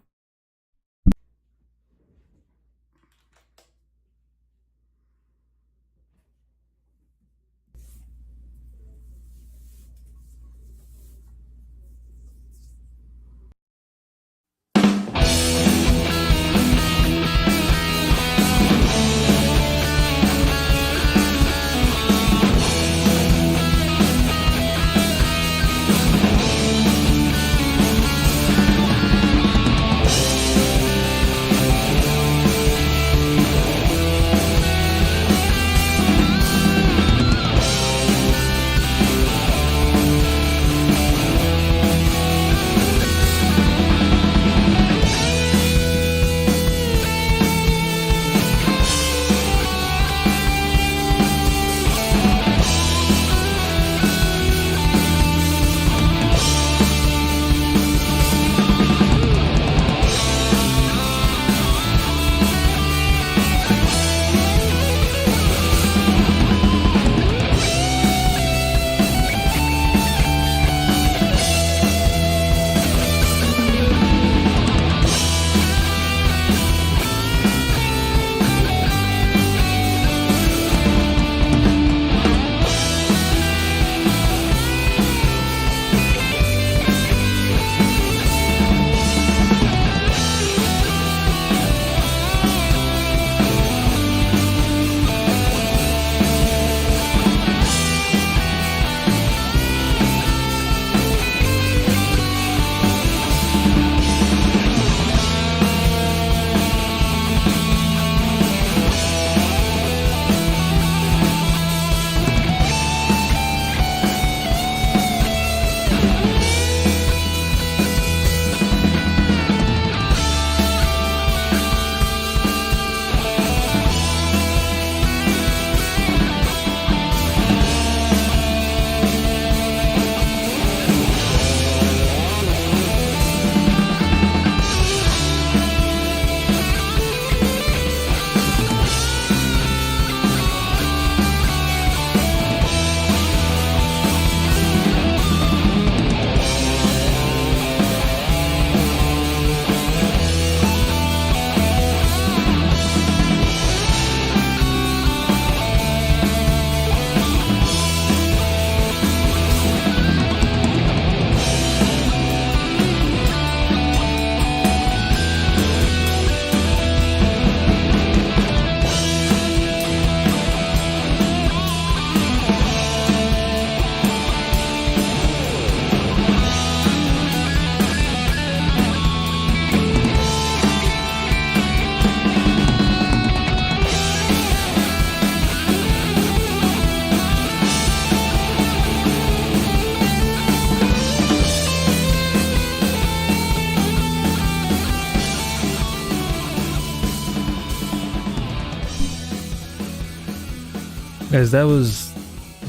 [SPEAKER 1] Guys, that was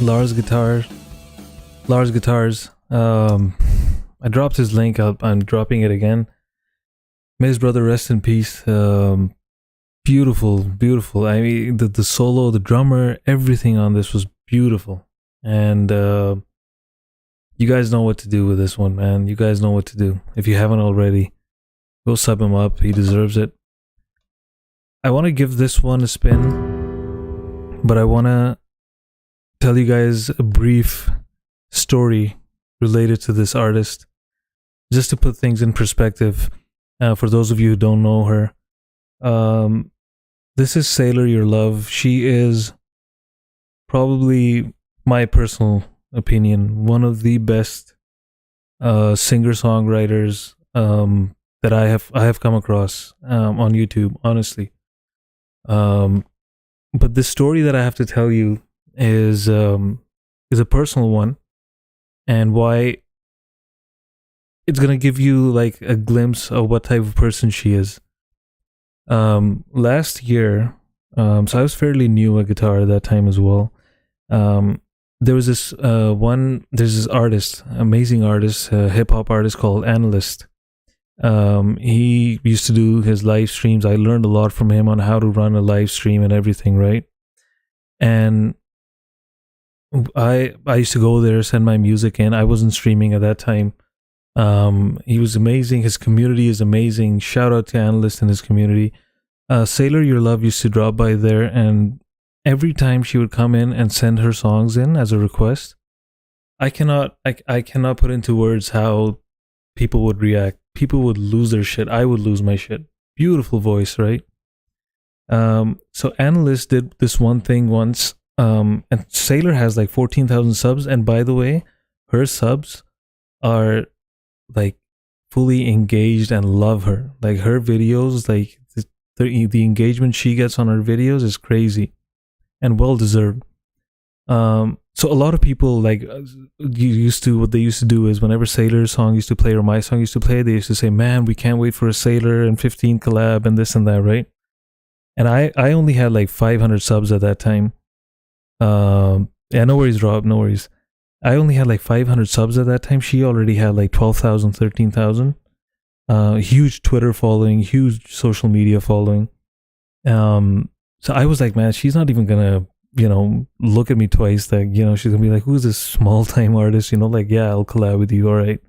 [SPEAKER 1] Lars Guitars. I dropped his link. I'm dropping it again. May his brother rest in peace. Beautiful. I mean, the solo, the drummer, everything on this was beautiful. And you guys know what to do with this one, man. You guys know what to do. If you haven't already, go sub him up. He deserves it. I want to give this one a spin, but I want to tell you guys a brief story related to this artist, just to put things in perspective. For those of you who don't know her, this is Sailor Your Love. She is probably, my personal opinion, one of the best singer-songwriters that I have come across on YouTube, honestly. But the story that I have to tell you is a personal one, and why it's gonna give you like a glimpse of what type of person she is. Last year, so I was fairly new at guitar at that time as well. There was there's this artist, amazing artist, hip hop artist called Analyst. He used to do his live streams. I learned a lot from him on how to run a live stream and everything, right? And I used to go there, send my music in. I wasn't streaming at that time. He was amazing. His community is amazing. Shout out to Analyst and his community. Sailor Your Love used to drop by there, and every time she would come in and send her songs in as a request, I cannot put into words how people would react. People would lose their shit. I would lose my shit. Beautiful voice, right? So Analyst did this one thing once. And Sailor has like 14,000 subs, and by the way, her subs are like fully engaged and love her. Like her videos, like the engagement she gets on her videos is crazy and well deserved. So a lot of people like what they used to do is whenever Sailor's song used to play or my song used to play, they used to say, "Man, we can't wait for a Sailor and 15 collab and this and that," right? And I only had like 500 subs at that time. Yeah, no worries, Rob, no worries. I only had like 500 subs at that time. She already had like 12,000, 13,000. Huge Twitter following, huge social media following. So I was like, man, she's not even gonna, look at me twice. Like, she's gonna be like, who's this small time artist? Like, yeah, I'll collab with you, all right.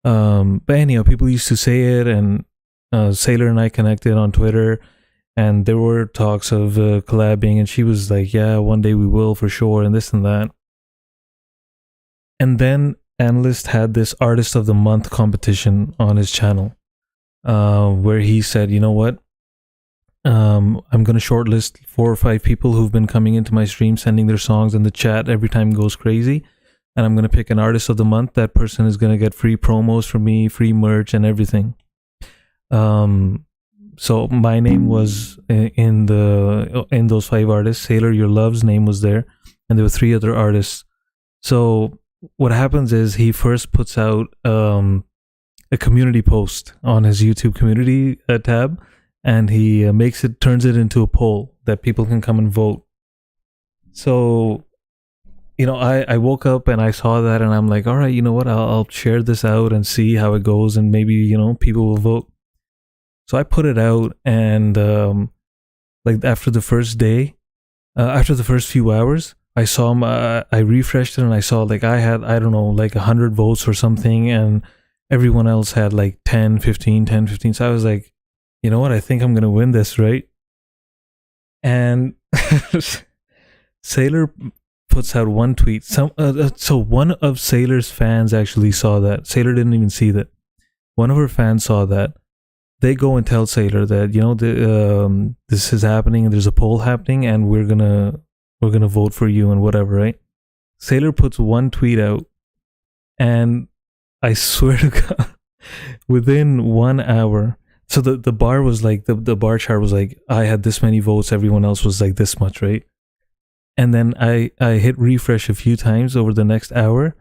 [SPEAKER 1] But anyhow, people used to say it, and Sailor and I connected on Twitter. And there were talks of collabing, and she was like, yeah, one day we will for sure, and this and that. And then Analyst had this Artist of the Month competition on his channel, where he said, you know what? I'm going to shortlist 4 or 5 people who've been coming into my stream, sending their songs in the chat every time it goes crazy. And I'm going to pick an Artist of the Month. That person is going to get free promos from me, free merch, and everything. So my name was in those 5 artists. Sailor Your Love's name was there, and there were 3 other artists. So what happens is he first puts out a community post on his YouTube community tab, and he turns it into a poll that people can come and vote. So, I woke up and I saw that, and I'm like, all right, you know what? I'll share this out and see how it goes, and maybe people will vote. So I put it out, and like after the first day, after the first few hours, I saw I refreshed it, and I saw like I had, I don't know, like 100 votes or something, and everyone else had like 10, 15. So I was like, you know what? I think I'm gonna win this, right? And Sailor puts out one tweet. So one of Sailor's fans actually saw that. Sailor didn't even see that. One of her fans saw that. They go and tell Sailor that this is happening and there's a poll happening, and we're gonna vote for you and whatever, right? Sailor puts one tweet out, and I swear to God, within 1 hour, so the bar was like the bar chart was like, I had this many votes, everyone else was like this much, right? And then I hit refresh a few times over the next hour,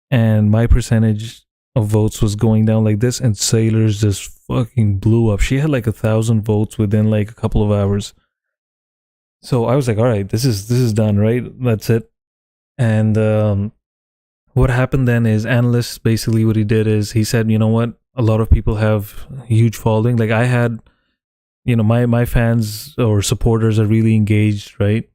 [SPEAKER 1] and my percentage of votes was going down like this, and Sailor's just fucking blew up. She had like 1,000 votes within like a couple of hours. So I was like, all right, this is done, right? That's it. And what happened then is Analyst, basically what he did is he said, you know what? A lot of people have huge following. Like I had, my fans or supporters are really engaged, right?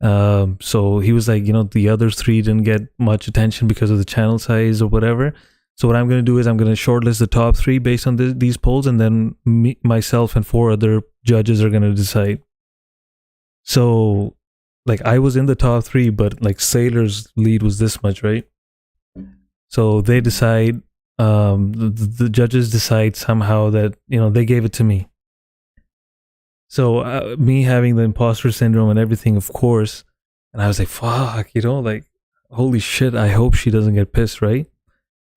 [SPEAKER 1] So he was like, the other 3 didn't get much attention because of the channel size or whatever. So what I'm going to do is I'm going to shortlist the top 3 based on these polls, and then myself and 4 other judges are going to decide. So, like, I was in the top 3, but like Sailor's lead was this much, right? So they decide, the judges decide somehow that, they gave it to me. So me having the imposter syndrome and everything, of course, and I was like, fuck, like, holy shit, I hope she doesn't get pissed, right?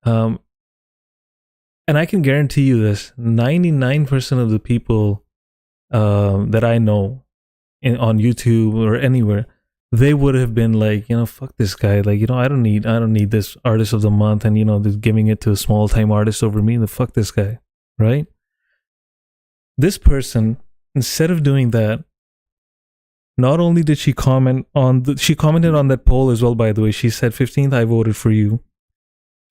[SPEAKER 1] And I can guarantee you this, 99% of the people that I know on YouTube or anywhere, they would have been like, fuck this guy. Like, I don't need this Artist of the Month and, just giving it to a small time artist over me. The fuck this guy, right? This person, instead of doing that, not only did she comment on she commented on that poll as well, by the way. She said, 15th, I voted for you.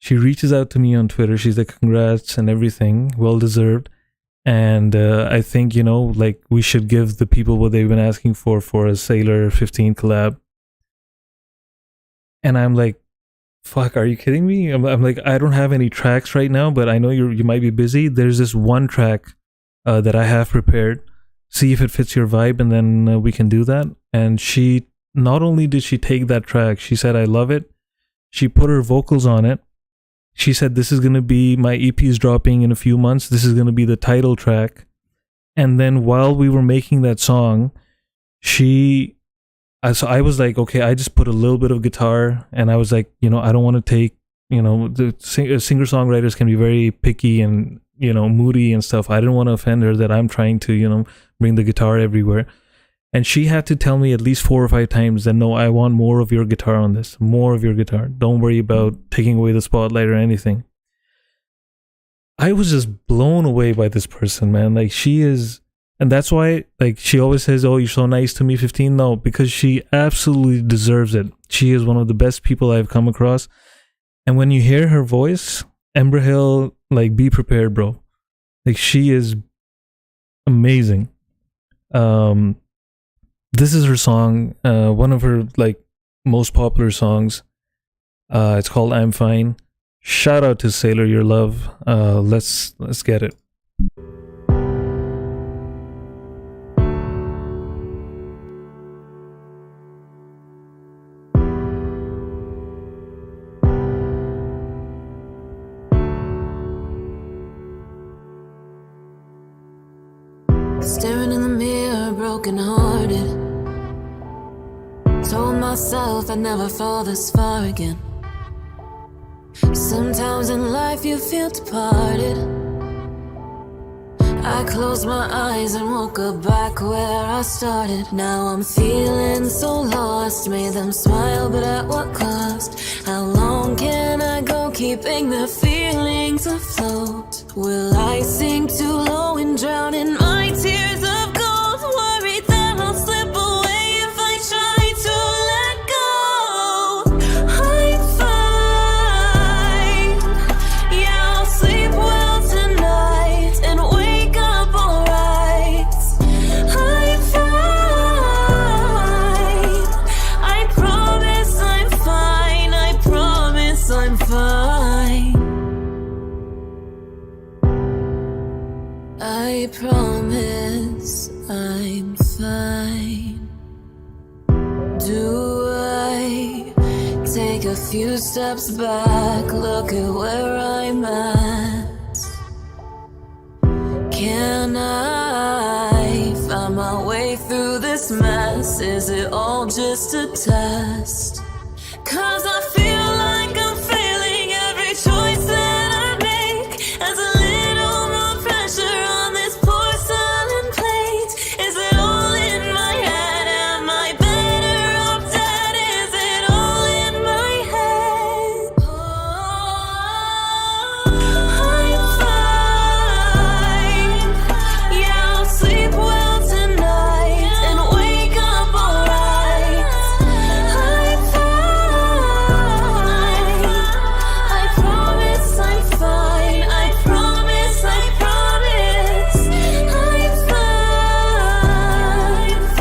[SPEAKER 1] She reaches out to me on Twitter. She's like, congrats and everything. Well deserved. And I think, like, we should give the people what they've been asking for a Sailor 15 collab. And I'm like, fuck, are you kidding me? I'm like, I don't have any tracks right now, but I know you might be busy. There's this one track that I have prepared. See if it fits your vibe, and then we can do that. And she, not only did she take that track, she said, I love it. She put her vocals on it. She said, this is going to be, my EP is dropping in a few months. This is going to be the title track. And then while we were making that song, so I was like, okay, I just put a little bit of guitar, and I was like, I don't want to take, the singer-songwriters can be very picky and, moody and stuff. I didn't want to offend her that I'm trying to, bring the guitar everywhere. And she had to tell me at least 4 or 5 times that, no, I want more of your guitar on this, more of your guitar. Don't worry about taking away the spotlight or anything. I was just blown away by this person, man. Like, she is, and that's why, like, she always says, oh, you're so nice to me, 15. No, because she absolutely deserves it. She is one of the best people I've come across. And when you hear her voice, Ember Hill, like, be prepared, bro. Like, she is amazing. This is her song, one of her, like, most popular songs. It's called I'm Fine. Shout out to Sailor, your love. Let's get it.
[SPEAKER 11] Staring in the mirror, broken hearted. Told myself I'd never fall this far again. Sometimes in life you feel departed. I closed my eyes and woke up back where I started. Now I'm feeling so lost. Made them smile, but at what cost? How long can I go keeping the feelings afloat? Will I sink too low and drown in my tears of gold? Worried that I'll slip away if I try to let go. I'm fine. Yeah, I'll sleep well tonight and wake up alright. I'm fine. I promise I'm fine. I promise I'm fine. I promise I'm fine. Do I take a few steps back, look at where I'm at? Can I find my way through this mess? Is it all just a test? 'Cause I feel like I'm failing every choice that I make. As a little more pressure on this porcelain plate. Is it all in my head? Am I better off dead? Is it all in my head? I'm fine. Yeah, I'll sleep well tonight and wake up alright. I'm fine. I promise I'm fine. I promise, I promise. I'm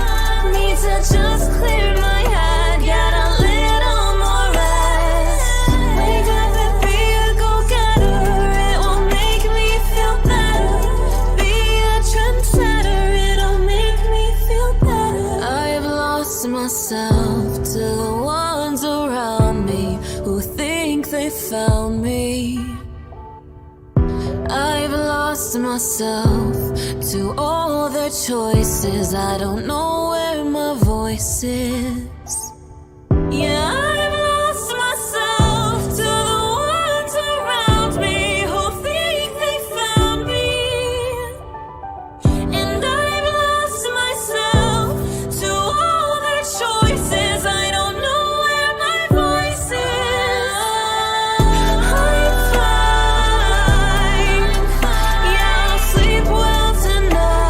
[SPEAKER 11] fine. Need to just clear my head, get a little more rest. Wake up and be a go-getter. It will make me feel better. Be a trendsetter. It'll make me feel better. I've lost myself to the ones around me who think they found me. I've lost myself to all their choices. I don't know where my voice is. Yeah, I've lost myself to the ones around me who think they found me. And I've lost myself to all their choices. I don't know where my voice is. I'm fine. Yeah, I'll sleep well tonight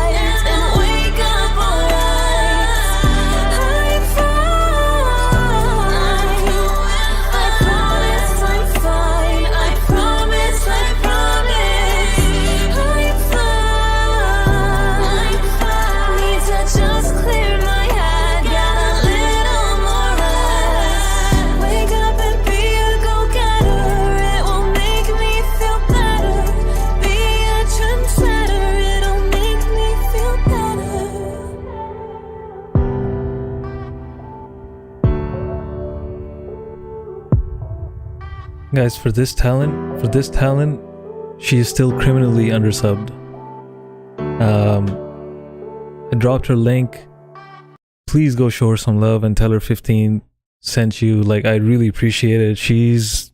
[SPEAKER 1] Guys, for this talent, she is still criminally undersubbed. I dropped her link. Please go show her some love and tell her 15 sent you. Like, I really appreciate it. She's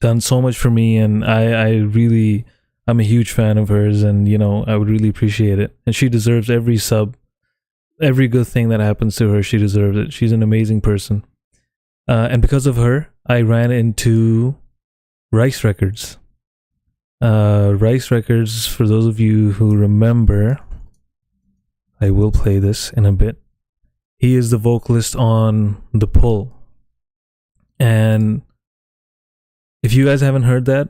[SPEAKER 1] done so much for me, and I'm a huge fan of hers, and you know, I would really appreciate it. And she deserves every sub, every good thing that happens to her. She deserves it. She's an amazing person. And because of her, I ran into Rice Records. Rice Records, for those of you who remember, I will play this in a bit. He is the vocalist on The Pull. And if you guys haven't heard that,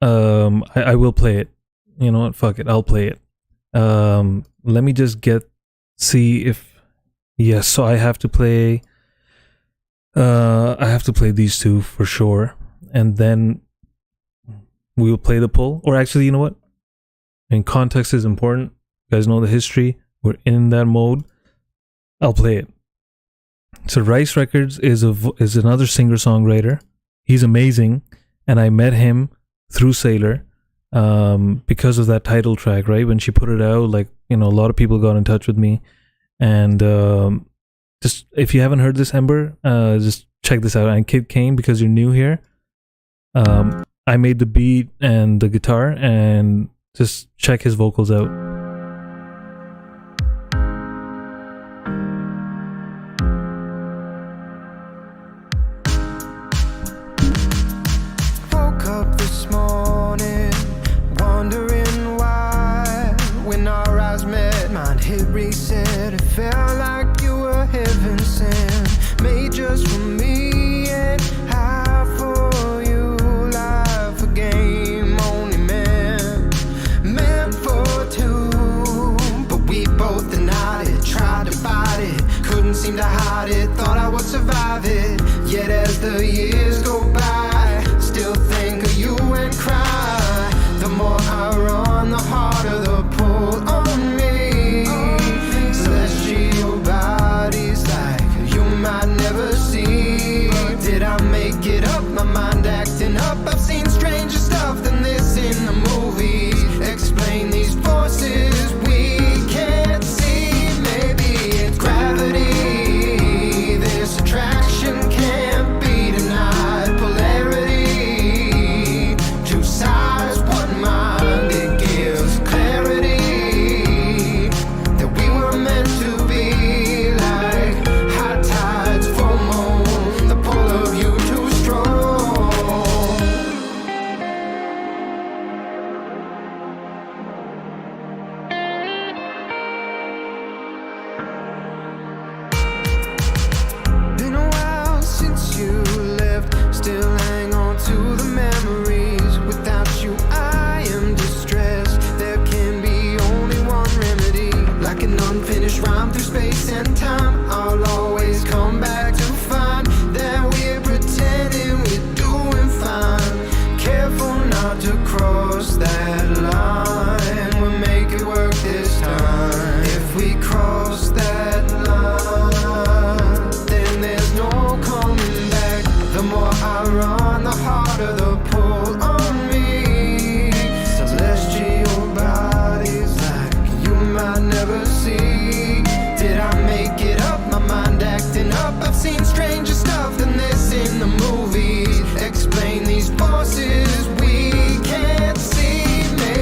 [SPEAKER 1] I will play it. You know what? Fuck it. I'll play it. Let me just see if... Yes, so I have to play these two for sure. And then we will play The Pull. Or actually, you know what? And context is important. You guys know the history. We're in that mode. I'll play it. So Rice Records is another singer-songwriter. He's amazing. And I met him through Sailor because of that title track, right? When she put it out, like, you know, a lot of people got in touch with me. And just, if you haven't heard this, Ember, just check this out. And Kid Kane, because you're new here, I made the beat and the guitar, and just check his vocals out.
[SPEAKER 12] Woke up this morning, wondering why. When our eyes met, mine hit reset. It felt like you were heaven sent, made just for me and I for you. Life a game only meant for two, but we both denied it. Tried to fight it, couldn't seem to hide it. Thought I would survive it. Yet as the years go by, still think of you and cry. The more I run, the harder the pull on me. Celestial bodies like you might never see. Did I make it up? My mind acting up. I've seen stranger stuff than this in the movies. Explain these forces we can't see. Maybe it's gravity. This attraction can't be denied. Polarity, two sides, one mind. It gives clarity that we were meant to be like high tides, full moon. The pull of you too strong. Been a while since you left. Still hang on to the memories. Without you, I am distressed. There can be only one remedy. Like an unfinished rhyme through space and time, I'll always come back to find that we're pretending we're doing fine. Careful not to cross that line. We'll make it work this time. If we cross that line, then there's no coming back. The more I run, the harder the pull on me. Celestial bodies like you might never see. Did I make it up? My mind acting up. I've seen stranger stuff than this in the movies. Explain these forces we can't see. Maybe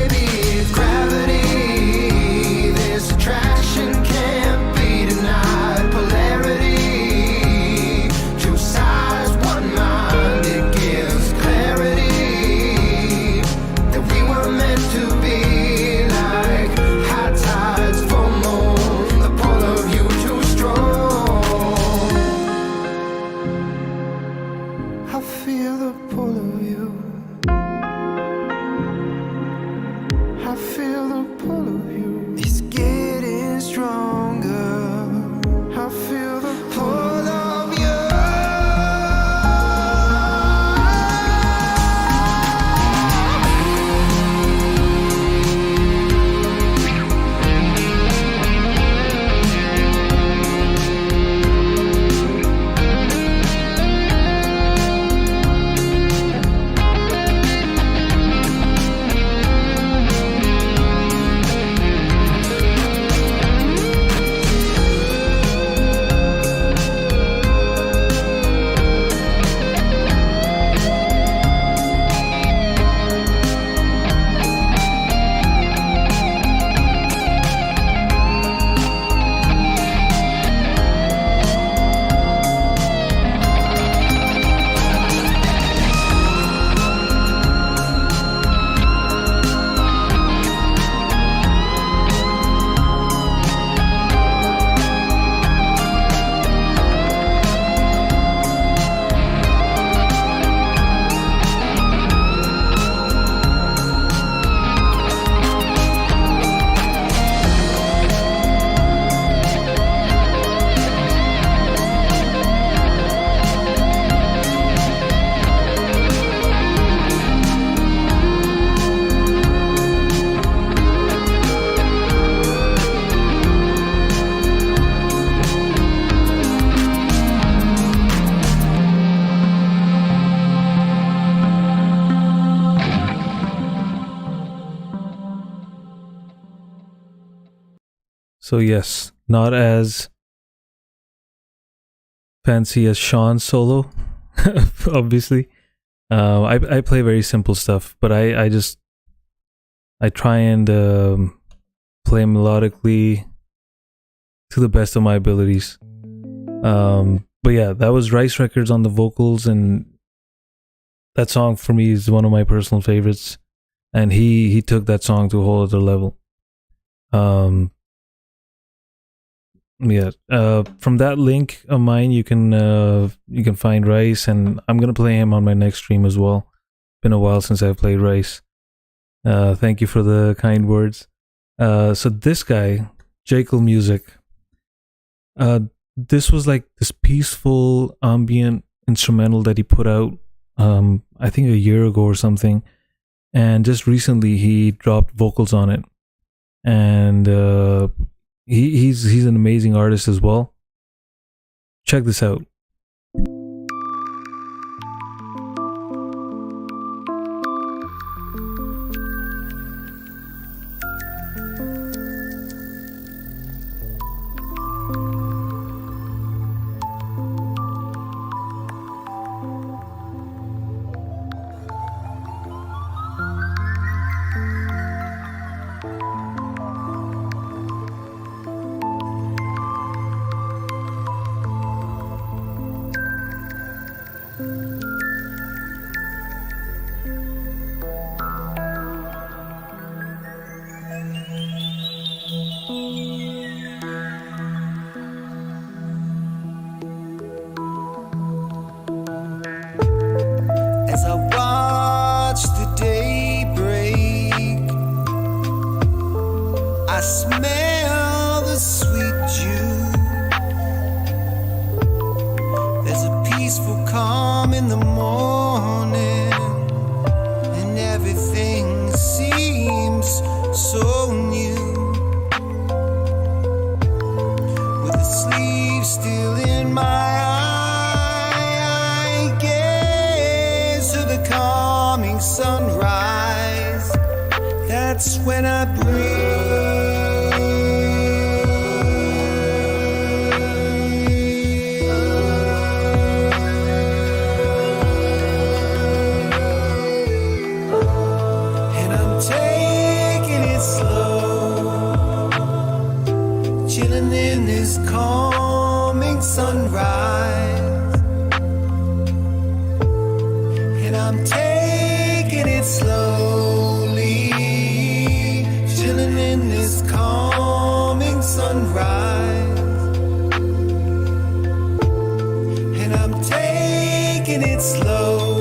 [SPEAKER 1] So yes, not as fancy as Sean's solo, obviously. I play very simple stuff, but I try and play melodically to the best of my abilities. But yeah, that was Rice Records on the vocals, and that song for me is one of my personal favorites. And he took that song to a whole other level. Yeah. From that link of mine, you can find Rice, and I'm gonna play him on my next stream as well. Been a while since I've played Rice. Thank you for the kind words. So this guy, Jekyll Music. This was like this peaceful ambient instrumental that he put out, I think a year ago or something. And just recently he dropped vocals on it. And he's an amazing artist as well. Check this out.
[SPEAKER 12] As I watch the day break, I smell the sweet dew. There's a peaceful calm in the morning, and everything seems so new. With the sleep still in my eye, I gaze to the coming sunrise. That's when I and I'm taking it slow, chilling in this calming sunrise. And I'm taking it slowly, chilling in this calming sunrise. And I'm taking it slow,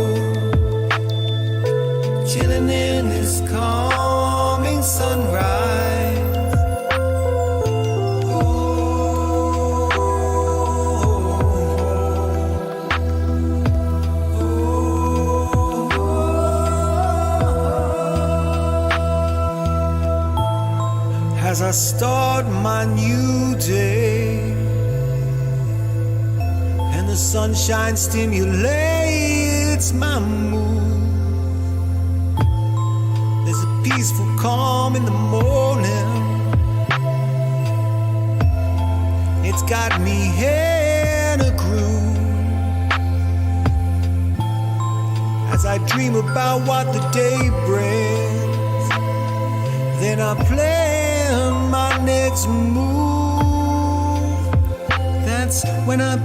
[SPEAKER 12] chilling in this calming sunrise. As I start my new day, and the sunshine stimulates my mood. There's a peaceful calm in the morning. It's got me in a groove. As I dream about what the day brings, then I plan my next move. That's when I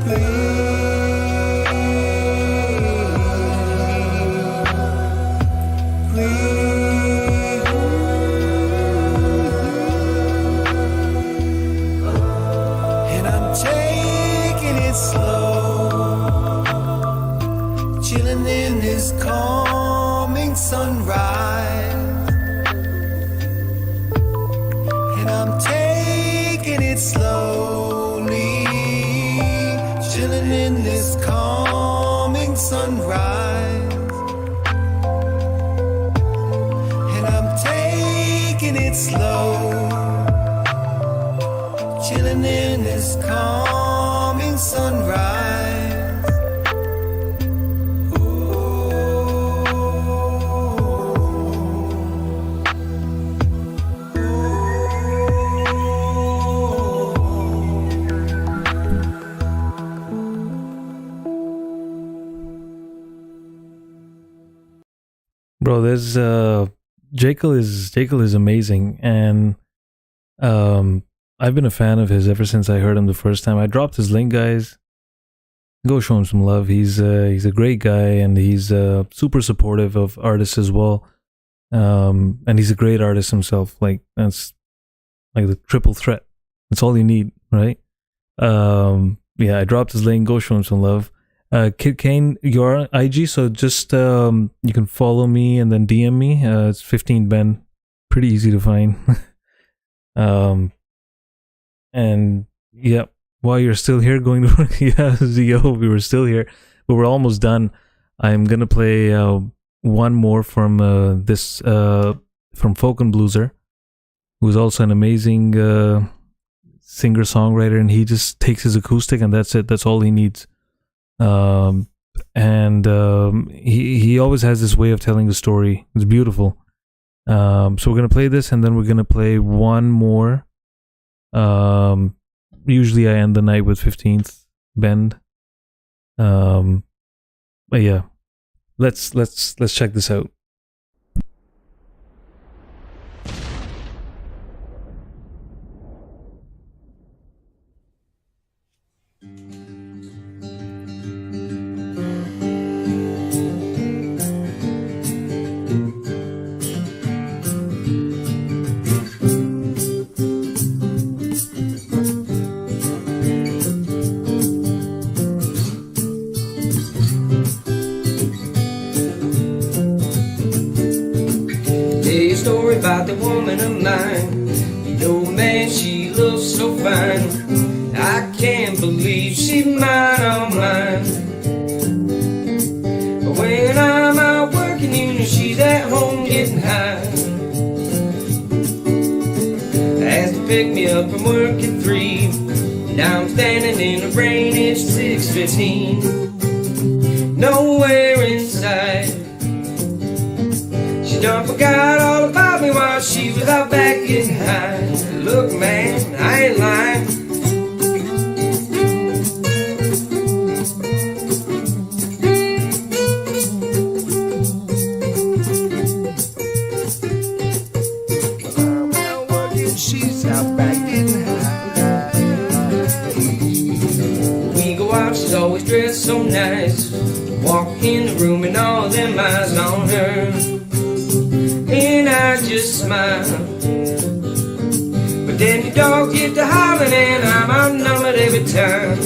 [SPEAKER 12] and I'm taking it slow, chilling in this calming sunrise. And I'm taking it slowly, chilling in this calming sunrise. And I'm taking it slow, chilling in this calming sunrise.
[SPEAKER 1] Bro, there's Jekyll is amazing, and I've been a fan of his ever since I heard him the first time. I dropped his link, guys. Go show him some love. He's a great guy, and he's super supportive of artists as well. And he's a great artist himself. Like, that's like the triple threat. That's all you need, right? Yeah, I dropped his link. Go show him some love. Kid Kane, your IG, so just you can follow me and then DM me. It's 15 Ben, pretty easy to find. And yeah, while you're still here going to work, yeah, Zio, we were still here, but we're almost done. I'm gonna play one more from this from Folk and Blueser, who's also an amazing singer-songwriter, and he just takes his acoustic and that's it. That's all he needs. He always has this way of telling the story. It's beautiful. So we're gonna play this, and then we're gonna play one more. Usually I end the night with 15th Bend. But yeah, let's check this out.
[SPEAKER 10] About the woman of mine, the old man, she looks so fine. I can't believe she's mine, all mine. But when I'm out working, you know she's at home getting high. Has to pick me up from work at 3. Now I'm standing in the rain, it's 6:15. Nowhere inside. She done forgot all about me while she was out back getting high. Look, man, I ain't lying. While I'm out working, she's out back getting high. We go out, she's always dressed so nice. Walk in the room and all them eyes on her. And I just smile. But then the dog get to hollering and I'm outnumbered every time.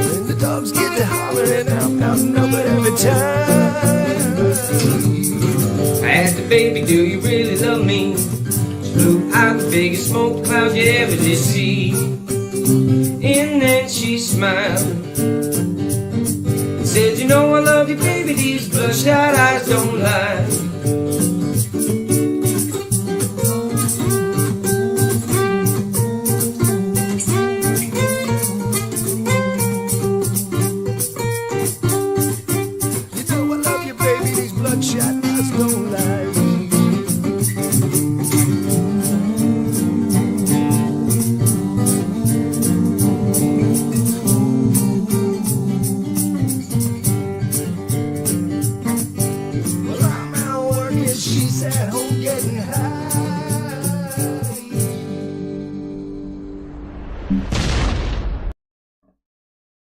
[SPEAKER 10] When the dogs get to hollering, I'm outnumbered every time. I asked the baby, do you really love me? Blew out the biggest smoke cloud you ever did see. And then she smiled and said, you know I love you, baby, these bloodshot eyes don't lie. You know I love you, baby, these bloodshot eyes don't lie.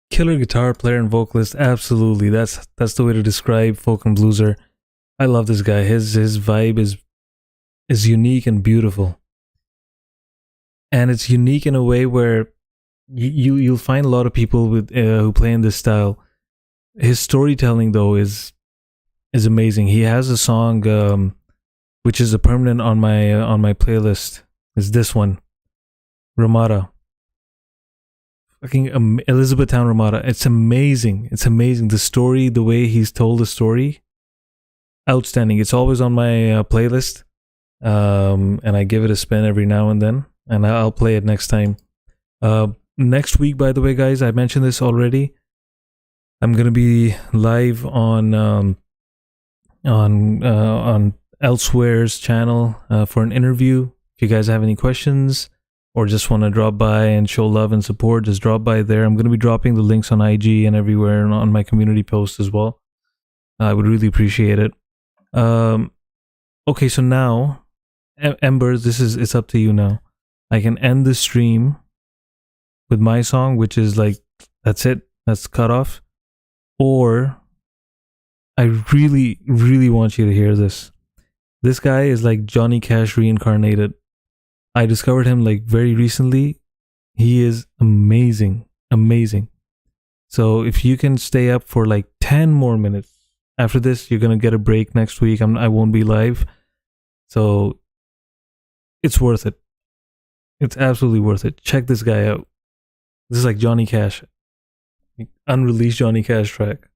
[SPEAKER 1] Killer guitar player and vocalist, absolutely. That's the way to describe Folk and Blueser. I love this guy. His vibe is unique and beautiful, and it's unique in a way where you'll find a lot of people with who play in this style. His storytelling though is amazing. He has a song which is a permanent on my playlist. Is this one, Ramada. Fucking Elizabethtown Ramada. It's amazing. It's amazing. The story, the way he's told the story, outstanding. It's always on my playlist, and I give it a spin every now and then, and I'll play it next time. Next week, by the way, guys, I mentioned this already. I'm gonna be live on Elsewhere's channel for an interview If you guys have any questions or just want to drop by and show love and support, just drop by there. I'm going to be dropping the links on IG and everywhere and on my community posts as well. I would really appreciate it. Okay, so now, Embers, it's up to you now. I can end the stream with my song, which is like, that's it. That's cut off. Or I really, really want you to hear this. This guy is like Johnny Cash reincarnated. I discovered him like very recently. He is amazing. Amazing. So if you can stay up for like 10 more minutes. After this, you're going to get a break next week. I won't be live. So it's worth it. It's absolutely worth it. Check this guy out. This is like Johnny Cash. Unreleased Johnny Cash track.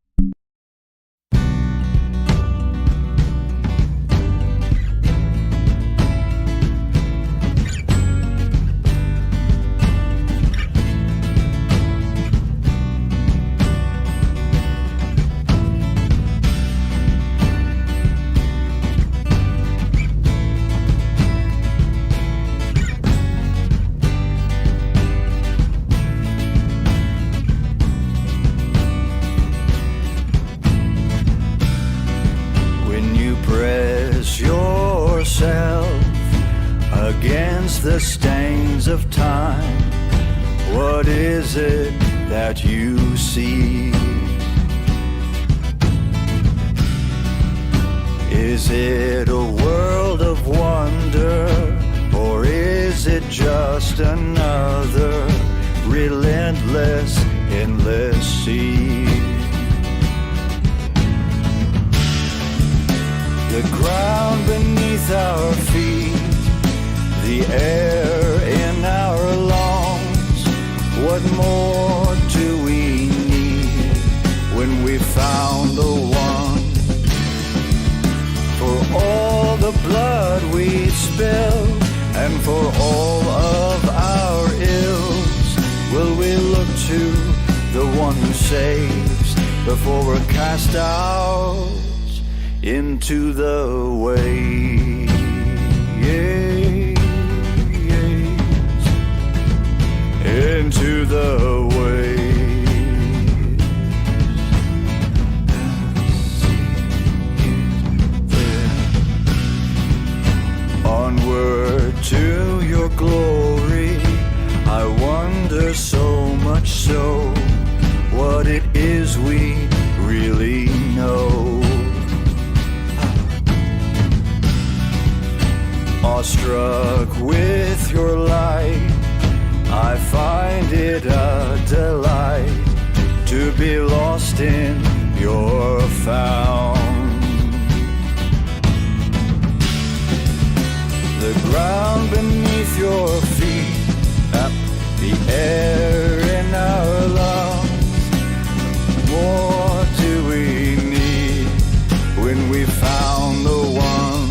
[SPEAKER 10] The stains of time, what is it that you see? Is it a world of wonder, or is it just another relentless, endless sea? The ground beneath our feet, the air in our lungs, what more do we need when we found the one? For all the blood we spilled, and for all of our ills, will we look to the one who saves before we're cast out into the waves? Into the waves. Onward to your glory, I wonder so much so what it is we really know. Awestruck with your light, I find it a delight to be lost in your found. The ground beneath your feet, the air in our lungs, more do we need when we found the one?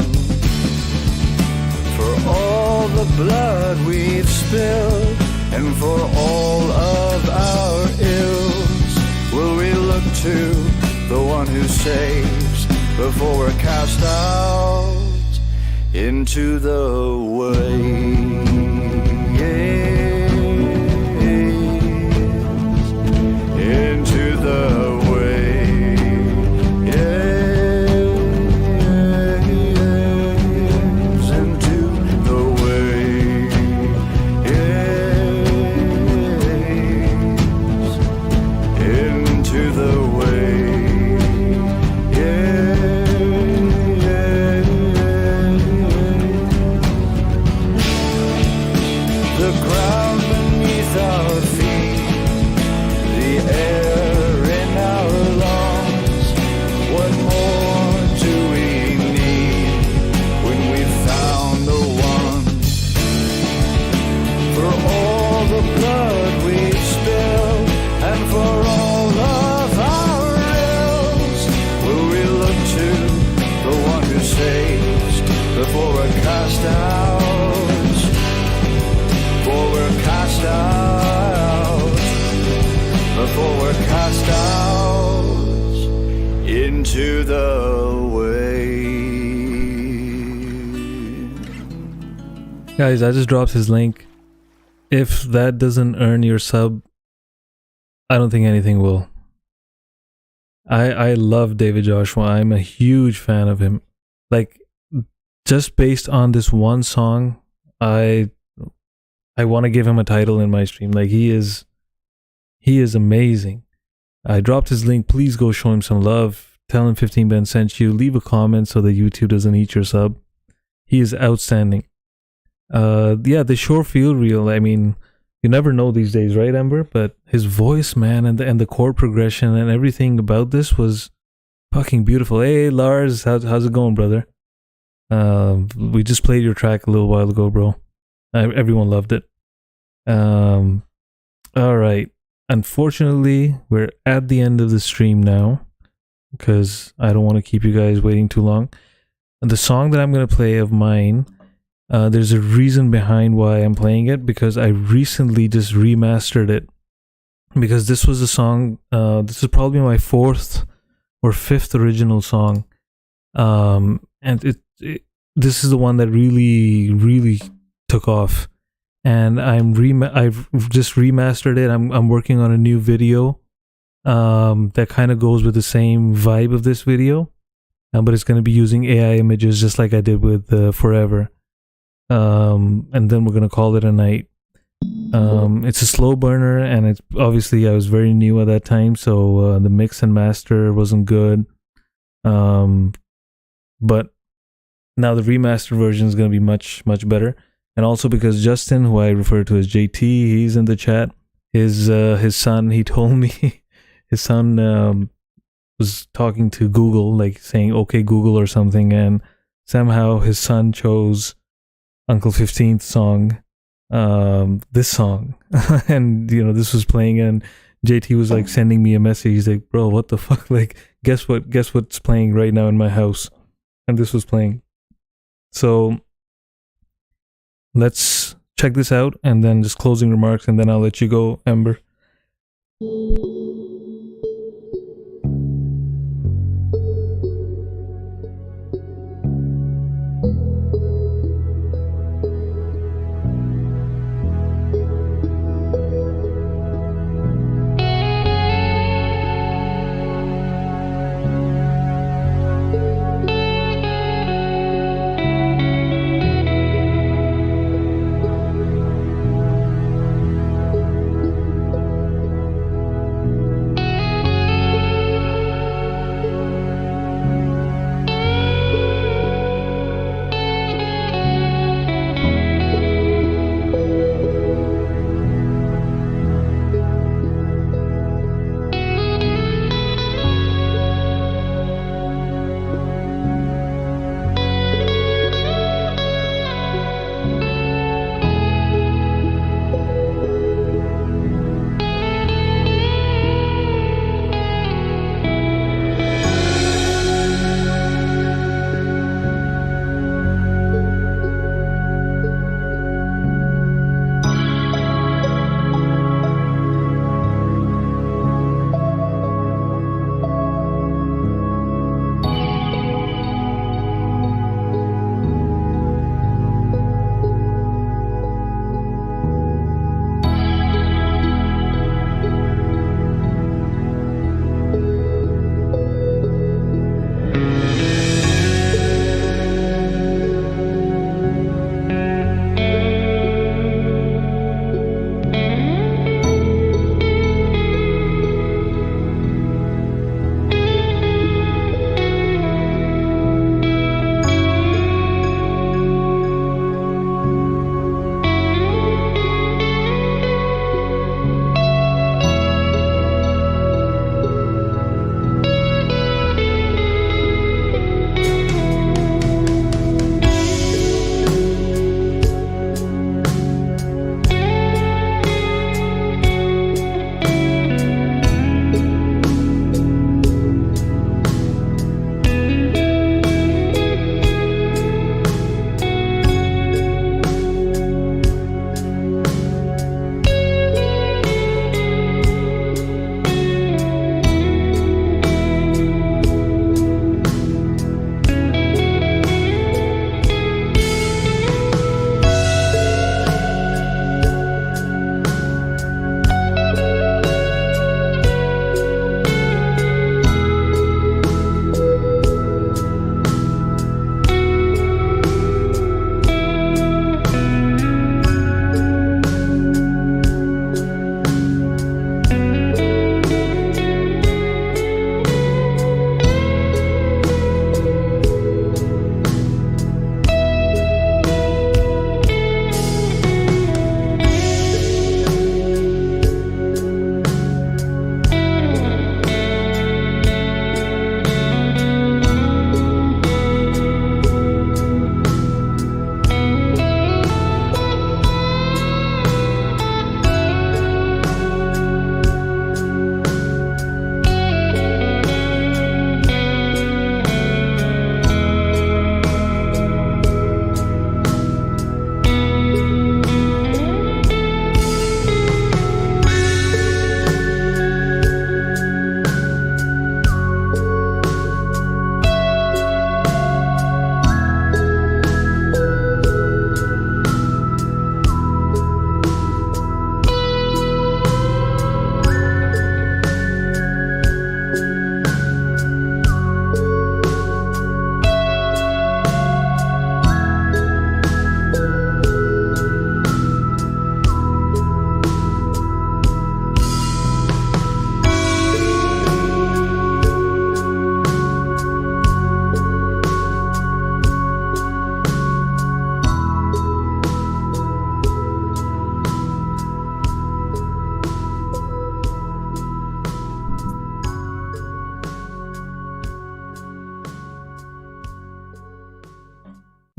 [SPEAKER 10] For all the blood we've spilled, and for all of our ills, will we look to the one who saves before we're cast out into the waves? Into the before we're cast out, for we're
[SPEAKER 1] Guys, I just dropped his link. If that doesn't earn your sub, I don't think anything will. I love David Joshua. I'm a huge fan of him. Like, just based on this one song, I want to give him a title in my stream. Like, he is amazing. I dropped his link. Please go show him some love. Tell him 15 Ben sent you. Leave a comment so that YouTube doesn't eat your sub. He is outstanding. Yeah, they sure feel real. I mean, you never know these days, right, Ember? But his voice, man, and the chord progression and everything about this was fucking beautiful. Hey, Lars, how's it going, brother? We just played your track a little while ago, bro. Everyone loved it. All right. Unfortunately, we're at the end of the stream now because I don't want to keep you guys waiting too long. And the song that I'm going to play of mine, there's a reason behind why I'm playing it, because I recently just remastered it. Because this was a song, this is probably my 4th or 5th original song. And this is the one that really took off. And I've just remastered it. I'm working on a new video that kind of goes with the same vibe of this video, but it's going to be using AI images just like I did with Forever. And then we're going to call it a night. It's a slow burner, and it's obviously I was very new at that time, so the mix and master wasn't good. But now the remastered version is going to be much better. And also because Justin, who I refer to as JT, he's in the chat. His son, he told me his son was talking to Google, like saying "Okay Google" or something, and somehow his son chose Uncle 15th song, this song, and this was playing, and JT was like sending me a message. He's like, "Bro, what the fuck? Like, guess what's playing right now in my house?" And this was playing. So let's check this out, and then just closing remarks, and then I'll let you go, Ember.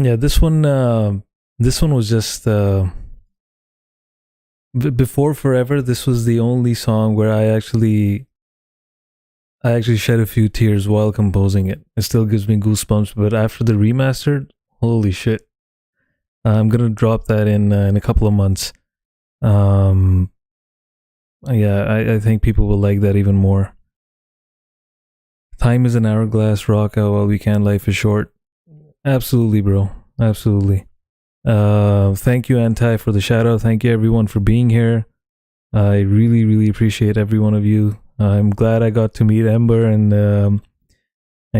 [SPEAKER 1] Yeah, this one was just before Forever. This was the only song where I actually shed a few tears while composing it. It still gives me goosebumps, but after the remastered, holy shit. I'm gonna drop that in a couple of months. Yeah, I think people will like that even more. Time is an hourglass, rock out while we can, life is short. Absolutely, bro. Absolutely. Thank you, Anti, for the shout out. Thank you, everyone, for being here. I really, really appreciate every one of you. I'm glad I got to meet Ember and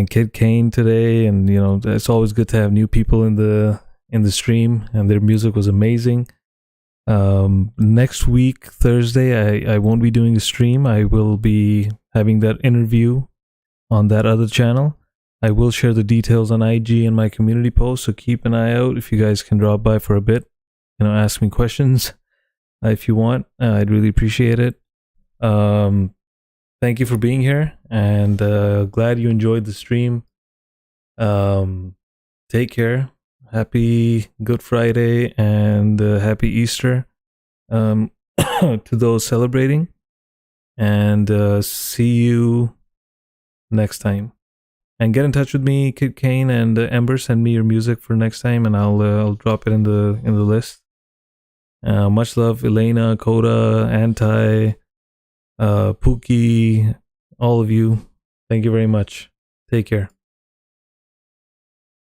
[SPEAKER 1] Kid Kane today. And you know, it's always good to have new people in the stream. And their music was amazing. Next week, Thursday, I won't be doing a stream. I will be having that interview on that other channel. I will share the details on IG and my community post, so keep an eye out if you guys can drop by for a bit. You know, ask me questions if you want. I'd really appreciate it. Thank you for being here, and glad you enjoyed the stream. Take care. Happy Good Friday and happy Easter to those celebrating. And see you next time. And get in touch with me, Kid Kane and Ember. Send me your music for next time, and I'll drop it in the list. Much love, Elena, Coda, Anti, Puukie, all of you. Thank you very much. Take care.